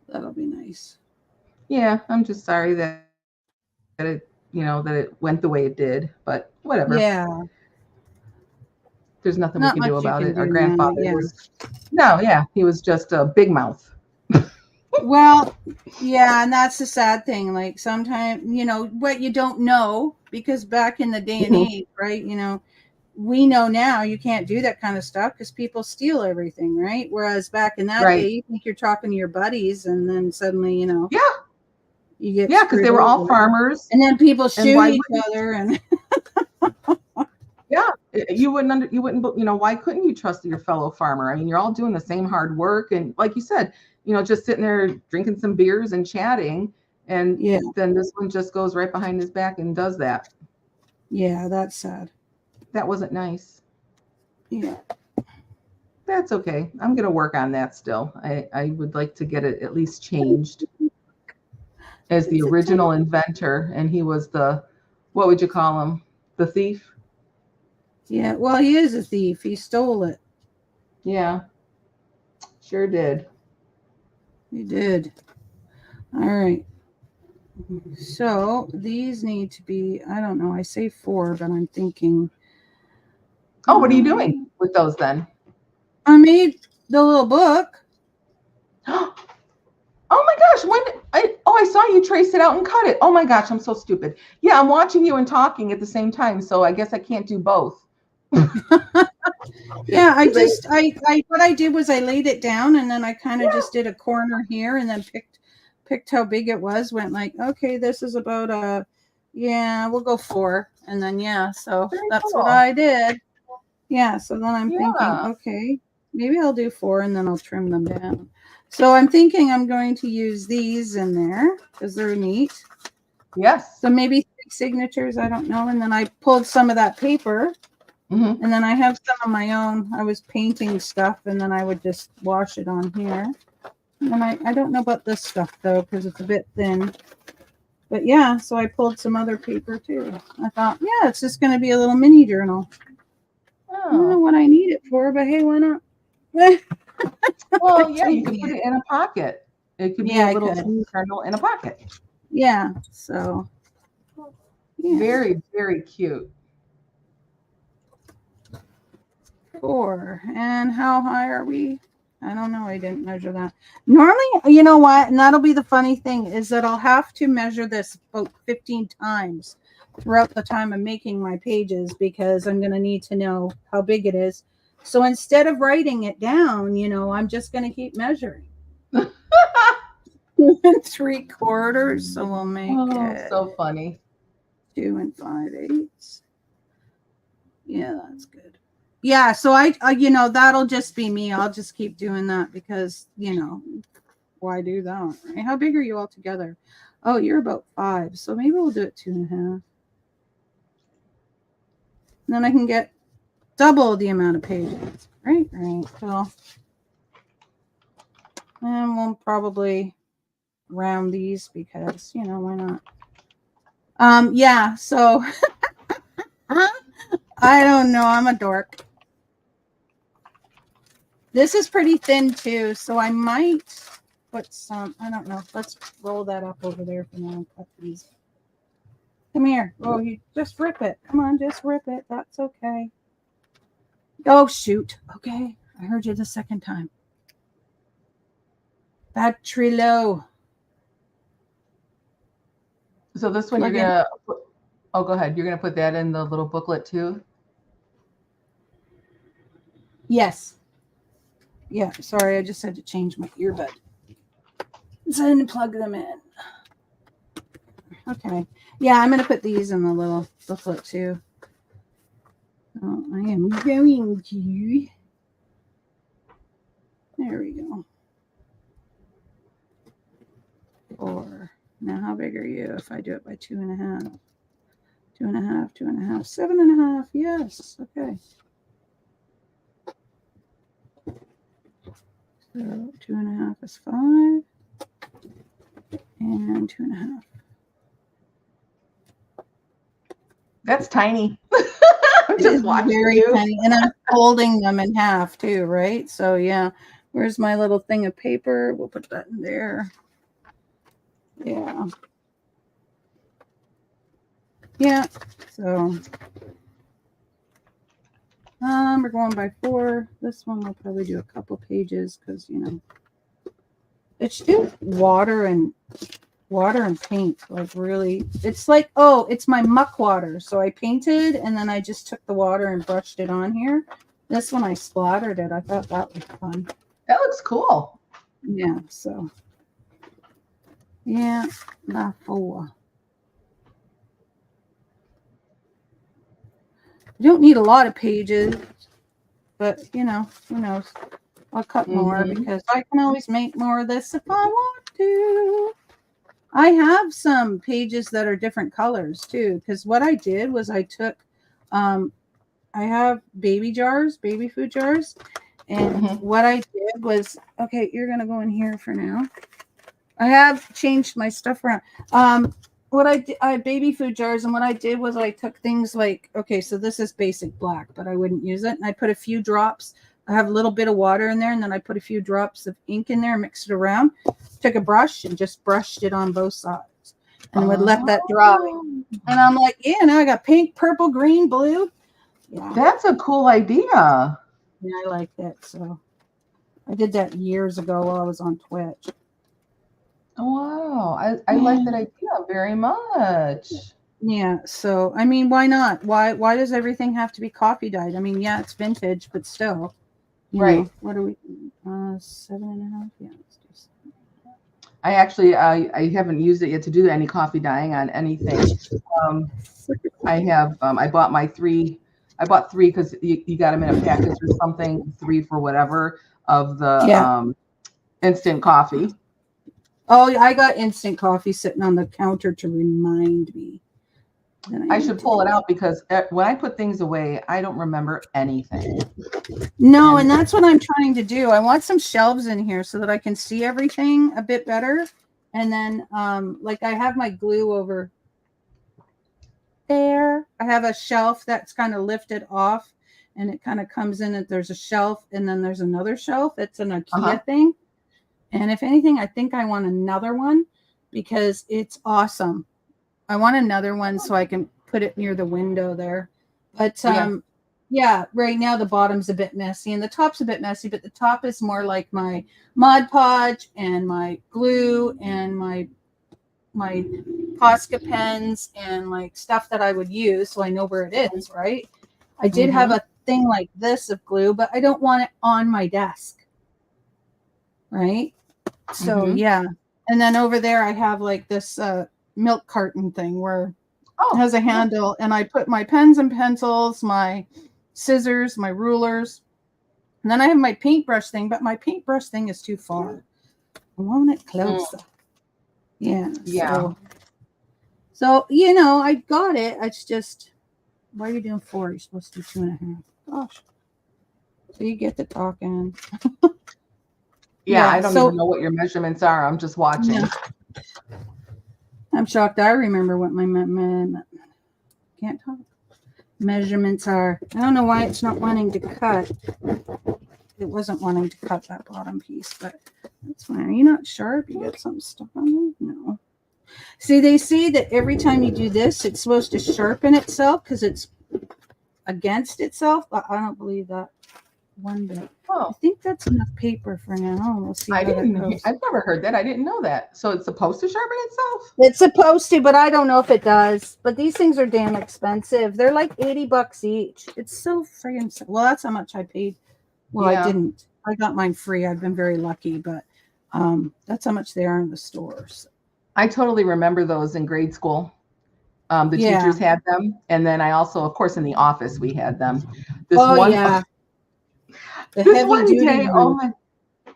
That'll be nice. Yeah, I'm just sorry that it went the way it did, but whatever. Yeah. There's nothing we can do about it. Our do, grandfather yeah. he was just a big mouth. Well, yeah, and that's the sad thing. Like sometimes, what you don't know, because back in the day and age, right, we know now you can't do that kind of stuff because people steal everything, right? Whereas back in that day, you think you're talking to your buddies and then suddenly, you get because they were all farmers. And then people shoot each other and yeah, you wouldn't, why couldn't you trust your fellow farmer? I mean, you're all doing the same hard work. And like you said, just sitting there drinking some beers and chatting. And then this one just goes right behind his back and does that. Yeah, that's sad. That wasn't nice. Yeah. That's okay. I'm going to work on that still. I would like to get it at least changed as the original inventor. And he was what would you call him? The thief? Yeah, well, he is a thief. He stole it. Yeah, sure did. He did. All right. So these need to be, I don't know, I say 4, but I'm thinking. Oh, what are you doing with those then? I made the little book. Oh my gosh, I saw you trace it out and cut it. Oh my gosh, I'm so stupid. Yeah, I'm watching you and talking at the same time, so I guess I can't do both. Yeah, what I did was I laid it down and then I kind of just did a corner here and then picked how big it was, went like, okay, this is about we'll go 4. And then so that's cool. What I did. Yeah, so then I'm thinking, okay, maybe I'll do 4 and then I'll trim them down. So I'm thinking I'm going to use these in there because they're neat. Yes. So maybe 6 signatures, I don't know. And then I pulled some of that paper. Mm-hmm. And then I have some of my own. I was painting stuff, and then I would just wash it on here. And I don't know about this stuff, though, because it's a bit thin. But, yeah, so I pulled some other paper, too. I thought, it's just going to be a little mini journal. I don't know what I need it for, but, hey, why not? Well, yeah, you can put it in a pocket. It could be a little tiny journal in a pocket. Yeah, so. Yeah. Very, very cute. 4. And how high are we? I don't know. I didn't measure that. Normally, you know what? And that'll be the funny thing is that I'll have to measure this about 15 times throughout the time of making my pages because I'm going to need to know how big it is. So instead of writing it down, I'm just going to keep measuring. 3/4. So we'll make it. So funny. 2 5/8. Yeah, that's good. yeah, so I you know, that'll just be me. I'll just keep doing that because, you know, why do that? Right? How big are you all together? Oh, you're about 5. So maybe we'll do it 2.5. And then I can get double the amount of pages. Right. So, and we'll probably round these because, you know, why not? Yeah, so I don't know. I'm a dork. This is pretty thin too, so I might put some, I don't know. Let's roll that up over there for now and cut these. Come here. Oh, you just rip it. Come on, just rip it. That's okay. Oh, shoot. Okay. I heard you the second time. Battery low. So this one, oh, go ahead. You're going to put that in the little booklet too? Yes. Yeah, sorry. I just had to change my earbud. So I didn't plug them in. Okay. Yeah, I'm going to put these in the little booklet too. Oh, I am going to. There we go. 4. Now, how big are you if I do it by 2.5? 2.5, 2.5, 7.5. Yes. Okay. So 2.5 is 5. And 2.5. That's tiny. I'm just watching very you. Tiny. And I'm folding them in half too, right? So yeah. Where's my little thing of paper? We'll put that in there. Yeah. Yeah. So we're going by 4. This one we'll probably do a couple pages because, you know, it's just water and paint, like really. It's like, oh, it's my muck water. So I painted and then I just took the water and brushed it on here. This one I splattered it. I thought that was fun. That looks cool. Yeah, so yeah, by 4. You don't need a lot of pages, but you know, who knows? I'll cut more because I can always make more of this if I want to. I have some pages that are different colors too, because what I did was I took, I have baby food jars, and what I did was, okay, you're gonna go in here for now. I have changed my stuff around. What I did, I have baby food jars, and what I did was I took things like, okay, so this is basic black, but I wouldn't use it, and I put a few drops. I have a little bit of water in there, and then I put a few drops of ink in there, mixed it around, took a brush and just brushed it on both sides, and would let that dry. And I'm like, yeah, now I got pink, purple, green, blue. Yeah, that's a cool idea. Yeah, I like that. So I did that years ago while I was on Twitch. Oh, wow. I like that idea very much. Yeah. So, I mean, why not? Why does everything have to be coffee dyed? I mean, yeah, it's vintage, but still. Right. Know, what are we? 7.5? Yeah. Let's do 7. I actually, I haven't used it yet to do any coffee dyeing on anything. I have, I bought my 3. I bought 3 because you got them in a package or something, 3 for whatever of the instant coffee. Oh, I got instant coffee sitting on the counter to remind me. I should pull it out because when I put things away, I don't remember anything. No, and that's what I'm trying to do. I want some shelves in here so that I can see everything a bit better. And then, like I have my glue over there. I have a shelf that's kind of lifted off, and it kind of comes in. And there's a shelf, and then there's another shelf. It's an IKEA thing. And if anything, I think I want another one because it's awesome. I want another one so I can put it near the window there. But yeah, right now the bottom's a bit messy and the top's a bit messy, but the top is more like my Mod Podge and my glue and my Posca pens and like stuff that I would use so I know where it is, right? I did have a thing like this of glue, but I don't want it on my desk. Right? So yeah. And then over there I have like this milk carton thing where it has a handle, and I put my pens and pencils, my scissors, my rulers. And then I have my paintbrush thing, but my paintbrush thing is too far. I want it closer. Yeah. Yeah. So, you know, I got it. It's just, why are you doing 4? You're supposed to do 2.5. Gosh. So you get to talking. Yeah, I don't even know what your measurements are. I'm just watching. Yeah. I'm shocked. I remember what my can't talk measurements are. I don't know why it's not wanting to cut. It wasn't wanting to cut that bottom piece, but that's fine. Are you not sharp? You got something stuck on you? No. See, they say that every time you do this, it's supposed to sharpen itself because it's against itself, but I don't believe that one bit. Oh. I think that's enough paper for now. We'll see. I've never heard that. I didn't know that. So it's supposed to sharpen itself? It's supposed to, but I don't know if it does. But these things are damn expensive. They're like $80 each. It's so friggin' well, that's how much I paid. Well, yeah. I didn't. I got mine free. I've been very lucky, but that's how much they are in the stores. I totally remember those in grade school. The teachers had them, and then I also, of course, in the office we had them. The heavy duty ones.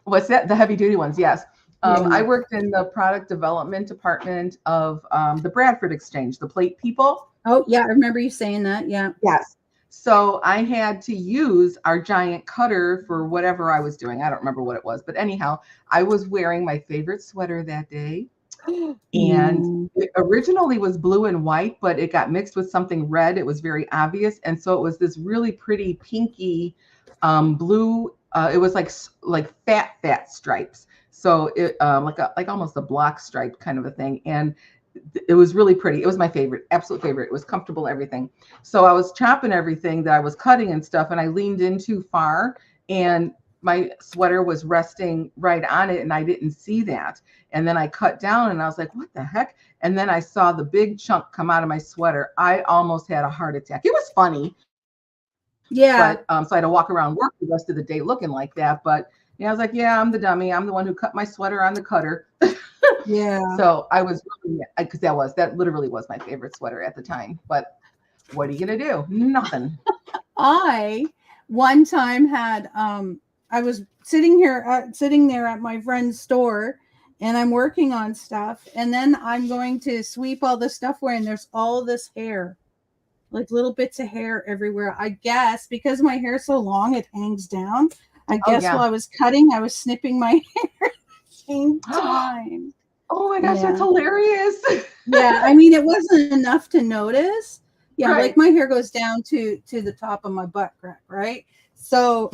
What's that? The heavy duty ones, yes. I worked in the product development department of the Bradford Exchange, the plate people. Oh yeah, I remember you saying that. Yeah. Yes. So I had to use our giant cutter for whatever I was doing. I don't remember what it was, but anyhow, I was wearing my favorite sweater that day. And it originally was blue and white, but it got mixed with something red. It was very obvious. And so it was this really pretty pinky blue. It was like fat stripes. So it like almost a block stripe kind of a thing. And it was really pretty. It was my favorite, absolute favorite. It was comfortable, everything. So I was chopping everything that I was cutting and stuff, and I leaned in too far, and my sweater was resting right on it, and I didn't see that. And then I cut down, and I was like, what the heck? And then I saw the big chunk come out of my sweater. I almost had a heart attack. It was funny. Yeah. But so I had to walk around work the rest of the day looking like that. But yeah, I was like, yeah, I'm the dummy. I'm the one who cut my sweater on the cutter. Yeah. So I was really, because that literally was my favorite sweater at the time. But what are you gonna do? Nothing. I one time had I was sitting there at my friend's store, and I'm working on stuff, and then I'm going to sweep all the stuff away, and there's all this hair, like little bits of hair everywhere. I guess because my hair's so long, it hangs down. I guess while I was cutting, I was snipping my hair at the same time. Oh my gosh, that's hilarious. Yeah, I mean, it wasn't enough to notice. Yeah, like my hair goes down to the top of my butt crack, right? So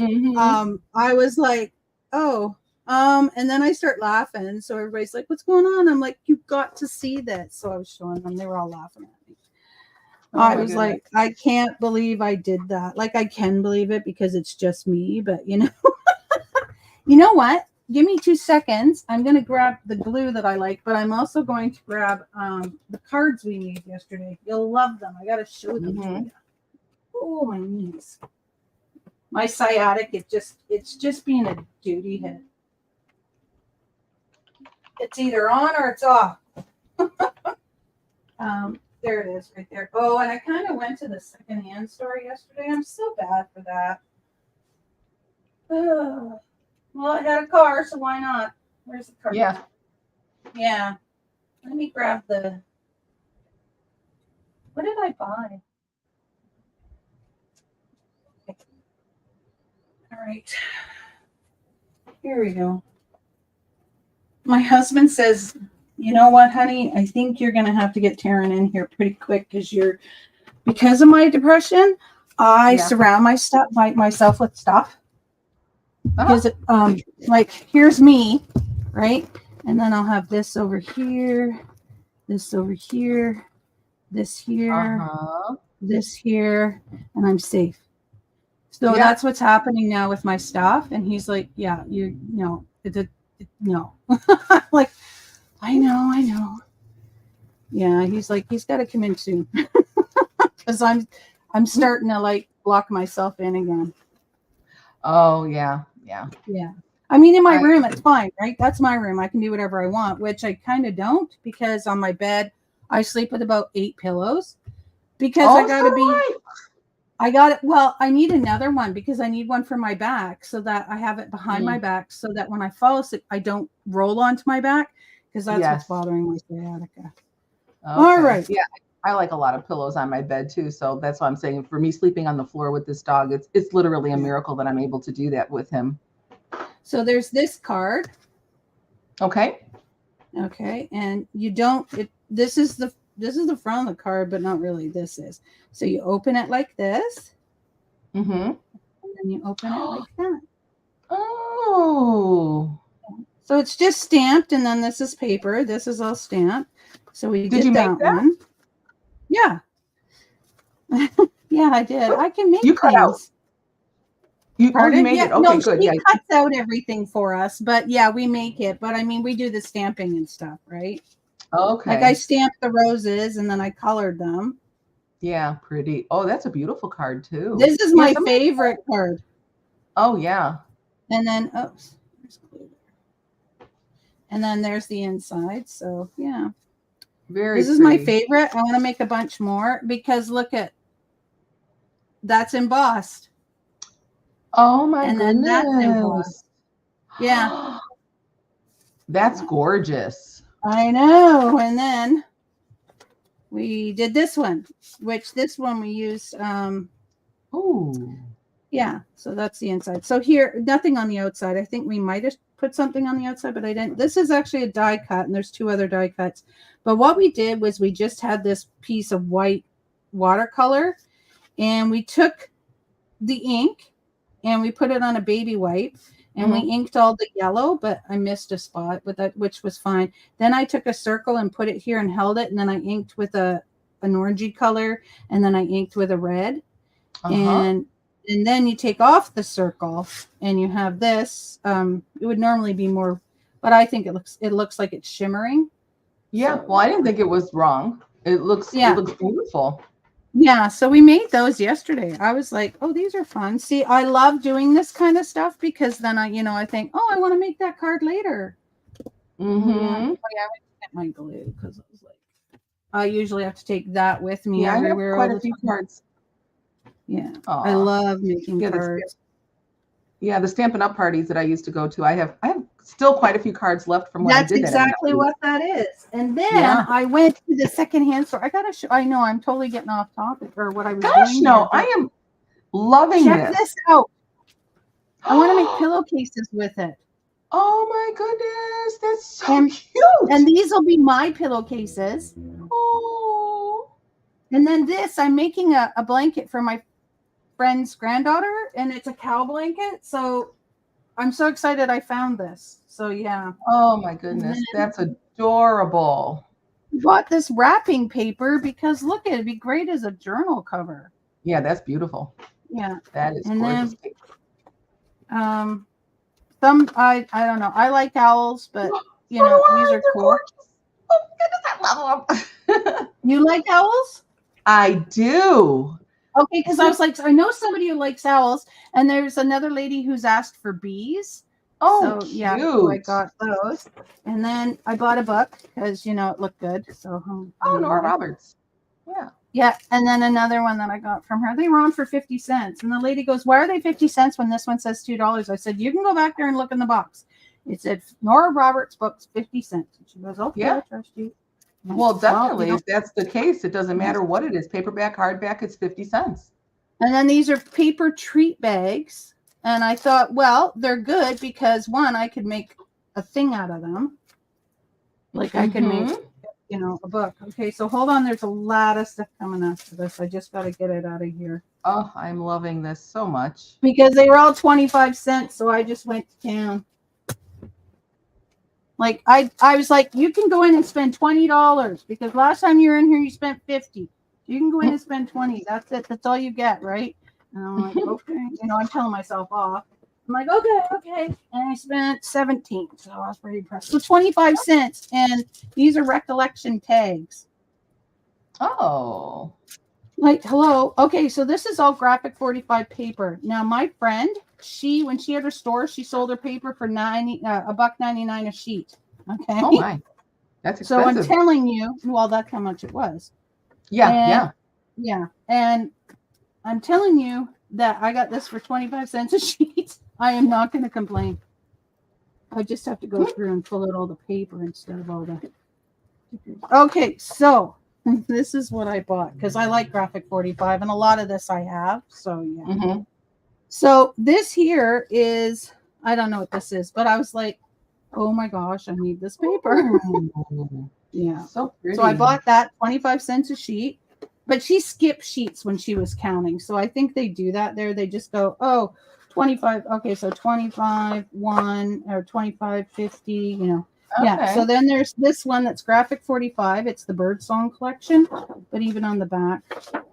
I was like, oh, and then I start laughing. So everybody's like, what's going on? I'm like, you got to see this. So I was showing them. They were all laughing at me. I was like, I can't believe I did that. Like, I can believe it because it's just me, but you know, you know what? Give me 2 seconds. I'm going to grab the glue that I like, but I'm also going to grab the cards we made yesterday. You'll love them. I got to show them to you. Oh, my knees. My sciatic, it's just being a duty head. It's either on or it's off. There it is right there. Oh, and I kind of went to the secondhand store yesterday. I'm so bad for that. Well, I had a car, so why not? Where's the car? Yeah. Yeah. Let me grab what did I buy? Okay. All right. Here we go. My husband says, you know what, honey? I think you're going to have to get Taryn in here pretty quick because of my depression, I surround myself with stuff. Because like here's me, right? And then I'll have this over here, this over here, this here, this here, and I'm safe. So that's what's happening now with my stuff. And he's like, yeah, no. Like, I know. Yeah, he's like, he's got to come in soon. Because I'm starting to like block myself in again. Oh, yeah. I mean, in my room, it's fine, right? That's my room. I can do whatever I want, which I kind of don't because on my bed, I sleep with about 8 pillows because I got to be. I got it. Well, I need another one because I need one for my back so that I have it behind my back so that when I fall asleep, I don't roll onto my back because that's what's Yes. bothering my sciatica. Okay. All right. Yeah, I like a lot of pillows on my bed too. So that's why I'm saying for me sleeping on the floor with this dog, it's literally a miracle that I'm able to do that with him. So there's this card. Okay. Okay. And you don't this is the front of the card, but not really. This is. So you open it like this. Mm-hmm. And then you open it like that. Oh. So it's just stamped, and then this is paper. This is all stamped. So we Did you make that one. Yeah. Yeah, I did. I can make you cut things. Out. You made it. Okay, no, good. She cuts out everything for us, but yeah, we make it. But I mean, we do the stamping and stuff, right? Okay. Like I stamped the roses and then I colored them. Yeah, pretty. Oh, that's a beautiful card too. This is my favorite card. Oh yeah. And then and then there's the inside. So yeah. This is my favorite. I want to make a bunch more because look at that's embossed. Oh my goodness. Then that's embossed. Yeah. That's gorgeous. I know. And then we did this one, which this one we used. Oh. Yeah. So that's the inside. So here, nothing on the outside. I think we might have put something on the outside, but I didn't. This is actually a die cut, and there's 2 other die cuts. But what we did was we just had this piece of white watercolor, and we took the ink and we put it on a baby wipe. And we inked all the yellow, but I missed a spot with that, which was fine. Then I took a circle and put it here and held it. And then I inked with an orangey color. And then I inked with a red. And then you take off the circle and you have this. It would normally be more, but I think it looks like it's shimmering. Yeah. Well, I didn't think it was wrong. It looks beautiful. Yeah, so we made those yesterday. I was like, oh, these are fun. See, I love doing this kind of stuff because then I think, oh, I want to make that card later. Mm-hmm. Yeah, I went to get my glue because I was like, I usually have to take that with me everywhere. I have quite a few cards. Yeah. Aww. I love making cards. Yeah, the Stampin' Up! Parties that I used to go to, I have still quite a few cards left from when I did that. That's exactly what that is. And then I went to the secondhand store. I gotta show. I know I'm totally getting off topic or what I was doing. No, I am loving this. Check this out. I want to make pillowcases with it. Oh my goodness, that's so cute. And these will be my pillowcases. Oh. And then this, I'm making a blanket for my friend's granddaughter, and it's a cow blanket. So I'm so excited I found this. So yeah. Oh my goodness, that's adorable. Bought this wrapping paper because look, it'd be great as a journal cover. Yeah, that's beautiful. Yeah, that is gorgeous. Then, I don't know. I like owls, but these are cool. Gorgeous. Oh my goodness, I love them. You like owls? I do. Okay, because I was like, I know somebody who likes owls, and there's another lady who's asked for bees. Oh, so, yeah, so I got those. And then I bought a book because, it looked good. So, Nora Roberts. Yeah. Yeah, and then another one that I got from her. They were on for 50 cents. And the lady goes, why are they 50 cents when this one says $2? I said, you can go back there and look in the box. It said, Nora Roberts books, 50 cents. And she goes, okay, I trust you. Well, definitely, if that's the case, it doesn't matter what it is. Paperback, hardback, it's 50 cents. And then these are paper treat bags. And I thought, well, they're good because, one, I could make a thing out of them. Like I could make, a book. Okay, so hold on. There's a lot of stuff coming after this. I just got to get it out of here. Oh, I'm loving this so much. Because they were all 25 cents, so I just went to town. Like I was like, you can go in and spend $20 because last time you were in here, you spent 50. You can go in and spend 20. That's it. That's all you get, right? And I'm like, okay. I'm telling myself off. I'm like, okay. And I spent 17. So I was pretty impressed. So 25 cents. And these are recollection tags. Oh. Like, hello. Okay, so this is all graphic 45 paper. Now, my friend, when she had her store, she sold her paper for $1.99 a sheet. Okay. Oh my, that's expensive. So I'm telling you, well, that's how much it was. Yeah. And I'm telling you that I got this for 25 cents a sheet. I am not going to complain. I just have to go through and pull out all the paper instead of all the. Okay, so this is what I bought because I like Graphic 45, and a lot of this I have. So yeah. Mm-hmm. So this here is, I don't know what this is, but I was like, oh my gosh, I need this paper. Yeah. So pretty. So I bought that 25 cents a sheet, but she skipped sheets when she was counting. So I think they do that there. They just go, oh, 25. Okay, so 25, 1 or 25, 50, you know. Okay. Yeah. So then there's this one that's Graphic 45. It's the Birdsong collection, but even on the back.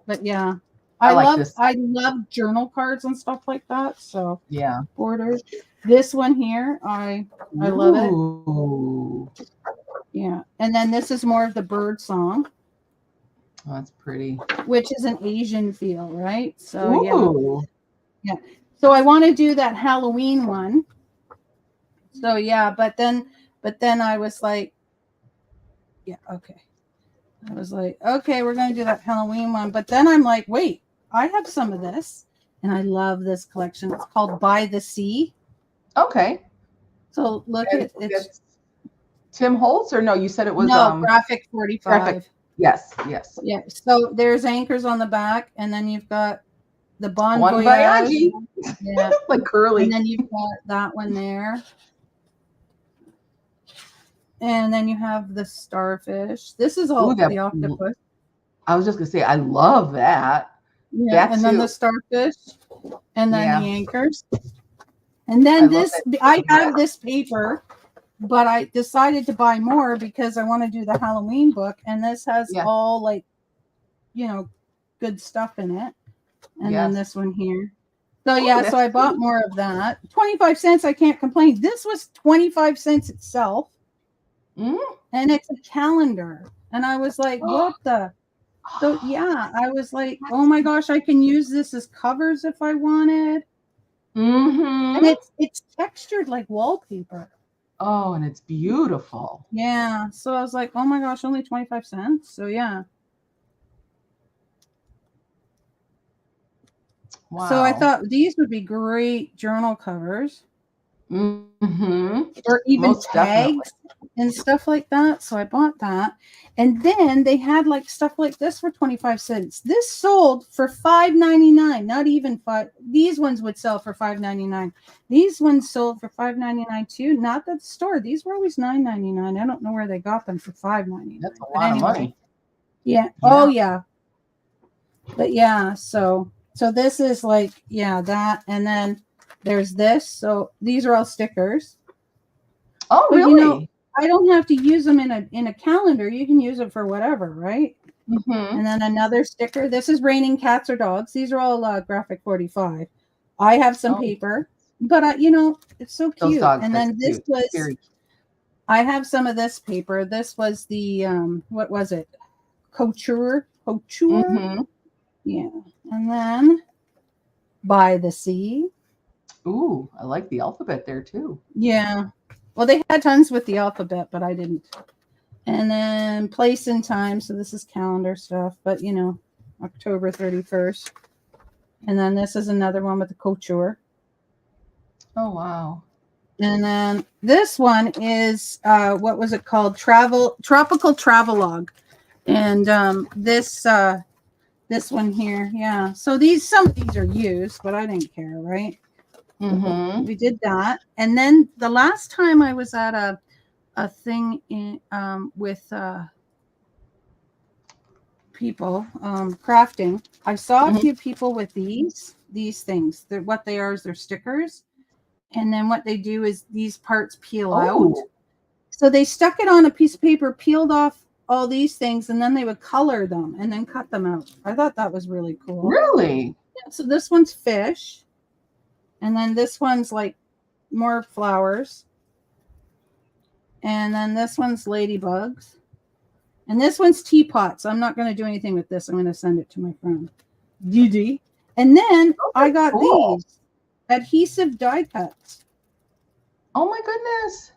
But yeah. I love journal cards and stuff like that. So yeah. Borders. This one here, I love it. Yeah. And then this is more of the bird song. Oh, that's pretty. Which is an Asian feel, right? So yeah. So I want to do that Halloween one. So yeah, but then I was like, yeah, okay. I was like, okay, we're going to do that Halloween one. But then I'm like, wait, I have some of this, and I love this collection. It's called By the Sea. Okay. So look at it's Tim Holtz, or no? You said it was Graphic 45. Graphic. Yes. Yeah. So there's anchors on the back, and then you've got the Bon Voyage. Yeah. Like curly. And then you've got that one there. And then you have the starfish. This is all the octopus. I was just gonna say, I love that. Yeah, and then the starfish, and then the anchors. And then I have this paper, but I decided to buy more because I want to do the Halloween book, and this has all like, you know, good stuff in it. And then this one here. So so I bought more of that. 25 cents, I can't complain. This was 25 cents itself. And it's a calendar. And I was like, what the? So yeah, I was like, oh my gosh, I can use this as covers if I wanted. And it's textured like wallpaper. Oh, and it's beautiful. Yeah. So I was like, oh my gosh, only 25 cents. So yeah. Wow. So I thought these would be great journal covers. Or even most tags and stuff like that. So I bought that. And then they had like stuff like this for 25 cents. This sold for $5.99. Not even $5. These ones would sell for $5.99. These ones sold for $5.99 too. Not at the store. These were always $9.99. I don't know where they got them for $5.99. That's a lot of money. Yeah. Oh yeah. But yeah, so this is like, that. And then there's this. So these are all stickers. Oh, really? You know, I don't have to use them in a calendar. You can use it for whatever, right? And then another sticker. This is Raining Cats or Dogs. These are all Graphic 45. I have some paper, but you know, it's so cute. And then this was, I have some of this paper. This was the what was it? Couture. Yeah. And then By the Sea. Ooh, I like the alphabet there too. Yeah. Well, they had tons with the alphabet, but I didn't. And then Place and Time. So this is calendar stuff, but you know, October 31st. And then this is another one with the couture. Oh, wow. And then this one is, what was it called? Tropical Travelogue. And this one here. Yeah. So some of these are used, but I didn't care, right? We did that. And then the last time I was at a thing with people crafting, I saw a few people with these things. What they are is they're stickers, and then what they do is these parts peel out. So they stuck it on a piece of paper, peeled off all these things, and then they would color them and then cut them out. I thought that was really cool. Really? Yeah, so this one's fish. And then this one's like more flowers. And then this one's ladybugs. And this one's teapots. I'm not going to do anything with this. I'm going to send it to my friend, Didi. And then I got these adhesive die cuts. Oh my goodness.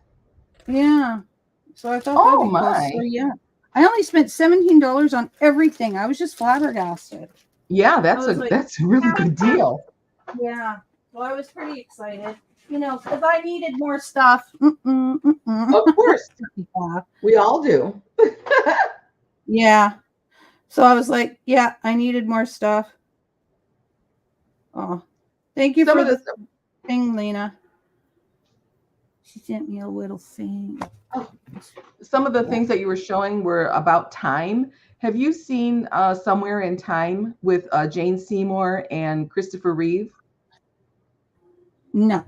Yeah. So I thought that'd be cool. So yeah. I only spent $17 on everything. I was just flabbergasted. Yeah, I was like, that's a really good deal. yeah. Well, I was pretty excited, because I needed more stuff. Of course, Yeah. we all do. Yeah. So I was like, yeah, I needed more stuff. Oh, thank you Some for of the the thing, Lena. She sent me a little thing. some of the Yeah. things that you were showing were about time. Have you seen Somewhere in Time with Jane Seymour and Christopher Reeve? No.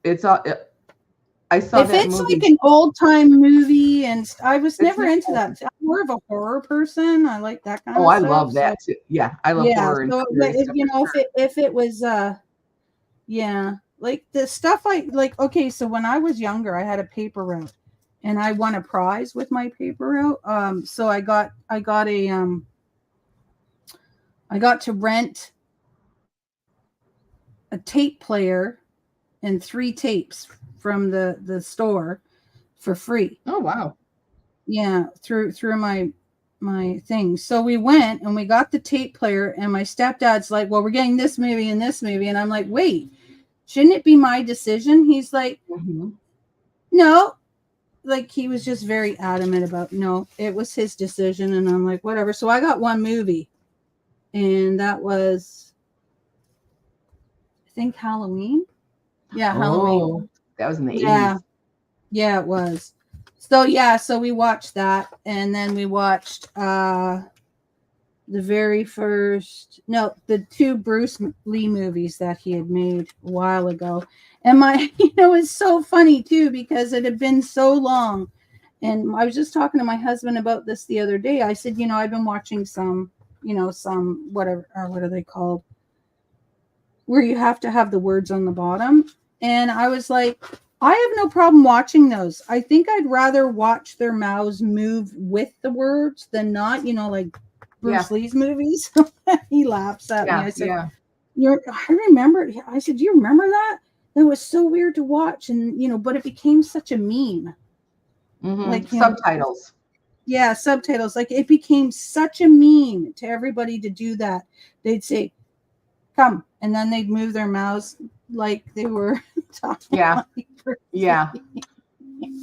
It's I saw If that it's like movie. an old time movie, and I was It's never not. into that. I'm more of a horror person. I like that kind Oh, of I stuff. love So that too. Yeah, I love yeah. horror and So scary stuff for if sure. it was yeah, like the stuff I like. Okay, so when I was younger, I had a paper route, and I won a prize with my paper route. So I got to rent a tape player and 3 tapes from the store for free. Oh wow. Yeah, through my thing. So we went and we got the tape player, and my stepdad's like, "Well, we're getting this movie and this movie," and I'm like, "Wait, shouldn't it be my decision?" He's like, Hmm. "No." Like he was just very adamant about no, it was his decision, and I'm like, whatever. So I got one movie, and that was I think Halloween. Yeah, Halloween. Oh, that was in the Yeah, 80s. yeah, it was. So yeah, so we watched that, and then we watched the very first no the two Bruce Lee movies that he had made a while ago. And my it's so funny too because it had been so long. And I was just talking to my husband about this the other day. I said, I've been watching some, some whatever, or what are they called, where you have to have the words on the bottom. And I was like, I have no problem watching those. I think I'd rather watch their mouths move with the words than not, like Yeah, Bruce Lee's movies. He laughs at me. yeah, I said, yeah. I remember. I said, do you remember that? That was so weird to watch. And, but it became such a meme. Like, Subtitles. yeah, subtitles. Like it became such a meme to everybody to do that. They'd say, come, and then they'd move their mouths like they were talking Yeah, like Bruce yeah. Lee.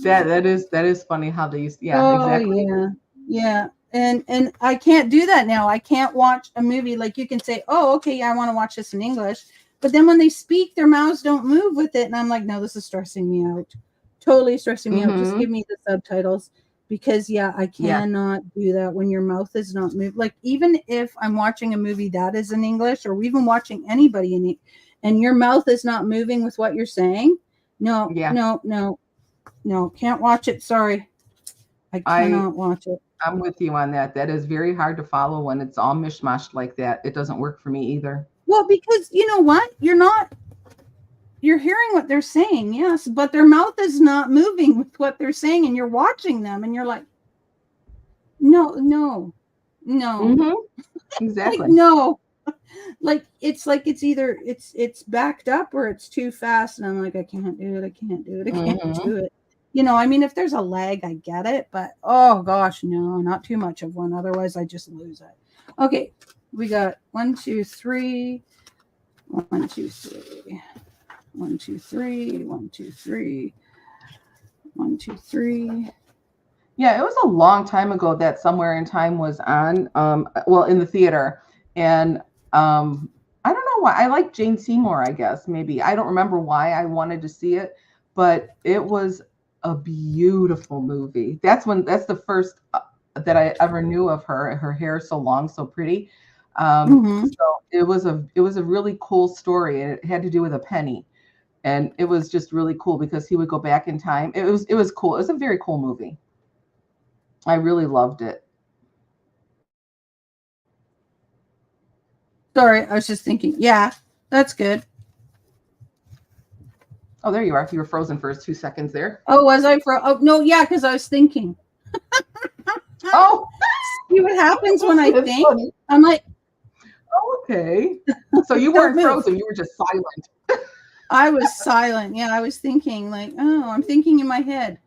That is funny how they used. Yeah, Oh exactly. yeah, yeah. And I can't do that now. I can't watch a movie like you can say, oh, okay, yeah, I want to watch this in English. But then when they speak, their mouths don't move with it. And I'm like, no, this is stressing me out. Totally stressing me out. Just Hmm. give me the subtitles. Because yeah, I Yeah, cannot do that when your mouth is not moved. Like even if I'm watching a movie that is in English, or even watching anybody and your mouth is not moving with what you're saying, no, yeah. no, no, no, can't watch it. Sorry. I I cannot watch it. I'm with you on that. That is very hard to follow when it's all mishmashed like that. It doesn't work for me either. Well, because you know what? You're hearing what they're saying, yes, but their mouth is not moving with what they're saying, and you're watching them and you're like, no, no, no. Hmm. Like, Exactly. no. Like it's either it's backed up or it's too fast. And I'm like, I can't do it, I can't do it, I can't Hmm. do it. I mean, if there's a lag, I get it, but oh gosh, no, not too much of one. Otherwise I just lose it. Okay, we got 1, 2, 3. 1, 2, 3. 1, 2, 3. 1, 2, 3. 1, 2, 3. Yeah, it was a long time ago that Somewhere in Time was on, well, in the theater. And I don't know why. I like Jane Seymour, I guess, maybe. I don't remember why I wanted to see it, but it was a beautiful movie. That's the first that I ever knew of her. Her hair so long, so pretty. Mm-hmm. So it was a really cool story, and it had to do with a penny. And it was just really cool because he would go back in time. It was cool. It was a very cool movie. I really loved it. Sorry, I was just thinking. Yeah, that's good. Oh, there you are. You were frozen for 2 seconds there. Oh, was I for? Oh no, yeah, because I was thinking. Oh, See what happens when I that's think? funny. I'm like, Okay. So you don't weren't move. frozen. You were just silent. I was silent. Yeah, I was thinking like, oh, I'm thinking in my head,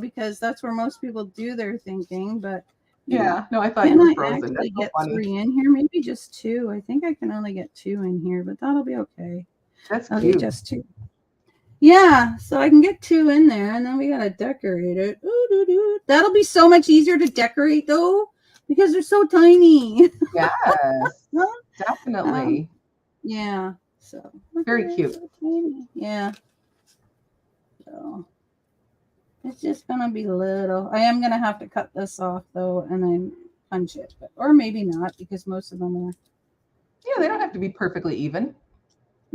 because that's where most people do their thinking. But Yeah. No, I thought you Can were I frozen. That's actually so get funny. 3 in here? Maybe just 2. I think I can only get 2 in here, but that'll be okay. That's I'll get cute. just 2. Yeah, so I can get 2 in there, and then we gotta decorate it. Ooh, that'll be so much easier to decorate though, because they're so tiny. Yes, definitely. Yeah. So Very cute. so tiny. Yeah. So it's just gonna be little. I am gonna have to cut this off though, and then punch it, or maybe not, because most of them are. Yeah, they don't have to be perfectly even.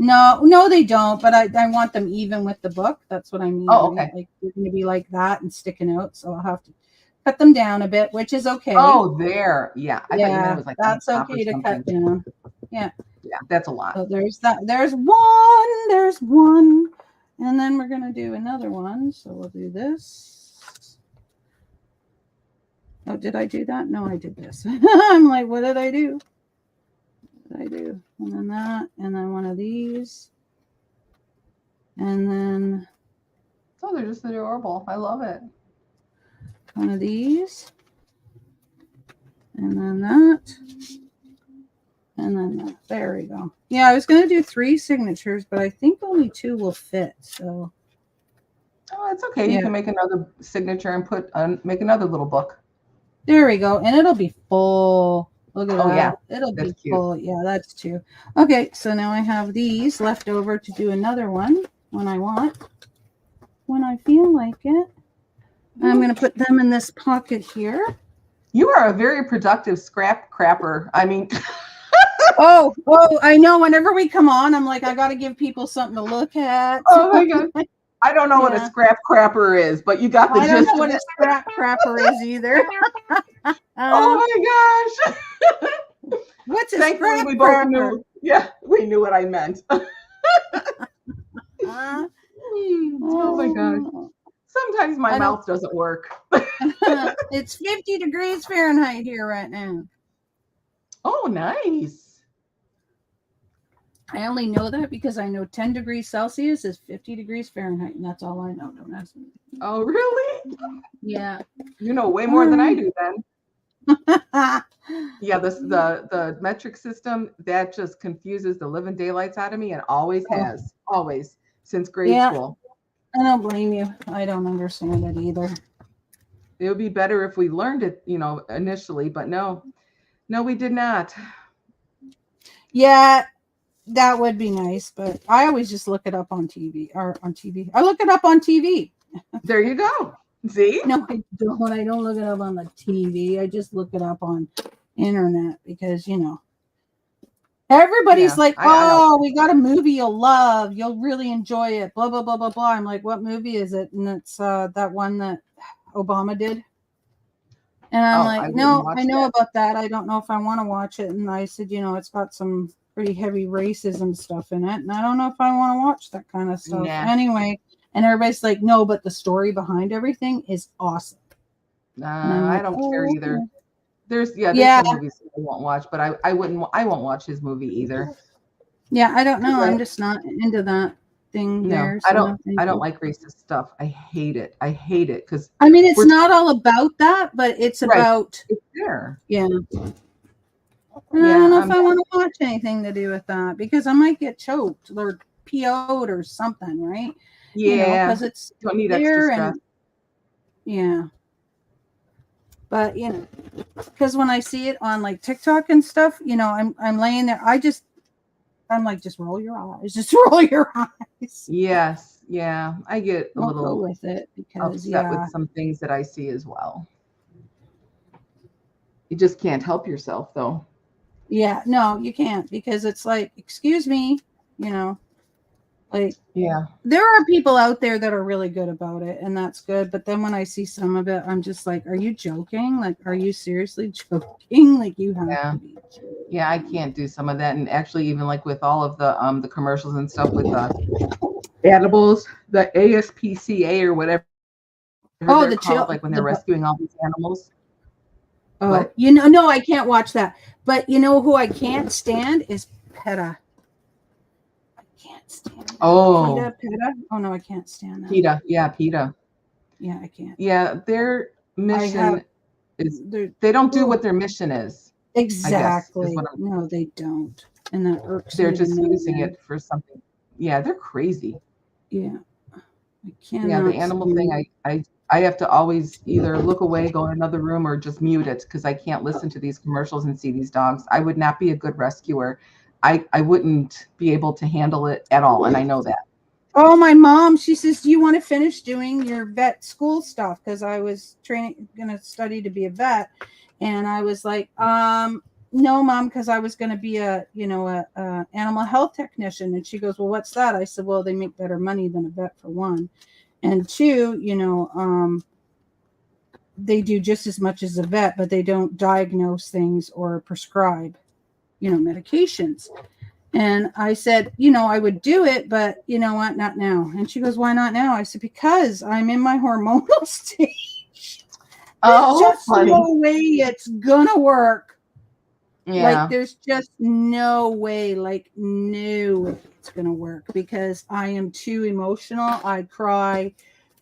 No, they don't. But I want them even with the book. That's what I mean. Oh, Right? okay. Like they're going to be like that and sticking out. So I'll have to cut them down a bit, which is okay. Oh, there. Yeah, I thought you meant it Yeah, was like on that's top or okay to cut something. down. Yeah. Yeah, that's a lot. So there's that. There's one. There's one. And then we're going to do another one. So we'll do this. Oh, did I do that? No, I did this. I'm like, what did I do? What did I do? And then that. And then one of these. And then Oh, they're just adorable. I love it. one of these. And then that. And then that. There we go. Yeah, I was going to do 3 signatures, but I think only 2 will fit. So. Oh, it's okay. Yeah. You can make another signature and make another little book. There we go. And it'll be full. Look at that. Yeah. It'll That's be cute. full. Yeah, that's 2. Okay, so now I have these left over to do another one when I want. When I feel like it. I'm going to put them in this pocket here. You are a very productive scrap crapper. I mean, Oh, I know. Whenever we come on, I'm like, I got to give people something to look at. oh my God. I don't know what a scrap crapper is, but you got the I don't gist. know what a scrap crapper is either. Oh my gosh. What's a Thankfully, scrap we both crapper? knew. Yeah, we knew what I meant. Oh my gosh. Sometimes my mouth doesn't work. It's 50 degrees Fahrenheit here right now. Oh, nice. I only know that because I know 10 degrees Celsius is 50 degrees Fahrenheit, and that's all I know. Don't ask me. Oh, really? Yeah. You know way more than I do then. Yeah, the metric system, that just confuses the living daylights out of me, and always has. Always. Since grade school. I don't blame you. I don't understand it either. It would be better if we learned it, initially, but no, we did not. Yeah, that would be nice, but I always just look it up on TV or on TV. I look it up on TV. There you go. See? No, I don't. I don't look it up on the TV. I just look it up on internet because, everybody's like, we got a movie you'll love. You'll really enjoy it. Blah, blah, blah, blah, blah. I'm like, what movie is it? And it's that one that Obama did. And I'm like, no, I know about that. I don't know if I want to watch it. And I said, it's got some pretty heavy racism stuff in it. And I don't know if I want to watch that kind of stuff. Nah. Anyway, and everybody's like, no, but the story behind everything is awesome. I don't care either. There's some movies I won't watch, but I won't watch his movie either. Yeah, I don't know. I'm just not into that thing there. So I don't like racist stuff. I hate it. Because I mean, it's not all about that, but it's about it's there. Yeah. And I don't know if I want to watch anything to do with that because I might get choked or PO'd or something, right? Yeah, because it's don't need extra stress. Yeah. But because when I see it on like TikTok and stuff, I'm laying there. I'm like, just roll your eyes. Just roll your eyes. Yes. Yeah. I get a little go with it because upset with some things that I see as well. You just can't help yourself though. Yeah, no, you can't because it's like, excuse me, like, yeah, there are people out there that are really good about it and that's good. But then when I see some of it, I'm just like, are you joking? Like, are you seriously joking? Like you have to be joking. Yeah, I can't do some of that. And actually even like with all of the commercials and stuff with animals, the ASPCA or whatever. The chill, like when they're rescuing all these animals. Oh, what? No, I can't watch that. But who I can't stand is PETA. I can't stand that. Oh. PETA? Oh, no, I can't stand that. PETA. Yeah, PETA. Yeah, I can't. Yeah, their mission is they're they don't do oh, what their mission is, I guess, is exactly. what I'm No, they don't. And that irks they're me to just no using end. it for something. Yeah, they're crazy. Yeah. I Yeah, the cannot animal thing, stand. I have to always either look away, go in another room, or just mute it because I can't listen to these commercials and see these dogs. I would not be a good rescuer. I wouldn't be able to handle it at all, and I know that. Oh, my mom, she says, do you want to finish doing your vet school stuff? Because I was gonna study to be a vet. And I was like, no, mom, because I was gonna be a animal health technician. And she goes, well, what's that? I said, well, they make better money than a vet for one. And two, they do just as much as a vet, but they don't diagnose things or prescribe, medications. And I said, I would do it, but you know what? Not now. And she goes, why not now? I said, because I'm in my hormonal stage. There's Oh, just funny. no way it's gonna work. Like, Yeah. there's just no way, no way it's gonna work because I am too emotional. I cry.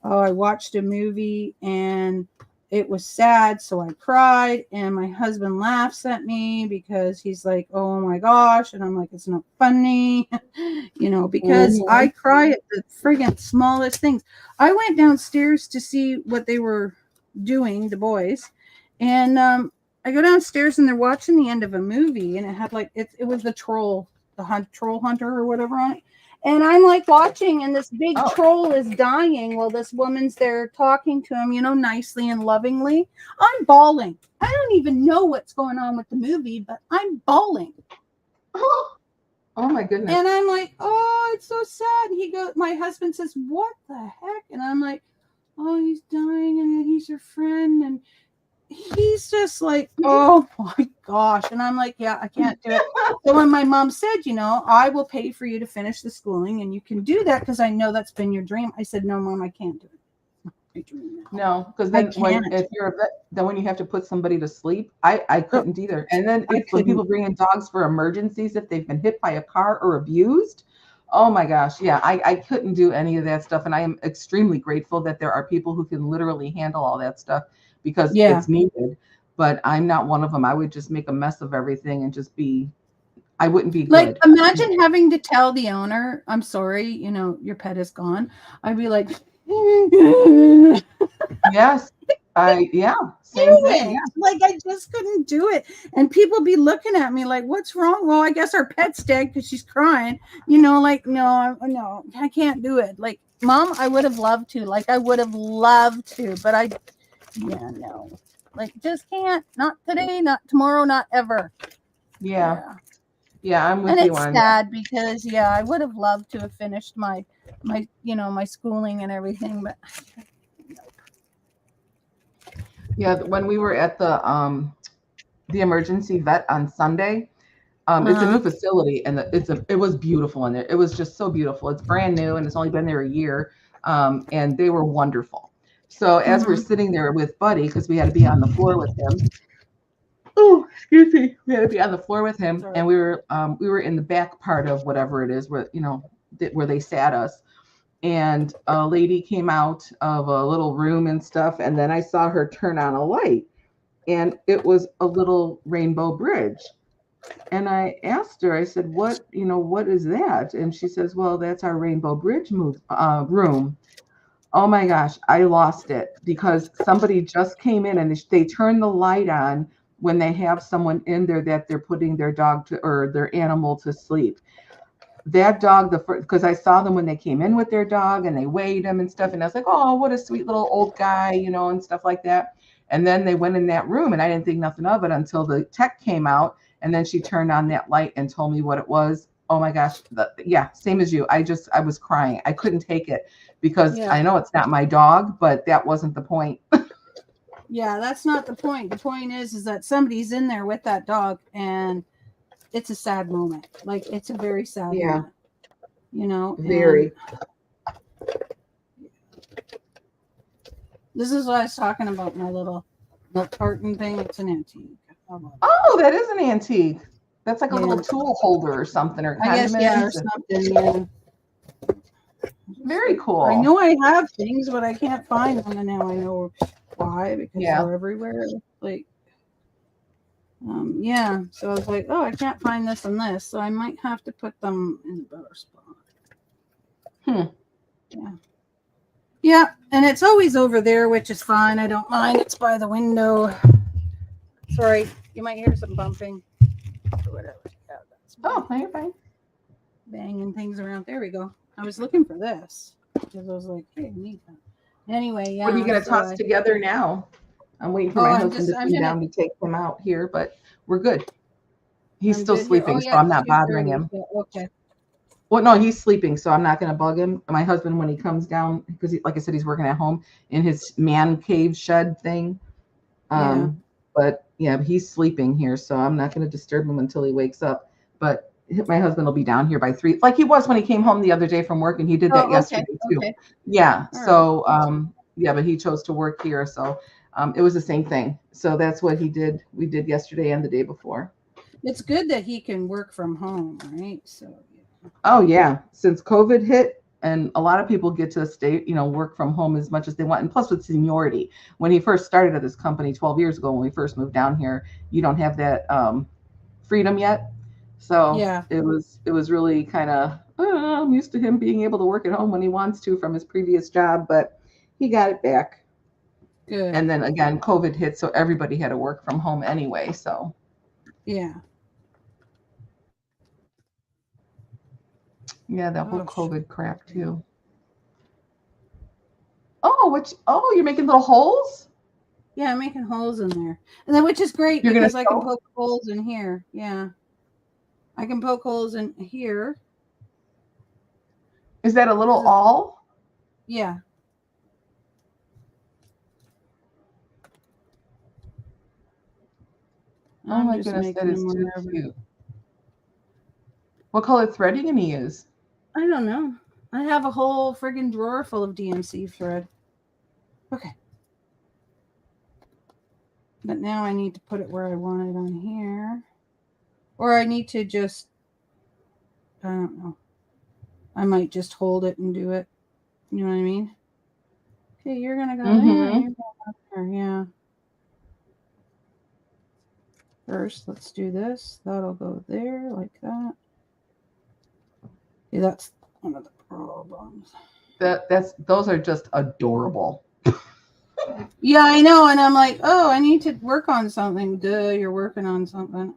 Oh, I watched a movie and it was sad, so I cried. And my husband laughs at me because he's like, oh my gosh. And I'm like, it's not funny, because I Mhm. cry at the friggin' smallest things. I went downstairs to see what they were doing, the boys. And I go downstairs and they're watching the end of a movie, and it had it was the troll, troll hunter or whatever on it. And I'm like watching, and this big Oh. troll is dying while this woman's there talking to him, nicely and lovingly. I'm bawling. I don't even know what's going on with the movie, but I'm bawling. Oh my goodness. And I'm like, oh, it's so sad. My husband says, what the heck? And I'm like, oh, he's dying and he's your friend. And he's just like, oh my gosh. And I'm like, yeah, I can't do it. So when my mom said, I will pay for you to finish the schooling and you can do that because I know that's been your dream. I said, no, Mom, I can't do it. No, because I then can't. if you're a vet, then when you have to put somebody to sleep, I couldn't either. And then when people bring in dogs for emergencies, if they've been hit by a car or abused, oh my gosh, yeah, I couldn't do any of that stuff. And I am extremely grateful that there are people who can literally handle all that stuff because Yeah. it's needed. But I'm not one of them. I would just make a mess of everything and I wouldn't be Like, good. imagine having to tell the owner, I'm sorry, your pet is gone. I'd be like, Yes. Same do thing. it. Yeah. Like, I just couldn't do it. And people be looking at me like, what's wrong? Well, I guess our pet's dead because she's crying. Like, no, I can't do it. Like, Mom, I would have loved to. Like, I would have loved to, but no. Like, just can't. Not today, not tomorrow, not ever. Yeah. Yeah, I'm with And you it's on sad because, I would have loved to have finished my schooling and everything, but yeah, when we were at the emergency vet on Sunday, it's a new facility and it was beautiful in there. It was just so beautiful. It's brand new and it's only been there a year. And they were wonderful. So as we're sitting there with Buddy, because we had to be on the floor with him. Oh, excuse me. We had to be on the floor with him, and we were in the back part of whatever it is where where they sat us. And a lady came out of a little room and stuff, and then I saw her turn on a light, and it was a little rainbow bridge. And I asked her, I said, what is that? And she says, well, that's our rainbow bridge room. Oh my gosh, I lost it because somebody just came in and they turn the light on when they have someone in there that they're putting their dog or their animal to sleep. That dog, because I saw them when they came in with their dog and they weighed him and stuff. And I was like, oh, what a sweet little old guy, and stuff like that. And then they went in that room and I didn't think nothing of it until the tech came out. And then she turned on that light and told me what it was. Oh my gosh. Same as you. I was crying. I couldn't take it because I know it's not my dog, but that wasn't the point. Yeah, that's not the point. The point is that somebody's in there with that dog and it's a sad moment. Like, it's a very sad moment, Very. This is what I was talking about, my little milk carton thing. It's an antique. Oh, that is an antique. That's like a little tool holder or something, or condiments. I guess, or something, yeah. Very cool. I know I have things, but I can't find them, and now I know why, because they're everywhere. Like, yeah. So I was like, oh, I can't find this and this, so I might have to put them in a better spot. Yeah. Yeah, and it's always over there, which is fine. I don't mind. It's by the window. Sorry, you might hear some bumping. Whatever. Yeah, that's Oh, no, you're fine. banging things around. There we go. I was looking for this because I was like, hey, I need that. Anyway, yeah. What are you going to toss together now? I'm waiting for my husband to come down to take him out here, but we're good. He's still sleeping, so I'm not bothering him. Okay. Well, no, he's sleeping, so I'm not going to bug him. My husband, when he comes down, because like I said, he's working at home in his man cave shed thing. But yeah, he's sleeping here, so I'm not going to disturb him until he wakes up. But my husband will be down here by 3, like he was when he came home the other day from work, and he did that yesterday too. Okay. Yeah. All so right. Yeah, but he chose to work here, so it was the same thing. So that's what he did. We did yesterday and the day before. It's good that he can work from home, right? So. Yeah. Oh yeah, since COVID hit. And a lot of people get to stay, work from home as much as they want. And plus with seniority, when he first started at this company 12 years ago, when we first moved down here, you don't have that freedom yet. So yeah, it was really kind of, I'm used to him being able to work at home when he wants to from his previous job, but he got it back. Good. And then again, COVID hit, so everybody had to work from home anyway. So yeah. Yeah, that whole COVID crap too. Oh, you're making little holes? Yeah, I'm making holes in there. And then which is great because I can poke holes in here. Yeah. I can poke holes in here. Is that a little awl? Yeah. Oh my goodness, that is too cute. What color thread are you going to use? I don't know. I have a whole friggin' drawer full of DMC thread. Okay. But now I need to put it where I want it on here. Or I need to just, I don't know. I might just hold it and do it. You know what I mean? Okay, you're going to go there. You're going there. Yeah. First, let's do this. That'll go there like that. Yeah, that's one of the problems. Those are just adorable. Yeah, I know, and I'm like, oh, I need to work on something. Duh, you're working on something.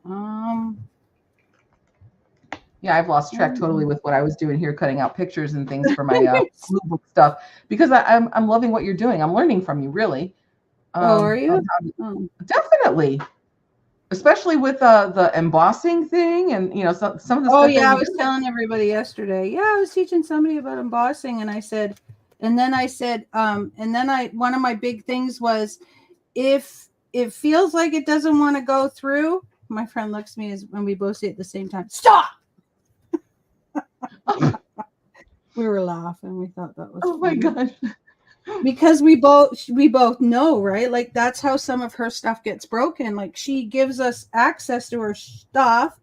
Yeah, I've lost track totally with what I was doing here, cutting out pictures and things for my blue book stuff because I'm loving what you're doing. I'm learning from you, really. Are you? Definitely. Especially with the embossing thing and some of the stuff. Oh yeah, I was telling everybody yesterday. Yeah, I was teaching somebody about embossing, and then one of my big things was if it feels like it doesn't want to go through. My friend looks at me when we both say it at the same time. Stop. We were laughing. We thought that was. Oh funny. My gosh. Because we both know, right? Like that's how some of her stuff gets broken. Like she gives us access to her stuff,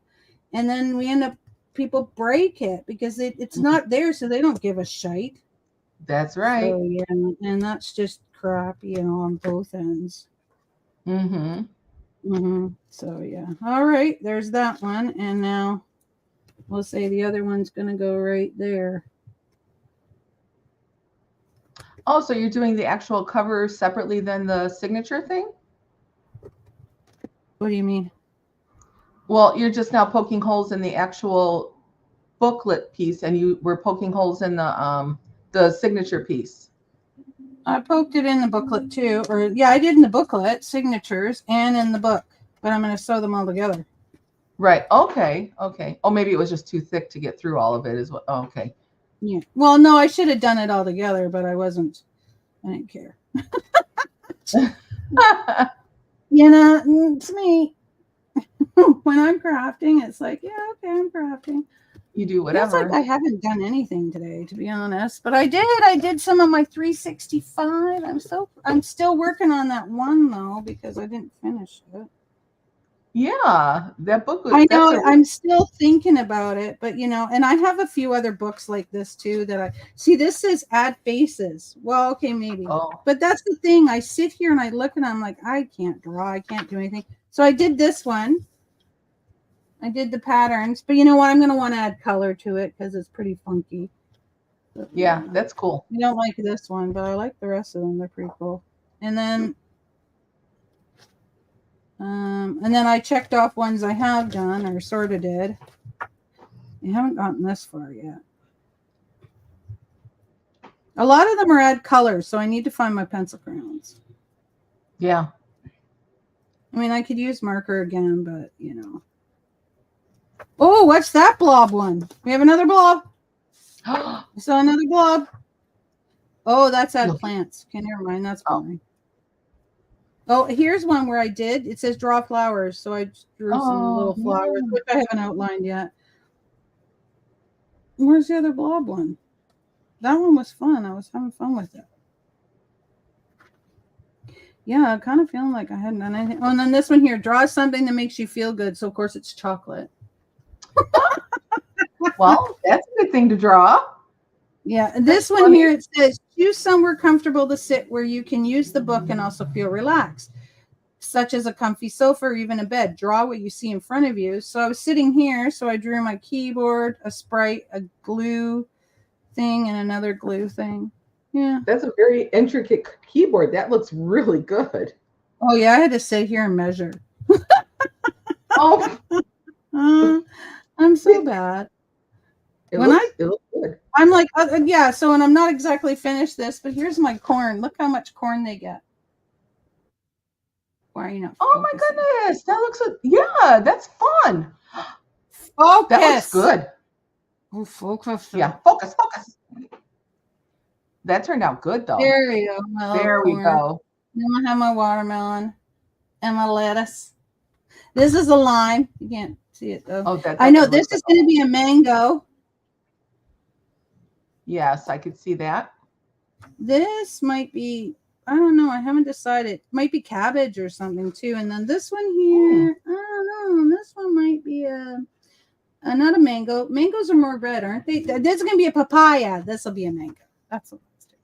and then we end up people break it because it's not there, so they don't give a shite. That's right. So, yeah, and that's just crap, on both ends. So yeah. All right, there's that one, and now we'll say the other one's gonna go right there. Oh, so you're doing the actual cover separately than the signature thing? What do you mean? Well, you're just now poking holes in the actual booklet piece, and you were poking holes in the signature piece. I poked it in the booklet too, I did in the booklet, signatures, and in the book, but I'm going to sew them all together. Right. Okay. Oh, maybe it was just too thick to get through all of it. Okay. Yeah. Well, no, I should have done it all together, but I didn't care. It's me. When I'm crafting, it's like, yeah, okay, I'm crafting. You do whatever. It's like I haven't done anything today, to be honest, but I did some of my 365. I'm still working on that one though, because I didn't finish it. Yeah, that book was. I That's a know I'm still thinking about it, but and I have a few other books like this too that I see. This says add faces. Well, okay, maybe, oh but that's the thing. I sit here and I look and I'm like, I can't draw. I can't do anything. So I did this one. I did the patterns, but you know what? I'm going to want to add color to it because it's pretty funky. But, yeah, that's cool. I don't like this one, but I like the rest of them. They're pretty cool. And then I checked off ones I have done or sort of did. I haven't gotten this far yet. A lot of them are add colors, so I need to find my pencil crayons. Yeah. I mean, I could use marker again, but Oh, what's that blob one? We have another blob. I saw another blob. Oh, that's add plants. Okay, never mind. That's boring. Oh, here's one where I did. It says draw flowers, so I drew some little flowers, which I haven't outlined yet. Where's the other blob one? That one was fun. I was having fun with it. Yeah, I'm kind of feeling like I hadn't done anything. Oh, and then this one here, draw something that makes you feel good. So, of course, it's chocolate. Well, that's a good thing to draw. Yeah, and this one here, it says, choose somewhere comfortable to sit where you can use the book and also feel relaxed, such as a comfy sofa or even a bed. Draw what you see in front of you. So I was sitting here, so I drew my keyboard, a sprite, a glue thing, and another glue thing. Yeah. That's a very intricate keyboard. That looks really good. Oh, yeah, I had to sit here and measure. Oh. I'm so bad. It looks good. I'm like, yeah, so, and I'm not exactly finished this, but here's my corn. Look how much corn they get. Why are you not Oh my goodness. That looks, yeah, that's fun. Focus. That looks good. Oh, focus. Yeah, focus. That turned out good, though. There we go. There we go. Then I have my watermelon and my lettuce. This is a lime. You can't see it, though. Oh, I know this is going to be a mango. Yes, I could see that. This might be, I don't know. I haven't decided. It might be cabbage or something, too. And then this one here, I don't know. This one might be not a mango. Mangoes are more red, aren't they? This is going to be a papaya. This will be a mango. That's what it's doing.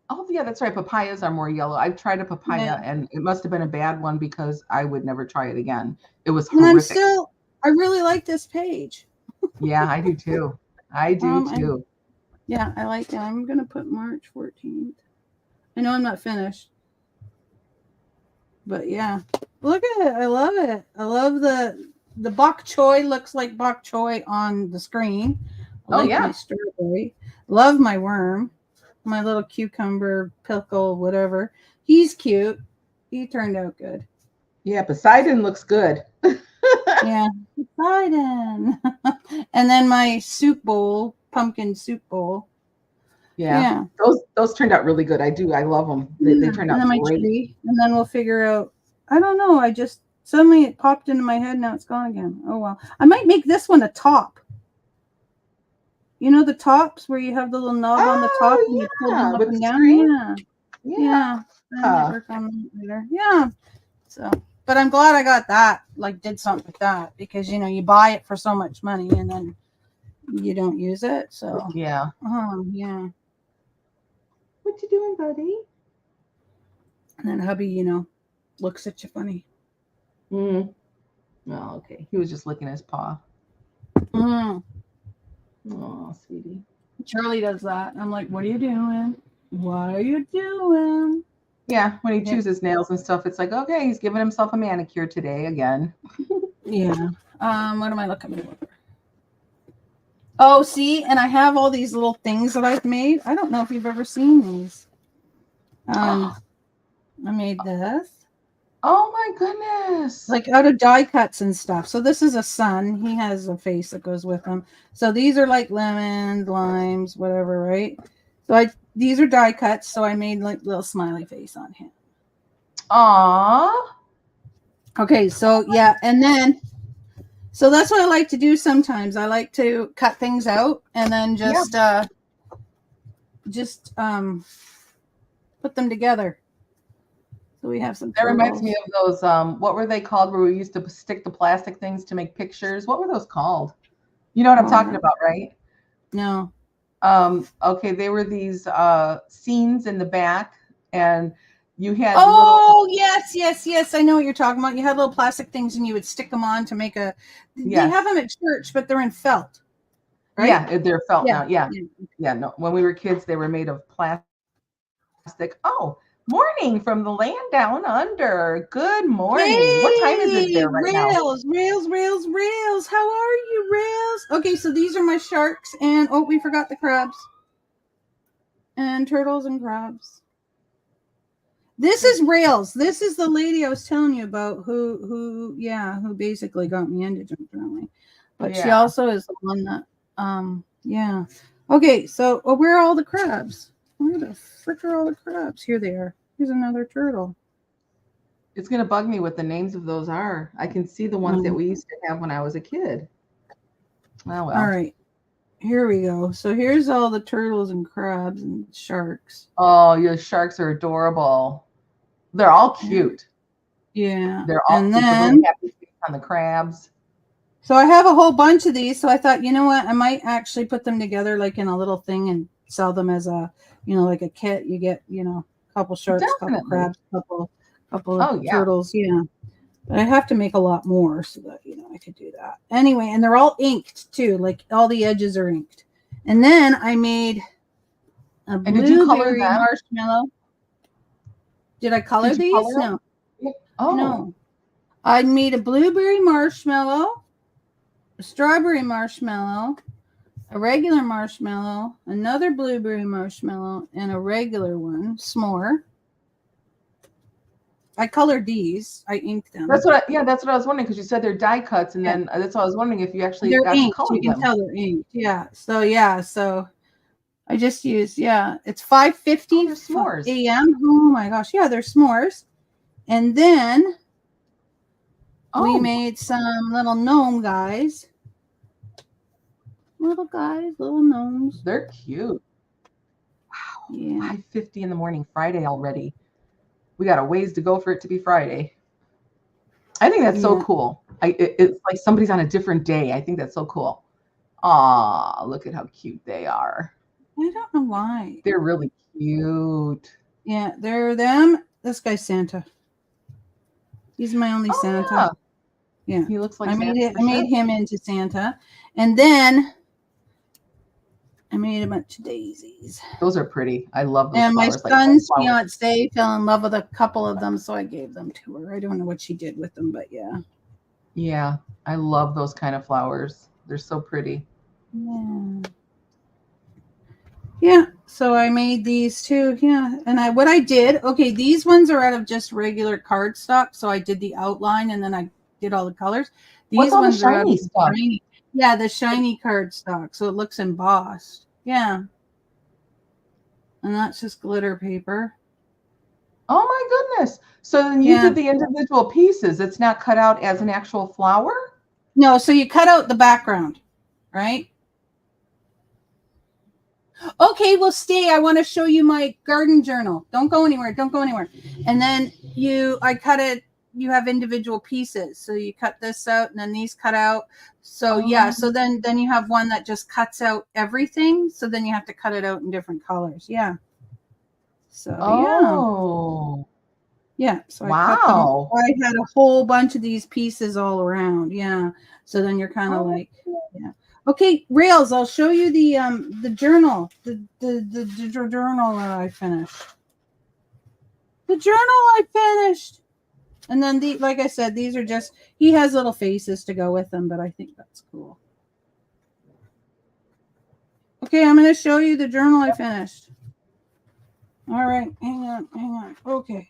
Oh, yeah, that's right. Papayas are more yellow. I've tried a papaya, and it must have been a bad one because I would never try it again. It was horrific. And I really like this page. Yeah, I do, too. I do, too. Yeah, I like it. I'm going to put March 14th. I know I'm not finished. But, yeah. Look at it. I love it. I love the bok choy. Looks like bok choy on the screen. I like my strawberry. Love my worm. My little cucumber, pickle, whatever. He's cute. He turned out good. Yeah, Poseidon looks good. Yeah, Poseidon. And then my soup bowl, pumpkin soup bowl. Yeah. Those turned out really good. I do. I love them. They turned out great. Tree, and then we'll figure out. I don't know. I just suddenly it popped into my head. Now it's gone again. Oh well. I might make this one a top. You know the tops where you have the little knob on the top and you pull them up and down. Yeah. I might work on that later. Yeah. So, but I'm glad I got that. Like, did something with that because you buy it for so much money and then you don't use it. So yeah. Yeah. What you doing, buddy? And then hubby, looks at you funny. Oh, okay. He was just licking his paw. Oh, sweetie. Charlie does that. I'm like, what are you doing? What are you doing? Yeah, when he chews his nails and stuff, it's like, okay, he's giving himself a manicure today again. Yeah. What am I looking for? Oh, see, and I have all these little things that I've made. I don't know if you've ever seen these. I made this. Oh my goodness. Like out of die cuts and stuff. So this is a sun. He has a face that goes with him. So these are like lemons, limes, whatever, right? So these are die cuts. So I made like little smiley face on him. Aww. Okay, so yeah, and then so that's what I like to do sometimes. I like to cut things out and then just put them together. So we have some That turtles. reminds me of those, what were they called where we used to stick the plastic things to make pictures? What were those called? You know what I'm talking about, right? No. Okay, they were these scenes in the back, and you had Oh, yes. I know what you're talking about. You had little plastic things and you would stick them on to make a. They have them at church, but they're in felt. Right? Yeah, they're felt now. Yeah. No, when we were kids, they were made of plastic. Oh, morning from the land down under. Good morning. Hey, what time is it there right now? Rails. How are you, Rails? Okay, so these are my sharks, and we forgot the crabs. And turtles and crabs. This is Rails. This is the lady I was telling you about who basically got me into junk journaling. But she also is the one that Okay, so where are all the crabs? Where the frick are all the crabs? Here they are. Here's another turtle. It's going to bug me what the names of those are. I can see the ones that we used to have when I was a kid. Oh, well. All right. Here we go. So here's all the turtles and crabs and sharks. Oh, your sharks are adorable. They're all cute. Yeah. They're all cute. The happy face on the crabs. So I have a whole bunch of these. So I thought, you know what? I might actually put them together like in a little thing and sell them as a, like a kit. You get, a couple sharks, couple crabs, couple of turtles. Yeah. But I have to make a lot more so that, I could do that. Anyway, and they're all inked too. Like all the edges are inked. And then I made a blueberry marshmallow. Did I color these? No. Oh. No. I made a blueberry marshmallow, a strawberry marshmallow, a regular marshmallow, another blueberry marshmallow, and a regular one, s'more. I colored these. I inked them. That's what I was wondering, because you said they're die cuts, and then that's what I was wondering if you actually got to color them. You can tell they're inked. Yeah. So I just used it's 5:50 a.m. Oh my gosh. Yeah, they're s'mores. And then we made some little gnome guys. Little gnomes. They're cute. Wow. Yeah. 5:50 in the morning, Friday already. We got a ways to go for it to be Friday. I think that's so cool. It's like somebody's on a different day. I think that's so cool. Aw, look at how cute they are. I don't know why. They're really cute. Yeah, they're them. This guy's Santa. He's my only Santa. Yeah. He looks like I made him into Santa. And then I made a bunch of daisies. Those are pretty. I love those. And my son's fiance fell in love with a couple of them, so I gave them to her. I don't know what she did with them, but yeah. Yeah, I love those kind of flowers. They're so pretty. Yeah. Yeah, so I made these too. Yeah, and what I did, these ones are out of just regular cardstock, so I did the outline and then I did all the colors. These ones are out of shiny. Yeah, the shiny cardstock, so it looks embossed. Yeah. And that's just glitter paper. Oh my goodness. So then you did the individual pieces. It's not cut out as an actual flower? No, so you cut out the background, right? Okay, well, stay. I want to show you my garden journal. Don't go anywhere. And then I cut it. You have individual pieces. So you cut this out and then these cut out. So so then you have one that just cuts out everything. So then you have to cut it out in different colors. Yeah. So yeah. So I cut them. I had a whole bunch of these pieces all around. Yeah. So then you're kind of Okay, Rails, I'll show you the journal. The journal that I finished. The journal I finished. And then like I said, these are just, he has little faces to go with them, but I think that's cool. Okay, I'm going to show you the journal I finished. All right, hang on. Okay.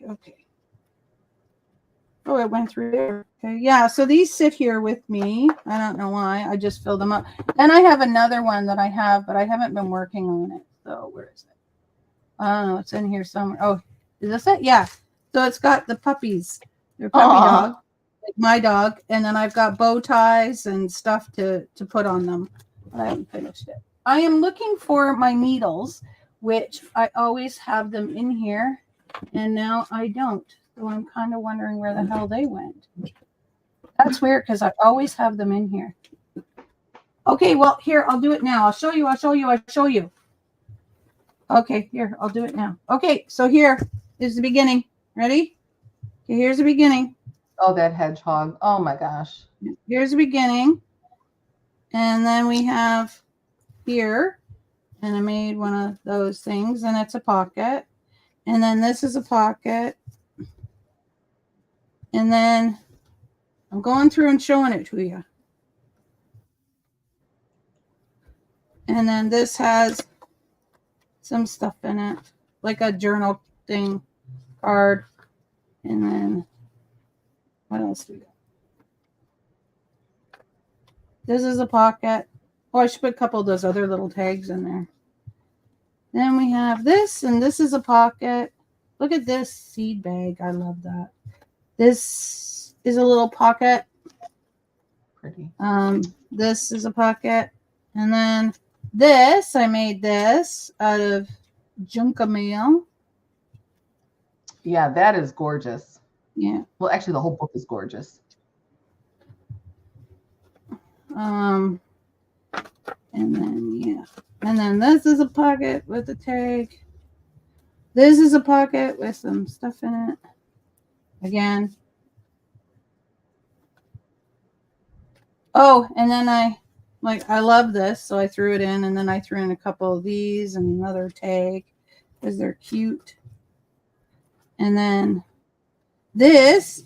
Oh, it went through there. Okay, yeah, so these sit here with me. I don't know why. I just filled them up. Then I have another one that I have, but I haven't been working on it. So where is it? Oh, it's in here somewhere. Oh, is this it? Yeah. So it's got the puppies. They're puppy dog, like my dog. And then I've got bow ties and stuff to put on them. I haven't finished it. I am looking for my needles, which I always have them in here. And now I don't. So I'm kind of wondering where the hell they went. That's weird because I always have them in here. Okay, well, here, I'll do it now. I'll show you. Okay, here, I'll do it now. Okay, so here is the beginning. Ready? Okay, here's the beginning. Oh, that hedgehog. Oh my gosh. Here's the beginning. And then we have here, and I made one of those things, and it's a pocket. And then this is a pocket. And then I'm going through and showing it to you. And then this has some stuff in it, like a journal thing, card. And then what else do we got? This is a pocket. Oh, I should put a couple of those other little tags in there. Then we have this, and this is a pocket. Look at this seed bag. I love that. This is a little pocket. Pretty. This is a pocket. And then this, I made this out of Junka mail. Yeah, that is gorgeous. Yeah. Well, actually, the whole book is gorgeous. And then, yeah. And then this is a pocket with a tag. This is a pocket with some stuff in it. Again. Oh, and then I love this, so I threw it in, and then I threw in a couple of these and another tag because they're cute. And then this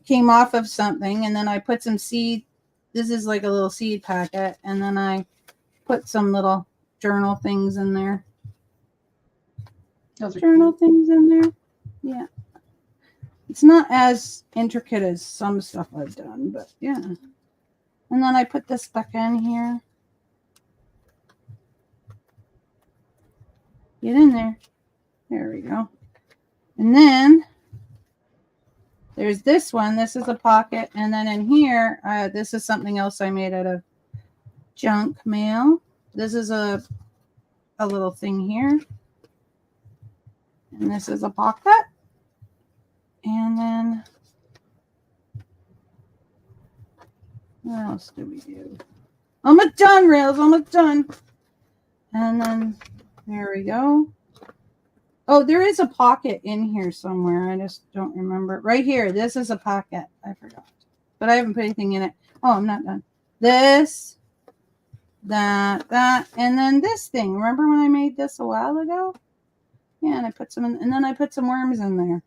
came off of something, and then I put some seed. This is like a little seed packet, and then I put some little journal things in there. Those are Journal cute. things in there. Yeah. It's not as intricate as some stuff I've done, but yeah. And then I put this back in here. Get in there. There we go. And then there's this one. This is a pocket. And then in here, this is something else I made out of junk mail. This is a little thing here. And this is a pocket. And then what else do we do? Almost done, Rails. Almost done. And then there we go. Oh, there is a pocket in here somewhere. I just don't remember. Right here. This is a pocket. I forgot. But I haven't put anything in it. Oh, I'm not done. This, that, and then this thing. Remember when I made this a while ago? Yeah, and I put some in, and then I put some worms in there.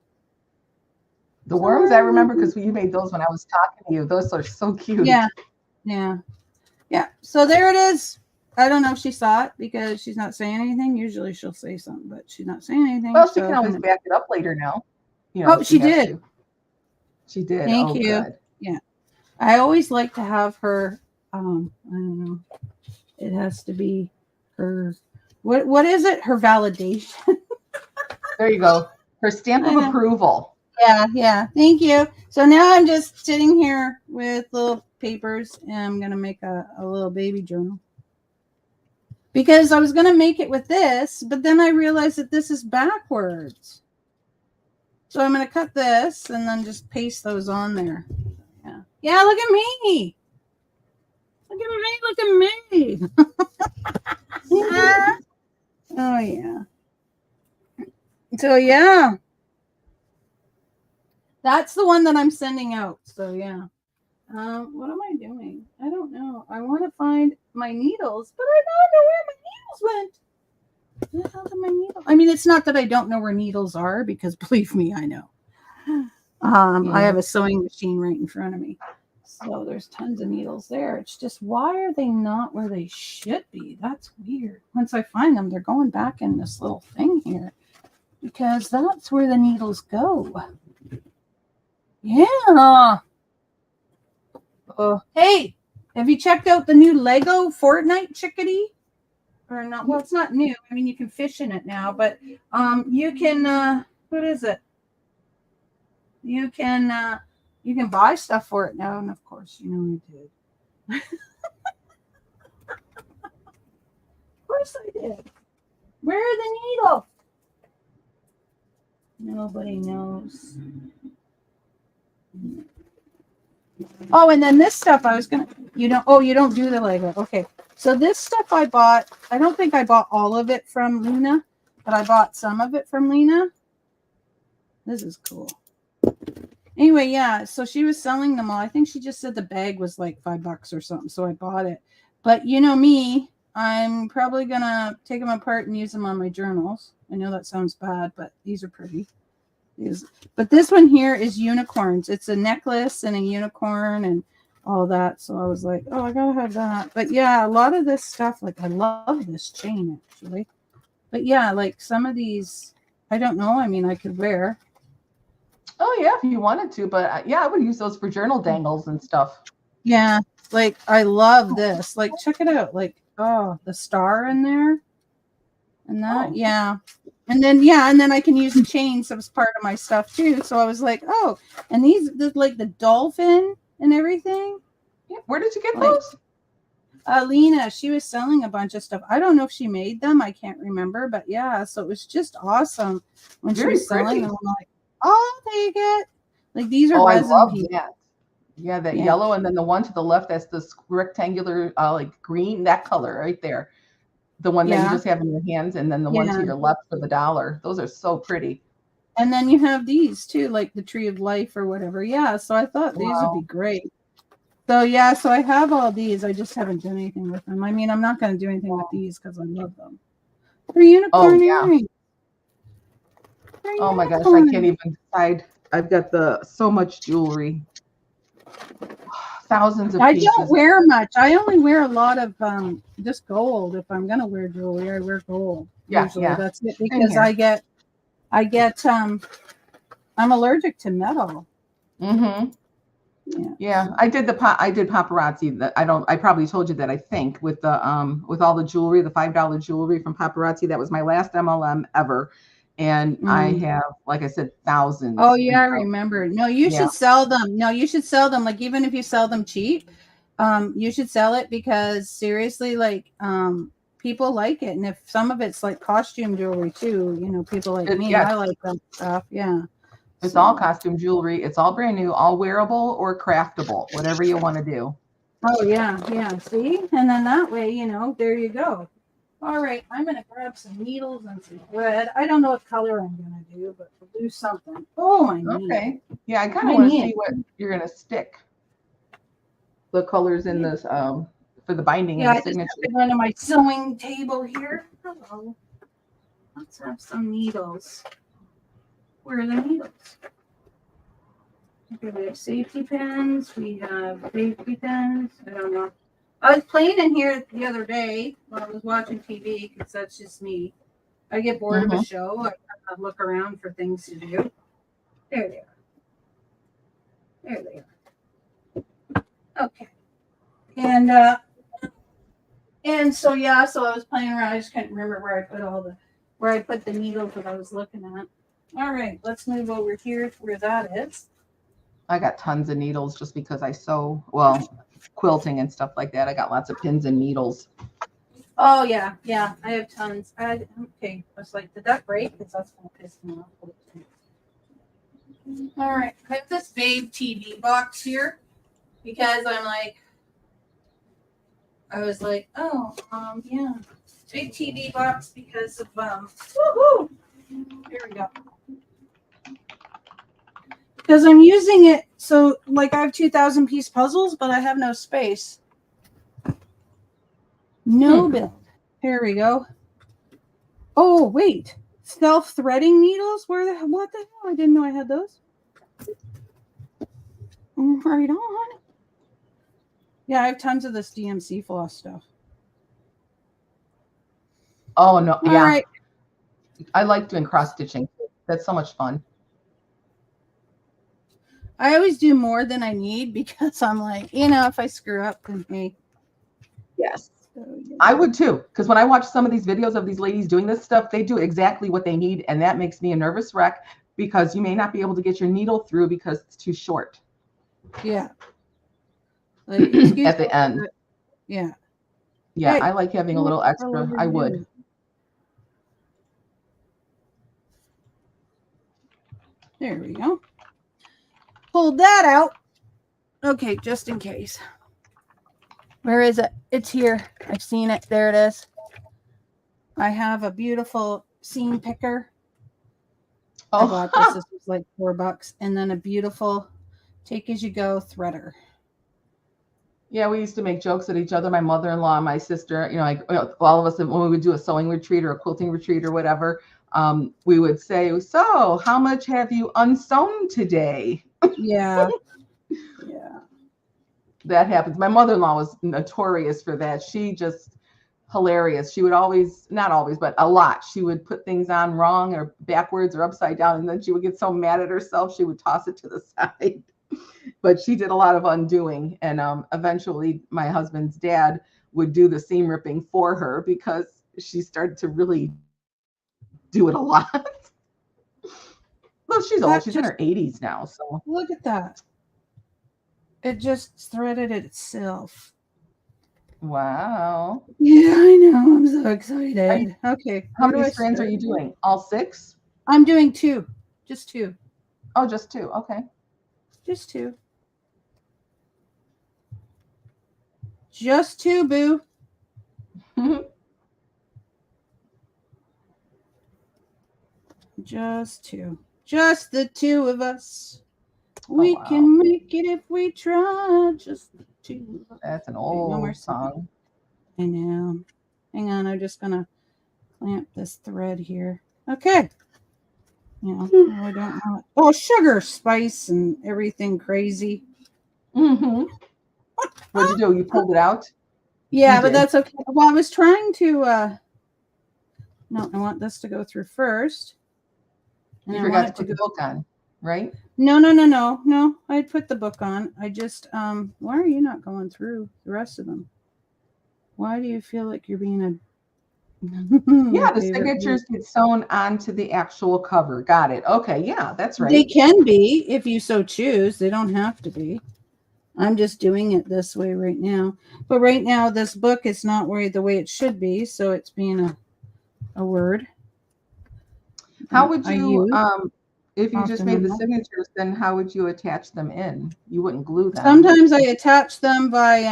The worms, I remember because you made those when I was talking to you. Those are so cute. Yeah. So there it is. I don't know if she saw it because she's not saying anything. Usually she'll say something, but she's not saying anything. Well, she can always back it up later now. You know, she did. She did. Thank you. Good. Yeah. I always like to have her, I don't know. It has to be her, what is it? Her validation. There you go. Her stamp of approval. Yeah. Thank you. So now I'm just sitting here with little papers, and I'm going to make a little baby journal. Because I was going to make it with this, but then I realized that this is backwards. So I'm going to cut this and then just paste those on there. Yeah, look at me. Look at me. Oh, yeah. So, yeah. That's the one that I'm sending out. So, yeah. What am I doing? I don't know. I want to find my needles, but I don't know where my needles went. Where the hell did my needle? I mean, it's not that I don't know where needles are, because believe me, I know. I have a sewing machine right in front of me. So there's tons of needles there. It's just, why are they not where they should be? That's weird. Once I find them, they're going back in this little thing here, because that's where the needles go. Yeah. Hey, have you checked out the new Lego Fortnite chickadee? Or not? Well, it's not new. I mean, you can fish in it now, but you can. What is it? You can buy stuff for it now, and of course, you know I did. Of course, I did. Where are the needles? Nobody knows. Oh, and then this stuff I was gonna, oh, you don't do the Lego. Okay. So this stuff I bought, I don't think I bought all of it from Luna, but I bought some of it from Lena. This is cool. Anyway, yeah, so she was selling them all. I think she just said the bag was like $5 or something, so I bought it. But you know me, I'm probably gonna take them apart and use them on my journals. I know that sounds bad, but these are pretty. But this one here is unicorns. It's a necklace and a unicorn and all that. So I was like, oh, I gotta have that. But yeah, a lot of this stuff, like I love this chain actually. But yeah, like some of these, I don't know. I mean, I could wear. Oh yeah, if you wanted to, but yeah, I would use those for journal dangles and stuff. Yeah, like I love this. Like check it out. Like, oh, the star in there. And that, yeah. And then I can use the chains as part of my stuff too. So I was like, oh, and these like the dolphin and everything. Yeah. Where did you get those? Lena, she was selling a bunch of stuff. I don't know if she made them. I can't remember, but yeah. So it was just awesome when she was selling them. I'm like, oh, I'll take it. Like these are resin. I love that. Yeah, that yellow, and then the one to the left, that's this rectangular, like green, that color right there. The one that you just have in your hands, and then the one to your left for the $1. Those are so pretty. And then you have these too, like the Tree of Life or whatever. Yeah, so I thought these would be great. So yeah, so I have all these. I just haven't done anything with them. I mean, I'm not going to do anything with these because I love them. They're unicorn earrings. Oh my gosh, I can't even decide. I've got so much jewelry. Thousands of pieces. I don't wear much. I only wear a lot of just gold. If I'm gonna wear jewelry, I wear gold. Yeah, usually. That's it, because I get I'm allergic to metal. Mm-hmm. Yeah. I did paparazzi. That I probably told you that, I think, with the with all the jewelry, the $5 jewelry from paparazzi. That was my last MLM ever. And I have, like I said, thousands. Oh yeah, I remember. No, you should sell them. No, you should sell them. Like even if you sell them cheap, you should sell it because seriously, like people like it. And if some of it's like costume jewelry too, people like me, I like that stuff. Yeah. It's all costume jewelry. It's all brand new, all wearable or craftable, whatever you want to do. Oh yeah, yeah. See, and then that way, there you go. All right, I'm going to grab some needles and some thread. I don't know what color I'm going to do, but we'll do something. Oh, my God. Okay. Yeah, I kind of want to see what you're going to stick. The colors in this for the binding and the signature. Yeah, I just have to go to my sewing table here. Hello. Let's have some needles. Where are the needles? Okay, we have safety pins. We have safety pins. I don't know. I was playing in here the other day when I was watching TV because that's just me. I get bored of a show. I kind of look around for things to do. There they are. There they are. Okay. And so yeah, so I was playing around. I just couldn't remember where I put the needles that I was looking at. All right, let's move over here to where that is. I got tons of needles just because I sew, quilting and stuff like that. I got lots of pins and needles. Oh yeah, I have tons. Okay, I was like, did that break? Because that's gonna piss me off. All right, I have this Babe TV box here because I was like, oh, yeah, big TV box because of woohoo! Here we go. Because I'm using it, so like I have 2,000 piece puzzles, but I have no space. No build. Here we go. Oh wait, self-threading needles. What the hell? I didn't know I had those. Right on. Yeah, I have tons of this DMC floss stuff. Oh no, All right. I like doing cross stitching. That's so much fun. I always do more than I need because I'm like, if I screw up, then hey. Yes. So, yeah. I would too, because when I watch some of these videos of these ladies doing this stuff, they do exactly what they need, and that makes me a nervous wreck because you may not be able to get your needle through because it's too short. Yeah. Like, at the end. Yeah. Yeah, hey, I like having a little extra. I would. There we go. Pulled that out. Okay, just in case. Where is it? It's here. I've seen it. There it is. I have a beautiful seam picker. I bought this. This was like $4. And then a beautiful take as you go threader. Yeah, we used to make jokes at each other, my mother-in-law and my sister, like all of us, when we would do a sewing retreat or a quilting retreat or whatever, we would say, so how much have you unsewn today? Yeah. Yeah. That happens. My mother-in-law was notorious for that. She just hilarious. She would always, not always, but a lot. She would put things on wrong or backwards or upside down. And then she would get so mad at herself, she would toss it to the side. But she did a lot of undoing. And eventually my husband's dad would do the seam ripping for her because she started to really do it a lot. Well, she's old. She's in her 80s now. So look at that. It just threaded itself. Wow. Yeah, I know. I'm so excited. Okay. How many strands are you doing? All 6? I'm doing 2. Just 2. Oh, just 2. Okay. Just 2. Just 2, boo. Just 2. Just the 2 of us. We can make it if we try. Just the 2 of us. That's an old song. I know. Hang on. I'm just going to clamp this thread here. Okay. Yeah. I don't know. Oh, sugar, spice, and everything crazy. Mm-hmm. What'd you do? You pulled it out? Yeah, but that's okay. Well, I was trying to no, I want this to go through first. And you forgot to put the book on, right? No. I put the book on. I just why are you not going through the rest of them? Why do you feel like you're being a yeah, the signatures get sewn onto the actual cover. Got it. Okay, yeah, that's right. They can be if you so choose. They don't have to be. I'm just doing it this way right now. But right now, this book is not the way it should be, so it's being a word. How would you, if you just made the signatures, then how would you attach them in? You wouldn't glue them. Sometimes I attach them by,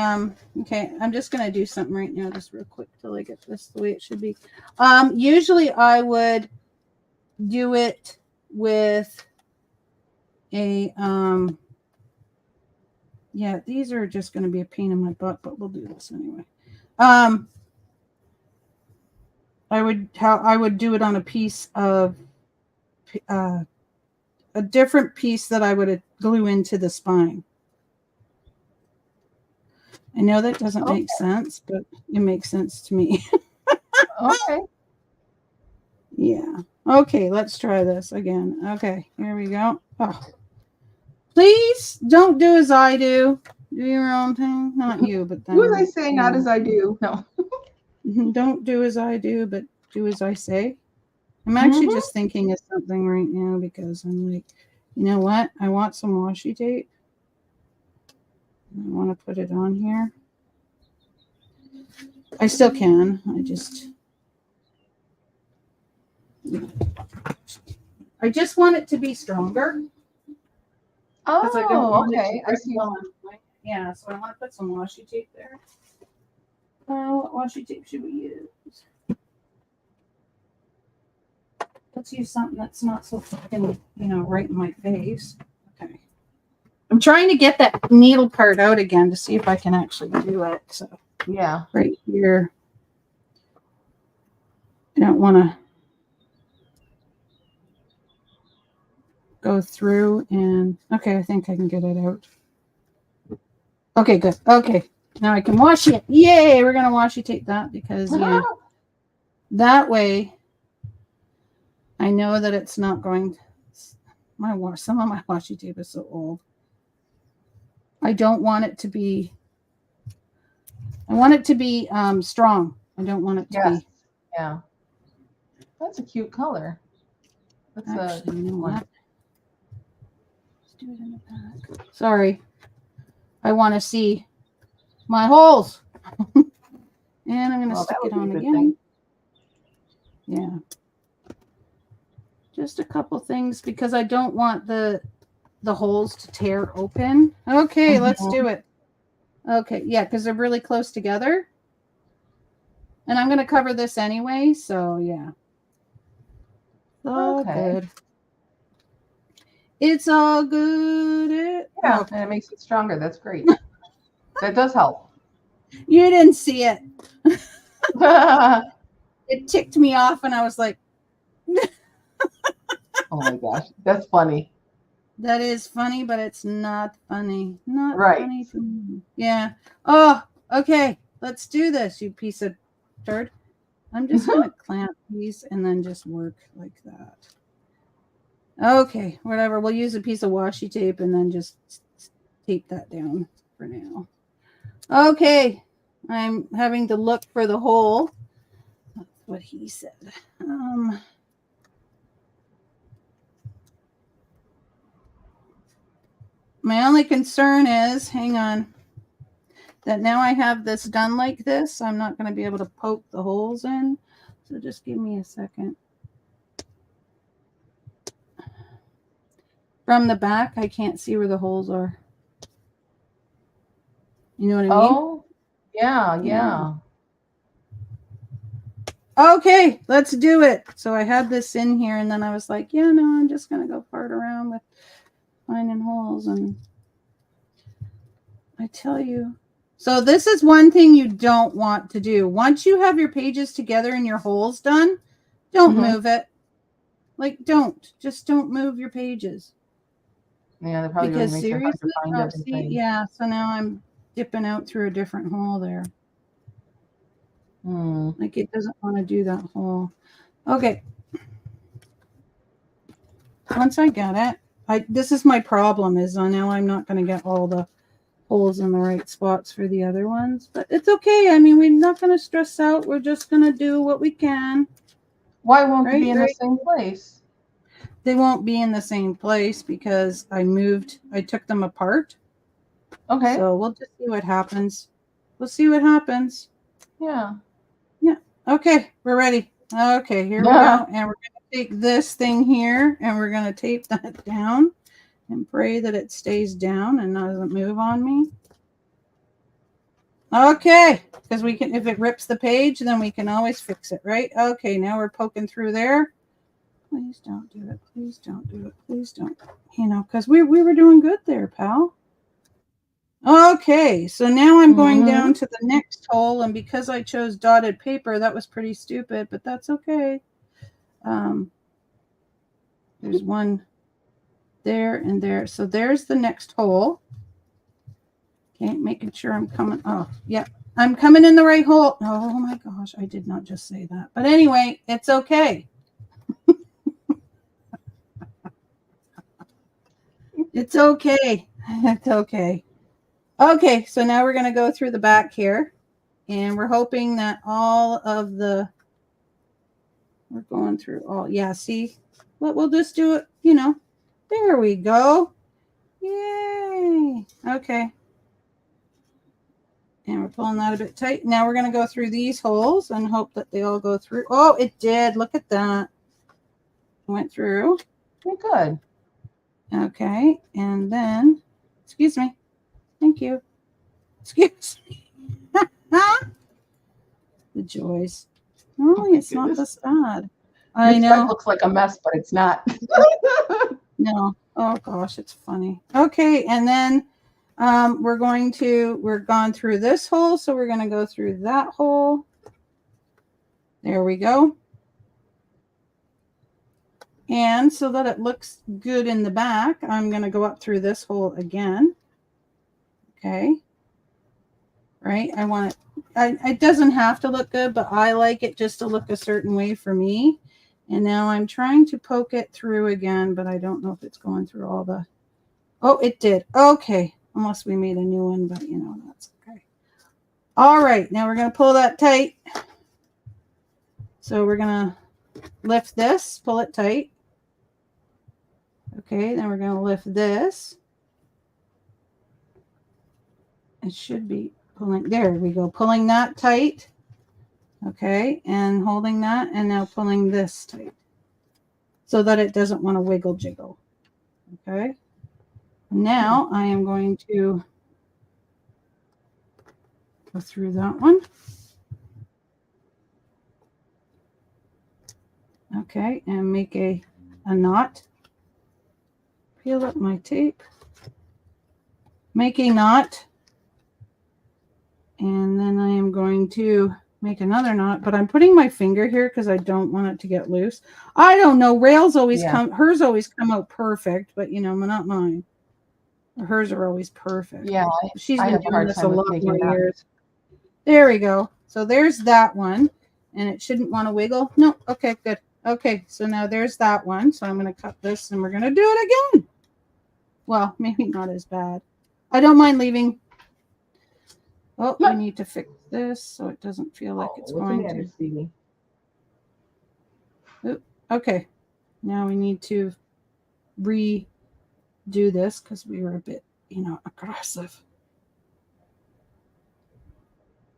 okay, I'm just going to do something right now, just real quick till I get this the way it should be. Usually I would do it with a, yeah, these are just going to be a pain in my butt, but we'll do this anyway. I would do it on a piece of, a different piece that I would glue into the spine. I know that doesn't make sense, but it makes sense to me. Okay. Yeah. Okay, let's try this again. Okay, here we go. Oh. Please don't do as I do. Do your own thing. Not you, but them. Do as I say, not as I do. No. Don't do as I do, but do as I say. I'm actually just thinking of something right now because I'm like, you know what? I want some washi tape. I want to put it on here. I still can. I just want it to be stronger. Oh, okay. I see. Yeah, so I want to put some washi tape there. What washi tape should we use? Let's use something that's not so fucking, right in my face. Okay. I'm trying to get that needle part out again to see if I can actually do it. So yeah, right here. I don't want to go through and okay, I think I can get it out. Okay, good. Okay. Now I can washi it. Yay, we're gonna washi tape that because that way I know that it's not going some of my washi tape is so old. I don't want it to be I want it to be strong. I don't want it to be. Yeah. That's a cute color. That's actually, you know what? Let's do it in the back. Sorry. I want to see my holes. And I'm going to stick it on again. Yeah. Just a couple things because I don't want the holes to tear open. Okay, let's do it. Okay, yeah, because they're really close together. And I'm going to cover this anyway, so yeah. All good. It's all good. Yeah, and it makes it stronger. That's great. That does help. You didn't see it. It ticked me off, and I was like, oh my gosh, that's funny. That is funny, but it's not funny. Not right. Funny to me. Yeah. Oh, okay. Let's do this, you piece of turd. I'm just going to clamp these and then just work like that. Okay, whatever. We'll use a piece of washi tape and then just tape that down for now. Okay. I'm having to look for the hole. That's what he said. My only concern is, hang on, that now I have this done like this, I'm not going to be able to poke the holes in. So just give me a second. From the back, I can't see where the holes are. You know what I mean? Oh, yeah. Okay, let's do it. So I had this in here, and then I was like, yeah, no, I'm just going to go fart around with finding holes. And I tell you. So this is one thing you don't want to do. Once you have your pages together and your holes done, don't move it. Like, just don't move your pages. Yeah, they're probably because really seriously, see, yeah. So now I'm dipping out through a different hole there. Like it doesn't want to do that hole. Okay. Once I get it, this is my problem is now I'm not going to get all the holes in the right spots for the other ones, but it's okay. I mean, we're not going to stress out. We're just going to do what we can. Why won't they be in the same place? They won't be in the same place because I took them apart. Okay. So we'll just see what happens. We'll see what happens. Yeah. Yeah. Okay, we're ready. Okay, here we go. And we're going to take this thing here and we're going to tape that down and pray that it stays down and doesn't move on me. Okay, because we can, if it rips the page, then we can always fix it, right? Okay, now we're poking through there. Please don't do it. Please don't do it. Please don't. You know, because we were doing good there, pal. Okay, so now I'm going down to the next hole, and because I chose dotted paper, that was pretty stupid, but that's okay. There's one there and there. So there's the next hole. Okay, making sure I'm coming. Oh, yeah, I'm coming in the right hole. Oh my gosh, I did not just say that. But anyway, it's okay. It's okay. It's okay. Okay, so now we're going to go through the back here. And we're hoping that all of we're going through all, yeah, see? But we'll just do it, you know. There we go. Yay. Okay. And we're pulling that a bit tight. Now we're going to go through these holes and hope that they all go through. Oh, it did. Look at that. Went through. Okay, good. Okay. And then, excuse me. Thank you. Excuse me. The joys. Oh, it's not this bad. I know. It looks like a mess, but it's not. No. Oh gosh, it's funny. Okay, and then we're gone through this hole, so we're going to go through that hole. There we go. And so that it looks good in the back, I'm going to go up through this hole again. Okay. Right? I want it. It doesn't have to look good, but I like it just to look a certain way for me. And now I'm trying to poke it through again, but I don't know if it's going through all the... Oh, it did. Okay. Unless we made a new one, but you know, that's okay. All right. Now we're going to pull that tight. So we're going to lift this, pull it tight. Okay. Then we're going to lift this. It should be pulling. There we go. Pulling that tight. Okay. And holding that and now pulling this tight. so that it doesn't want to wiggle jiggle. Okay. Now I am going to go through that one. Okay, and make a knot. Peel up my tape. Make a knot. And then I am going to make another knot, but I'm putting my finger here because I don't want it to get loose. I don't know. Rails always hers always come out perfect, but you know, not mine. Hers are always perfect. Yeah, she's been doing this a lot more years. There we go. So there's that one, and it shouldn't want to wiggle. No, okay, good. Okay, so now there's that one. So I'm going to cut this, and we're going to do it again. Well, maybe not as bad. I don't mind leaving. Oh, we need to fix this so it doesn't feel like it's going to. Oop, okay, now we need to redo this because we were a bit, you know, aggressive.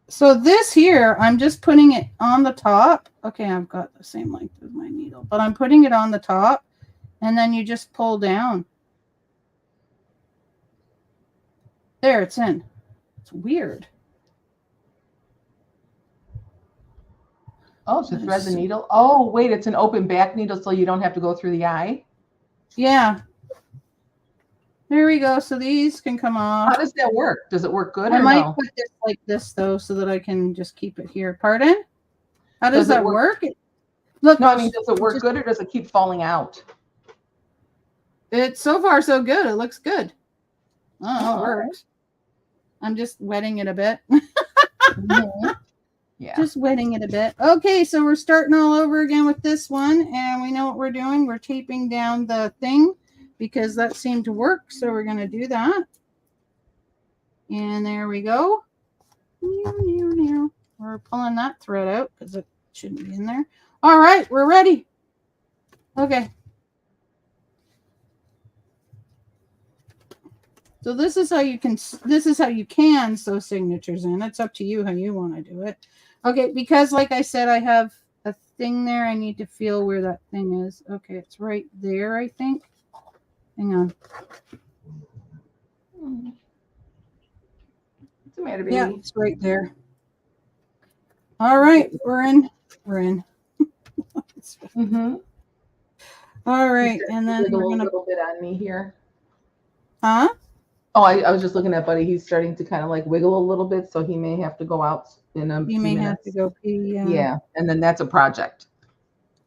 So this here, I'm just putting it on the top. Okay, I've got the same length as my needle, but I'm putting it on the top, and then you just pull down. There, it's in. It's weird. Oh, to thread the needle. Oh, wait, it's an open back needle, so you don't have to go through the eye. Yeah. There we go. So these can come off. How does that work? Does it work good? I might put this like this though, so that I can just keep it here. Pardon? How does that work? Look, no, I mean, does it work good or does it keep falling out? It's so far so good. It looks good. Oh, it works. I'm just wetting it a bit. Yeah. Just wetting it a bit. Okay, so we're starting all over again with this one, and we know what we're doing. We're taping down the thing because that seemed to work, so we're going to do that. And there we go. We're pulling that thread out because it shouldn't be in there. All right, we're ready. Okay. So this is how you can sew signatures in. It's up to you how you want to do it. Okay, because like I said, I have a thing there. I need to feel where that thing is. Okay, it's right there, I think. Hang on. What's the matter, baby? Yeah, it's right there. All right, we're in. We're in. All right, and then we're gonna a little bit on me here. Huh? Oh, I was just looking at Buddy. He's starting to kind of like wiggle a little bit, so he may have to go out in a few minutes. Have to go pee. Yeah. Yeah, and then that's a project.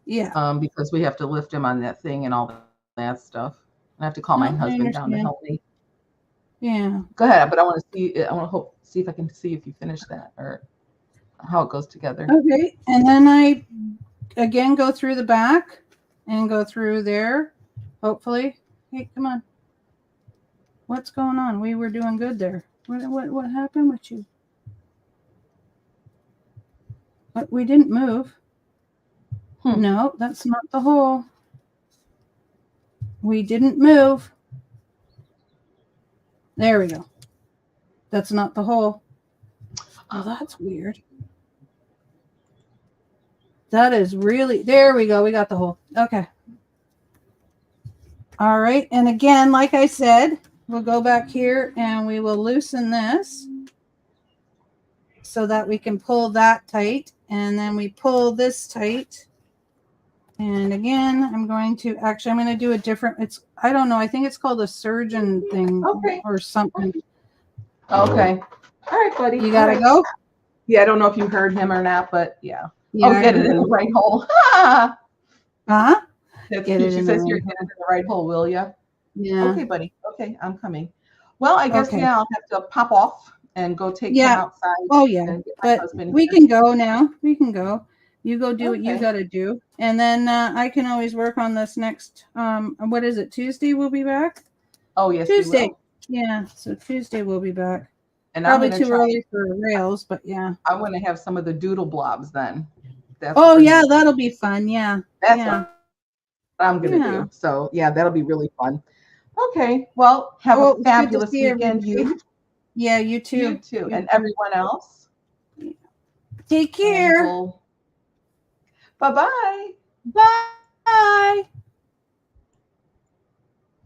Yeah. Because we have to lift him on that thing and all that stuff. I have to call my husband down to help me. Yeah. Go ahead, but I want to see. I want to see if I can see if you finish that or how it goes together. Okay, and then I again go through the back and go through there. Hopefully, hey, come on. What's going on? We were doing good there. What happened with you? What, we didn't move. No, that's not the hole. We didn't move. There we go. That's not the hole. Oh, that's weird. That is really, there we go. We got the hole. Okay. All right. And again, like I said, we'll go back here and we will loosen this so that we can pull that tight. And then we pull this tight. And again, I'm going to do a different, I don't know. I think it's called a surgeon thing or something. Okay. All right, buddy. You got to go? Yeah, I don't know if you heard him or not, but yeah. I'll get it in the right hole. Huh? She says here, get it in the right hole, will you? Yeah. Okay, buddy. Okay, I'm coming. Well, I guess, yeah, I'll have to pop off and go take him outside. Oh, yeah. But we can go now. We can go. You go do what you got to do. And then I can always work on this next, what is it, Tuesday we'll be back? Oh, yes, Tuesday. Yeah, so Tuesday we'll be back. And probably too early for rails, but yeah. I want to have some of the doodle blobs then. That'll be fun. Yeah. That's what I'm going to do. So, yeah, that'll be really fun. Okay. Well, have a fabulous weekend. You. Yeah, you too. You too. And everyone else. Take care. Bye-bye. Bye.